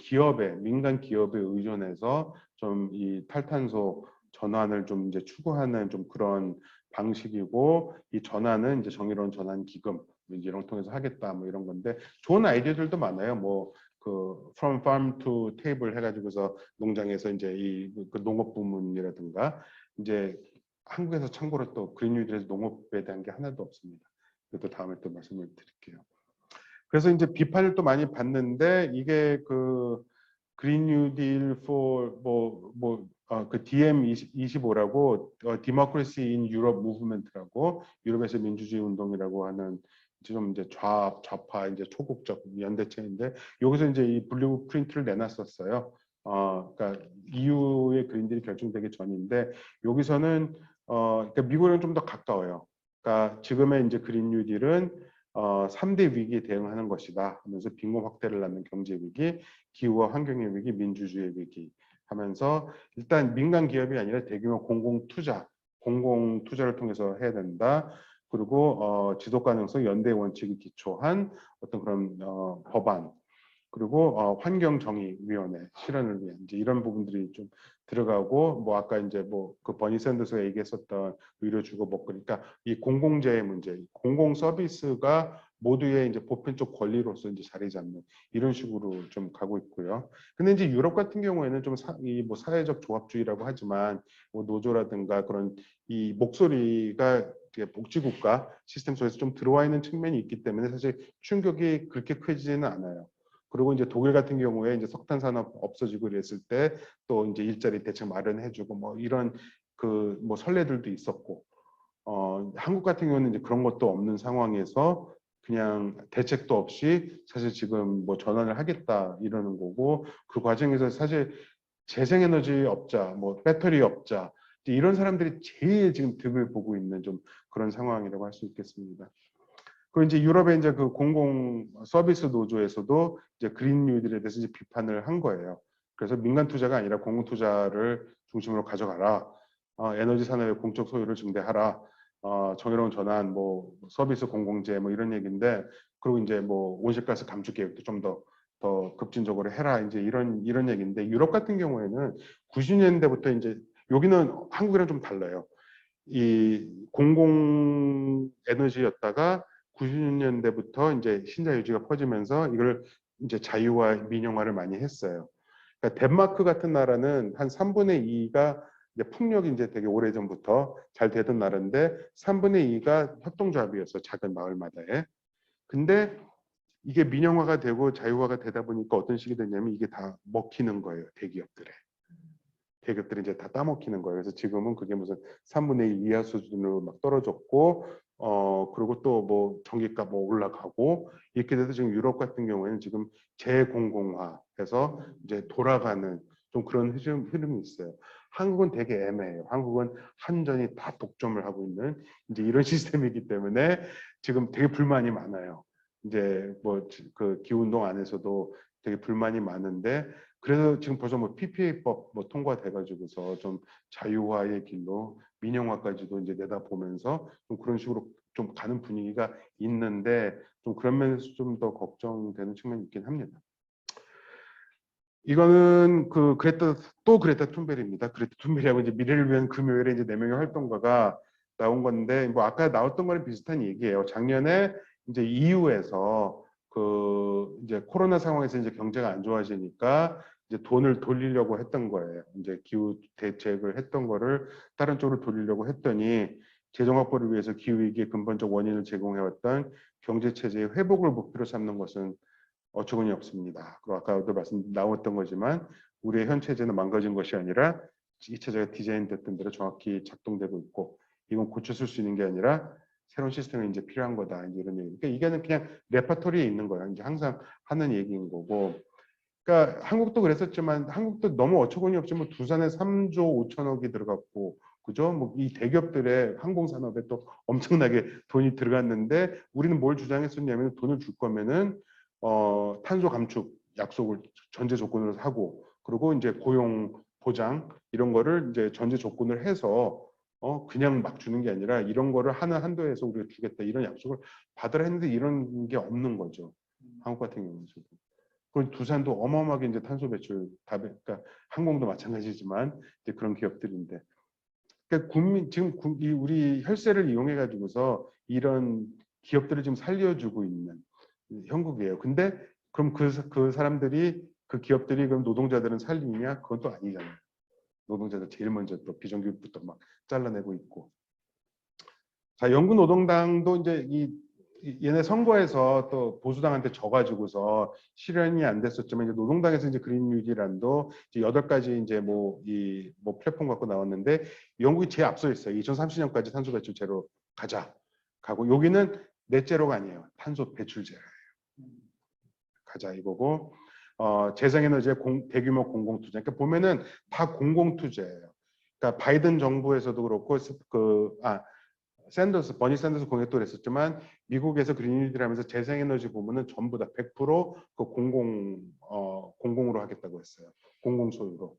민간 기업에 의존해서 좀 이 탈탄소 전환을 좀 이제 추구하는 좀 그런 방식이고 이 전환은 이제 정의로운 전환 기금 이제 이런 걸 통해서 하겠다 뭐 이런 건데 좋은 아이디어들도 많아요. 뭐 그 from farm to table 해가지고서 농장에서 이제 그 농업 부문이라든가 이제 한국에서 참고로 또 그린 뉴딜에서 농업에 대한 게 하나도 없습니다. 그것도 다음에 또 말씀을 드릴게요. 그래서 이제 비판을 또 많이 받는데 이게 그 그린 뉴딜 for 그 DM25라고 Democracy in Europe Movement라고 유럽에서 민주주의 운동이라고 하는 지금 이제 좌파 이제 초국적 연대체인데 여기서 이제 이 블루 프린트를 내놨었어요. 그러니까 EU의 그린딜이 결정되기 전인데 여기서는 그러니까 미국이랑 좀 더 가까워요. 그러니까 지금의 이제 그린 뉴딜은 3대 위기에 대응하는 것이다 하면서 빈곤 확대를 낳는 경제 위기, 기후와 환경의 위기, 민주주의 위기 하면서 일단 민간 기업이 아니라 대규모 공공 투자를 통해서 해야 된다. 그리고 지속 가능성 연대 원칙이 기초한 어떤 그런 법안 그리고 환경정의위원회 실현을 위한 이제 이런 부분들이 좀 들어가고 뭐 아까 이제 뭐 그 버니 샌더스가 얘기했었던 의료 주거 먹거 그러니까 이 공공재의 문제, 공공 서비스가 모두의 이제 보편적 권리로서 이제 자리 잡는 이런 식으로 좀 가고 있고요. 근데 이제 유럽 같은 경우에는 좀 뭐 사회적 조합주의라고 하지만 뭐 노조라든가 그런 이 목소리가 복지국가 시스템 속에서 좀 들어와 있는 측면이 있기 때문에 사실 충격이 그렇게 크지는 않아요. 그리고 이제 독일 같은 경우에 이제 석탄 산업 없어지고 이랬을 때 또 이제 일자리 대책 마련해주고 뭐 이런 그 뭐 선례들도 있었고 한국 같은 경우는 이제 그런 것도 없는 상황에서 그냥 대책도 없이 사실 지금 뭐 전환을 하겠다 이러는 거고 그 과정에서 사실 재생에너지 업자, 뭐 배터리 업자 이런 사람들이 제일 지금 득을 보고 있는 좀 그런 상황이라고 할 수 있겠습니다. 그 이제 유럽의 이제 그 공공 서비스 노조에서도 이제 그린 뉴딜에 대해서 이제 비판을 한 거예요. 그래서 민간 투자가 아니라 공공 투자를 중심으로 가져가라. 에너지 산업의 공적 소유를 증대하라. 정의로운 전환, 뭐 서비스 공공재 뭐 이런 얘기인데 그리고 이제 뭐 온실가스 감축 계획도 좀 더 급진적으로 해라 이제 이런 얘기인데 유럽 같은 경우에는 90년대부터 이제 여기는 한국이랑 좀 달라요. 이 공공 에너지였다가 90년대부터 이제 신자 유지가 퍼지면서 이걸 이제 자유화 민영화를 많이 했어요. 그러니까 덴마크 같은 나라는 한 3분의 2가 이제 풍력이 이제 되게 오래전부터 잘 되던 나라인데 3분의 2가 협동조합이었어 작은 마을마다에. 근데 이게 민영화가 되고 자유화가 되다 보니까 어떤 식이 됐냐면 이게 다 먹히는 거예요 대기업들에. 대기업들이 이제 다 따먹히는 거예요. 그래서 지금은 그게 무슨 3분의 1 이하 수준으로 막 떨어졌고, 그리고 또 뭐 전기값 뭐 올라가고 이렇게 돼서 지금 유럽 같은 경우에는 지금 재공공화해서 이제 돌아가는 좀 그런 흐름이 있어요. 한국은 되게 애매해요. 한국은 한전이 다 독점을 하고 있는 이제 이런 시스템이기 때문에 지금 되게 불만이 많아요. 이제 뭐 그 기후운동 안에서도 되게 불만이 많은데 그래서 지금 벌써 뭐 PPA법 뭐 통과돼가지고서 좀 자유화의 길로 민영화까지도 이제 내다보면서 좀 그런 식으로 좀 가는 분위기가 있는데 좀 그런 면에서 좀 더 걱정되는 측면이 있긴 합니다. 이거는 그 그레타 툰베리입니다. 그레타 툰베리하고 이제 미래를 위한 금요일에 이제 4명의 활동가가 나온 건데 뭐 아까 나왔던 거랑 비슷한 얘기예요. 작년에 이제 EU에서 그 이제 코로나 상황에서 이제 경제가 안 좋아지니까 이제 돈을 돌리려고 했던 거예요. 이제 기후 대책을 했던 거를 다른 쪽으로 돌리려고 했더니 재정 확보를 위해서 기후 위기의 근본적 원인을 제공해왔던 경제 체제의 회복을 목표로 삼는 것은 어처구니 없습니다. 그리고 아까도 나왔던 거지만 우리의 현 체제는 망가진 것이 아니라 이 체제가 디자인됐던 대로 정확히 작동되고 있고 이건 고쳐쓸 수 있는 게 아니라 새로운 시스템이 이제 필요한 거다. 이제 이런 얘기. 그러니까 이게는 그냥 레퍼토리에 있는 거야. 이제 항상 하는 얘기인 거고. 그러니까 한국도 그랬었지만 한국도 너무 어처구니 없지 뭐 두산에 3조 5천억이 들어갔고 그죠? 뭐 이 대기업들의 항공산업에 또 엄청나게 돈이 들어갔는데 우리는 뭘 주장했었냐면 돈을 줄 거면은 탄소 감축 약속을 전제 조건으로 하고 그리고 이제 고용 보장 이런 거를 이제 전제 조건을 해서 그냥 막 주는 게 아니라 이런 거를 하는 한도에서 우리가 주겠다 이런 약속을 받으라 했는데 이런 게 없는 거죠. 한국 같은 경우는. 그리고 두산도 어마어마하게 이제 탄소 배출 그러니까 항공도 마찬가지지만 이제 그런 기업들인데 그러니까 지금 우리 혈세를 이용해 가지고서 이런 기업들을 지금 살려주고 있는 형국이에요. 근데 그럼 그 사람들이 그 기업들이 그럼 노동자들은 살리냐? 그건 또 아니잖아요. 노동자들 제일 먼저 또 비정규직부터 막 잘라내고 있고. 자, 영구노동당도 이제 얘네 선거에서 또 보수당한테 져가지고서 실현이 안 됐었지만 이제 노동당에서 이제 그린 뉴딜안도 이제 8가지 이제 뭐 플랫폼 갖고 나왔는데 영국이 제일 앞서 있어요. 2030년까지 탄소 배출 제로 가고 여기는 넷제로가 아니에요. 탄소 배출 제로예요. 가자 이거고 재생에너지의 대규모 공공투자. 그러니까 보면은 다 공공투자예요. 그러니까 바이든 정부에서도 그렇고 버니 샌더스 공약도 그랬었지만 미국에서 그린뉴딜 하면서 재생에너지 부분은 전부 다 100%그 공공으로 하겠다고 했어요. 공공 소유로.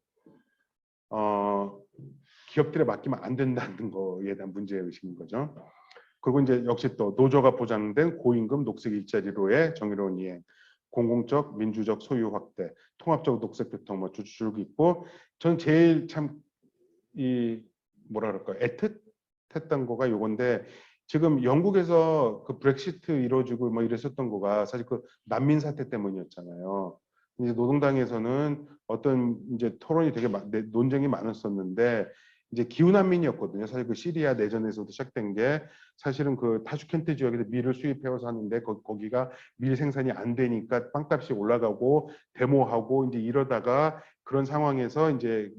기업들에 맡기면 안 된다는 거에 대한 문제의식인 거죠. 그리고 이제 역시 또 노조가 보장된 고임금 녹색 일자리로의 정의로운 이행, 공공적 민주적 소유 확대, 통합적 녹색 교통 뭐 쭉 있고 저는 제일 참 이 뭐라 그럴까 애틋했던 거가 요건데 지금 영국에서 그 브렉시트 이루어지고 뭐 이랬었던 거가 사실 그 난민 사태 때문이었잖아요. 이제 노동당에서는 어떤 이제 토론이 되게 논쟁이 많았었는데 이제 기후 난민이었거든요. 사실 그 시리아 내전에서도 시작된 게 사실은 그 타슈켄트 지역에서 밀을 수입해와서 하는데 거기가 밀 생산이 안 되니까 빵값이 올라가고 데모하고 이제 이러다가 그런 상황에서 이제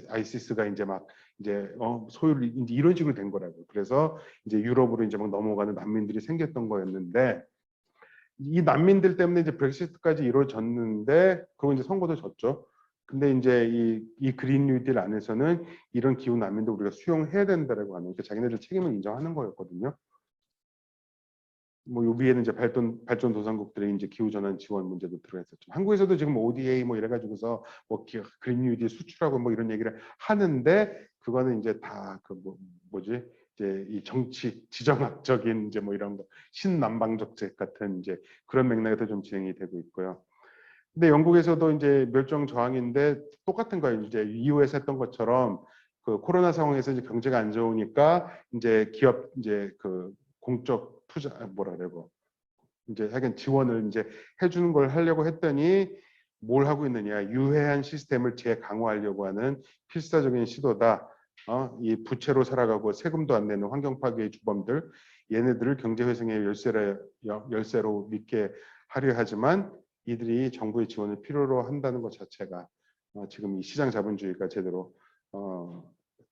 아이시스가 이제 막 이제 소유를 이제 이런 식으로 된 거라고. 그래서 이제 유럽으로 이제 막 넘어가는 난민들이 생겼던 거였는데 이 난민들 때문에 이제 브렉시트까지 이루어졌는데 그거 이제 선거도 졌죠. 근데 이제 이 그린 뉴딜 안에서는 이런 기후 난민도 우리가 수용해야 된다라고 하는 그러니까 자기네들 책임을 인정하는 거였거든요. 뭐 여기에는 이제 발전도상국들의 이제 기후 전환 지원 문제도 들어있었죠. 한국에서도 지금 ODA 뭐 이래가지고서 뭐 그린 뉴딜 수출하고 뭐 이런 얘기를 하는데 그거는 이제 다 뭐지 이제 이 정치 지정학적인 이제 뭐 이런 거 신남방정책 같은 이제 그런 맥락에서 좀 진행이 되고 있고요. 근데 영국에서도 이제 멸종 저항인데 똑같은 거예요. 이제 EU에서 했던 것처럼 그 코로나 상황에서 이제 경제가 안 좋으니까 이제 기업 이제 그 공적 투자 뭐라 그래고 이제 하여간 지원을 이제 해주는 걸 하려고 했더니 뭘 하고 있느냐, 유해한 시스템을 재강화하려고 하는 필사적인 시도다. 이 부채로 살아가고 세금도 안 내는 환경 파괴의 주범들, 얘네들을 경제회생의 열쇠로 믿게 하려 하지만 이들이 정부의 지원을 필요로 한다는 것 자체가 지금 이 시장 자본주의가 제대로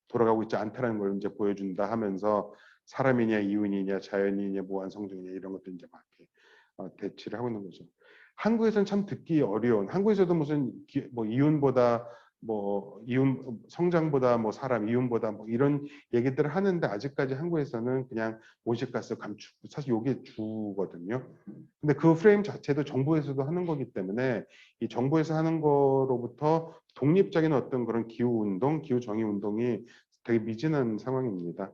돌아가고 있지 않다는 걸 이제 보여준다 하면서 사람이냐 이윤이냐 자연이냐 무한 성종이냐 이런 것들 이제 막 이렇게 대치를 하고 있는 거죠. 한국에서는 참 듣기 어려운, 한국에서도 무슨 뭐 이윤보다 뭐 이윤 성장보다 뭐 사람 이윤보다 뭐 이런 얘기들을 하는데 아직까지 한국에서는 그냥 온실가스 감축 사실 이게 주거든요. 근데 그 프레임 자체도 정부에서도 하는 거기 때문에 이 정부에서 하는 거로부터 독립적인 어떤 그런 기후 운동, 기후 정의 운동이 되게 미진한 상황입니다.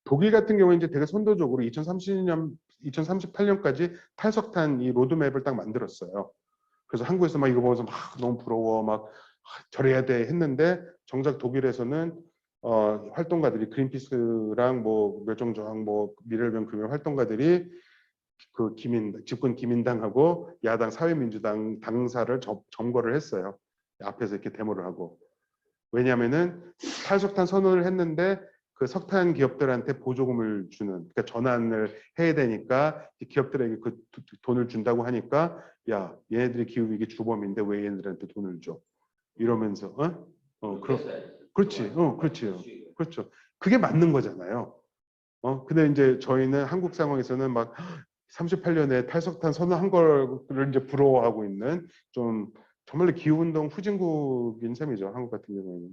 독일 같은 경우에 이제 되게 선도적으로 2038년까지 탈석탄 이 로드맵을 딱 만들었어요. 그래서 한국에서 막 이거 보면서 막 너무 부러워 막 저래야 돼 했는데 정작 독일에서는 활동가들이 그린피스랑 뭐 멸종저항 뭐 미래를 금요 활동가들이 그 집권 기민당하고 야당 사회민주당 당사를 점거를 했어요. 앞에서 이렇게 데모를 하고. 왜냐하면은 탈석탄 선언을 했는데 그 석탄 기업들한테 보조금을 주는, 그러니까 전환을 해야 되니까 기업들에게 그 돈을 준다고 하니까 야 얘네들이 기후위기 주범인데 왜 얘네들한테 돈을 줘? 이러면서 그렇지, 그렇죠. 그게 맞는 거잖아요. 근데 이제 저희는 한국 상황에서는 막 38년에 탈석탄 선언한 거를 이제 부러워하고 있는 좀 정말로 기후운동 후진국인 셈이죠. 한국 같은 경우에는.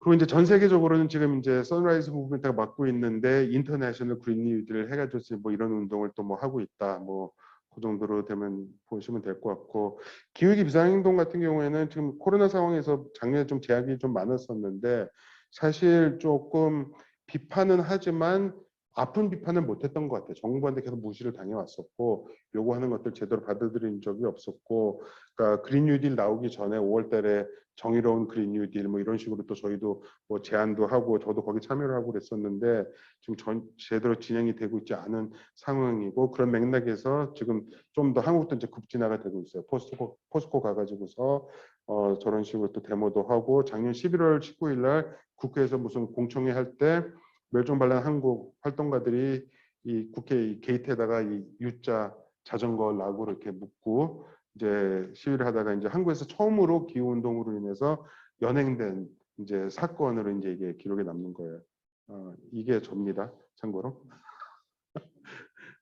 그리고 이제 전 세계적으로는 지금 이제 선라이즈 무브먼트가 맡고 있는데 인터내셔널 그린 뉴딜을 해가지고 뭐 이런 운동을 또 뭐 하고 있다. 뭐 그 정도로 되면 보시면 될 것 같고 기후위기 비상행동 같은 경우에는 지금 코로나 상황에서 작년에 좀 제약이 좀 많았었는데 사실 조금 비판은 하지만 아픈 비판은 못했던 것 같아요. 정부한테 계속 무시를 당해왔었고 요구하는 것들 제대로 받아들인 적이 없었고, 그러니까 그린 뉴딜 나오기 전에 5월달에 정의로운 그린 뉴딜 뭐 이런 식으로 또 저희도 뭐 제안도 하고 저도 거기 참여를 하고 그랬었는데 지금 제대로 진행이 되고 있지 않은 상황이고 그런 맥락에서 지금 좀 더 한국도 이제 급진화가 되고 있어요. 포스코 가가지고서 저런 식으로 또 데모도 하고 작년 11월 19일 날 국회에서 무슨 공청회 할 때 멸종반란 한국 활동가들이 이 국회 게이트에다가 이 U자 자전거 락으로 이렇게 묶고 이제 시위를 하다가 이제 한국에서 처음으로 기후 운동으로 인해서 연행된 이제 사건으로 이제 이게 기록에 남는 거예요. 이게 접니다. 참고로.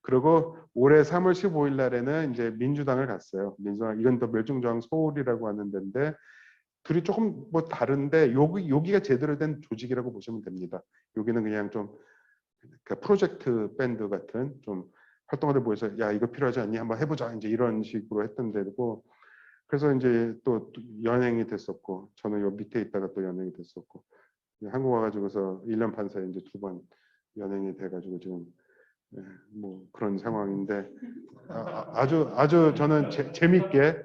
그리고 올해 3월 15일 날에는 이제 민주당을 갔어요. 민주당 이건 또 멸종저항 서울이라고 하는 데인데 둘이 조금 뭐 다른데 여기가 제대로 된 조직이라고 보시면 됩니다. 여기는 그냥 좀 프로젝트 밴드 같은 좀 활동가들 모여서 야 이거 필요하지 않니 한번 해보자 이제 이런 식으로 했던 데고 그래서 이제 또 연행이 됐었고 저는 요 밑에 있다가 또 연행이 됐었고 한국 와가지고서 1년 반 사이에 이제 2번 연행이 돼가지고 지금 뭐 그런 상황인데 아주 저는 재밌게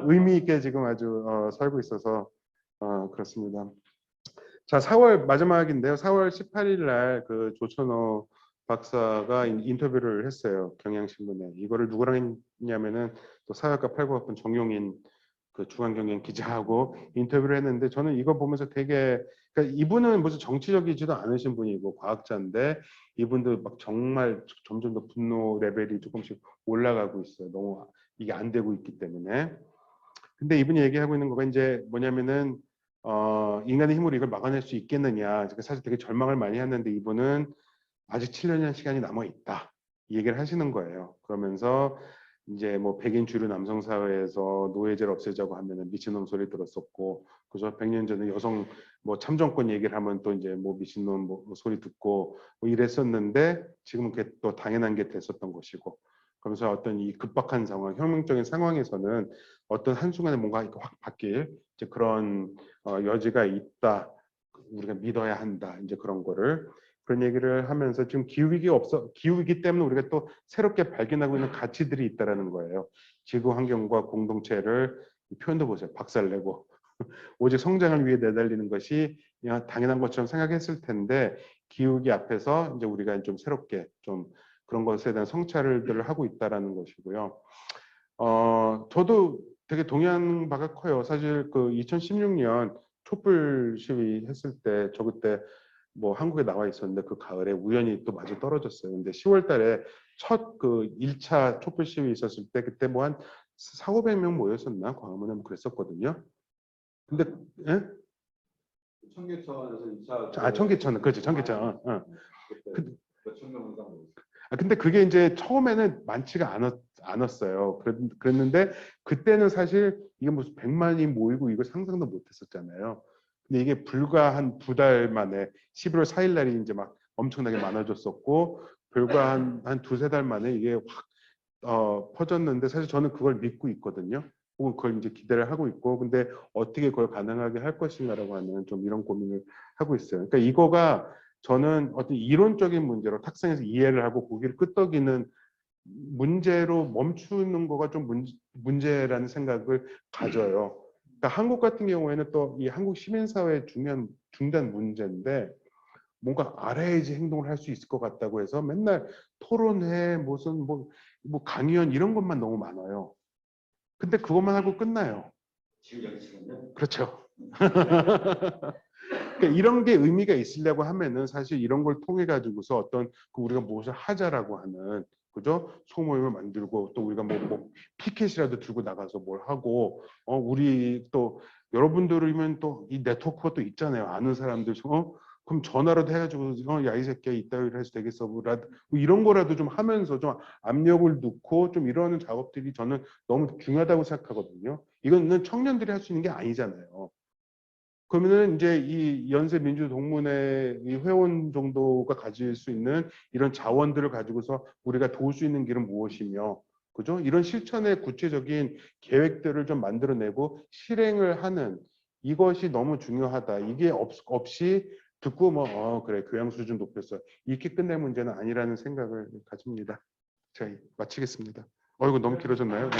의미 있게 지금 아주 살고 있어서 그렇습니다. 자, 4월 마지막인데요. 4월 18일 날 그 조천호 박사가 인터뷰를 했어요. 경향신문에. 이거를 누구랑 했냐면은 또 사회학과 8구학번 정용인 그 중앙경영 기자하고 인터뷰를 했는데 저는 이거 보면서 되게 그러니까 이분은 무슨 정치적이지도 않으신 분이고 과학자인데 이분도 막 정말 점점 더 분노 레벨이 조금씩 올라가고 있어요. 너무 이게 안 되고 있기 때문에. 근데 이분이 얘기하고 있는 거가 이제 뭐냐면은 인간의 힘으로 이걸 막아낼 수 있겠느냐. 그러니까 사실 되게 절망을 많이 했는데 이분은 아직 7년이라는 시간이 남아 있다. 이 얘기를 하시는 거예요. 그러면서 이제 뭐 백인 주류 남성 사회에서 노예제를 없애자고 하면은 미친놈 소리 들었었고, 그죠? 100년 전에 여성 뭐 참정권 얘기를 하면 또 이제 뭐 미친놈 뭐 소리 듣고 뭐 이랬었는데 지금은 그게 또 당연한 게 됐었던 것이고, 그러면서 어떤 이 급박한 상황, 혁명적인 상황에서는 어떤 한순간에 뭔가 확 바뀔 이제 그런 여지가 있다. 우리가 믿어야 한다. 이제 그런 거를 그런 얘기를 하면서 지금 기후위기 때문에 우리가 또 새롭게 발견하고 있는 가치들이 있다라는 거예요. 지구 환경과 공동체를 표현도 보세요. 박살내고 오직 성장을 위해 내달리는 것이 그냥 당연한 것처럼 생각했을 텐데 기후위기 앞에서 이제 우리가 좀 새롭게 좀 그런 것에 대한 성찰들을 하고 있다라는 것이고요. 저도 되게 동의하는 바가 커요. 사실 그 2016년 촛불 시위 했을 때 저 그때 뭐 한국에 나와 있었는데 그 가을에 우연히 또 마주 떨어졌어요. 근데 10월 달에 첫 그 1차 촛불 시위 있었을 때 그때 뭐 한 4,500명 모였었나? 광화문에 뭐 그랬었거든요. 근데 예? 청계천에서 2차 청계천 그렇지 청계천. 그때 몇천 명 이상 모였어요. 근데 그게 이제 처음에는 많지가 않았어요. 그랬는데 그때는 사실 이게 무슨 100만이 모이고 이거 상상도 못했었잖아요. 근데 이게 불과 한 2달 만에 11월 4일 날이 이제 막 엄청나게 많아졌었고 불과 한 두세 달 만에 이게 확 퍼졌는데 사실 저는 그걸 믿고 있거든요. 혹은 그걸 이제 기대를 하고 있고 근데 어떻게 그걸 가능하게 할 것인가라고 하는 좀 이런 고민을 하고 있어요. 그러니까 이거가 저는 어떤 이론적인 문제로 탁상에서 이해를 하고 고기를 끄떡이는 문제로 멈추는 거가 좀 문제라는 생각을 가져요. 그러니까 한국 같은 경우에는 또 이 한국 시민사회의 중요한 문제인데 뭔가 알아야지 행동을 할 수 있을 것 같다고 해서 맨날 토론회 무슨 뭐 강연 이런 것만 너무 많아요. 근데 그것만 하고 끝나요. 지금 여기처럼요. 그렇죠. 그러니까 이런 게 의미가 있으려고 하면은 사실 이런 걸 통해 가지고서 어떤 그 우리가 무엇을 하자라고 하는 그죠 소모임을 만들고 또 우리가 뭐 피켓이라도 들고 나가서 뭘 하고 우리 또 여러분들이면 또 이 네트워크가 또 있잖아요. 아는 사람들 그럼 전화라도 해가지고 야 이 새끼야 이따위로 해서 되겠어 뭐 이런 거라도 좀 하면서 좀 압력을 넣고 좀 이러는 작업들이 저는 너무 중요하다고 생각하거든요. 이거는 청년들이 할 수 있는 게 아니잖아요. 그러면은 이제 이 연세 민주 동문회 이 회원 정도가 가질 수 있는 이런 자원들을 가지고서 우리가 도울 수 있는 길은 무엇이며, 그죠? 이런 실천의 구체적인 계획들을 좀 만들어내고 실행을 하는 이것이 너무 중요하다. 이게 없이 듣고 그래 교양 수준 높였어 이렇게 끝낼 문제는 아니라는 생각을 가집니다. 자, 마치겠습니다. 이거 너무 길어졌나요? 네.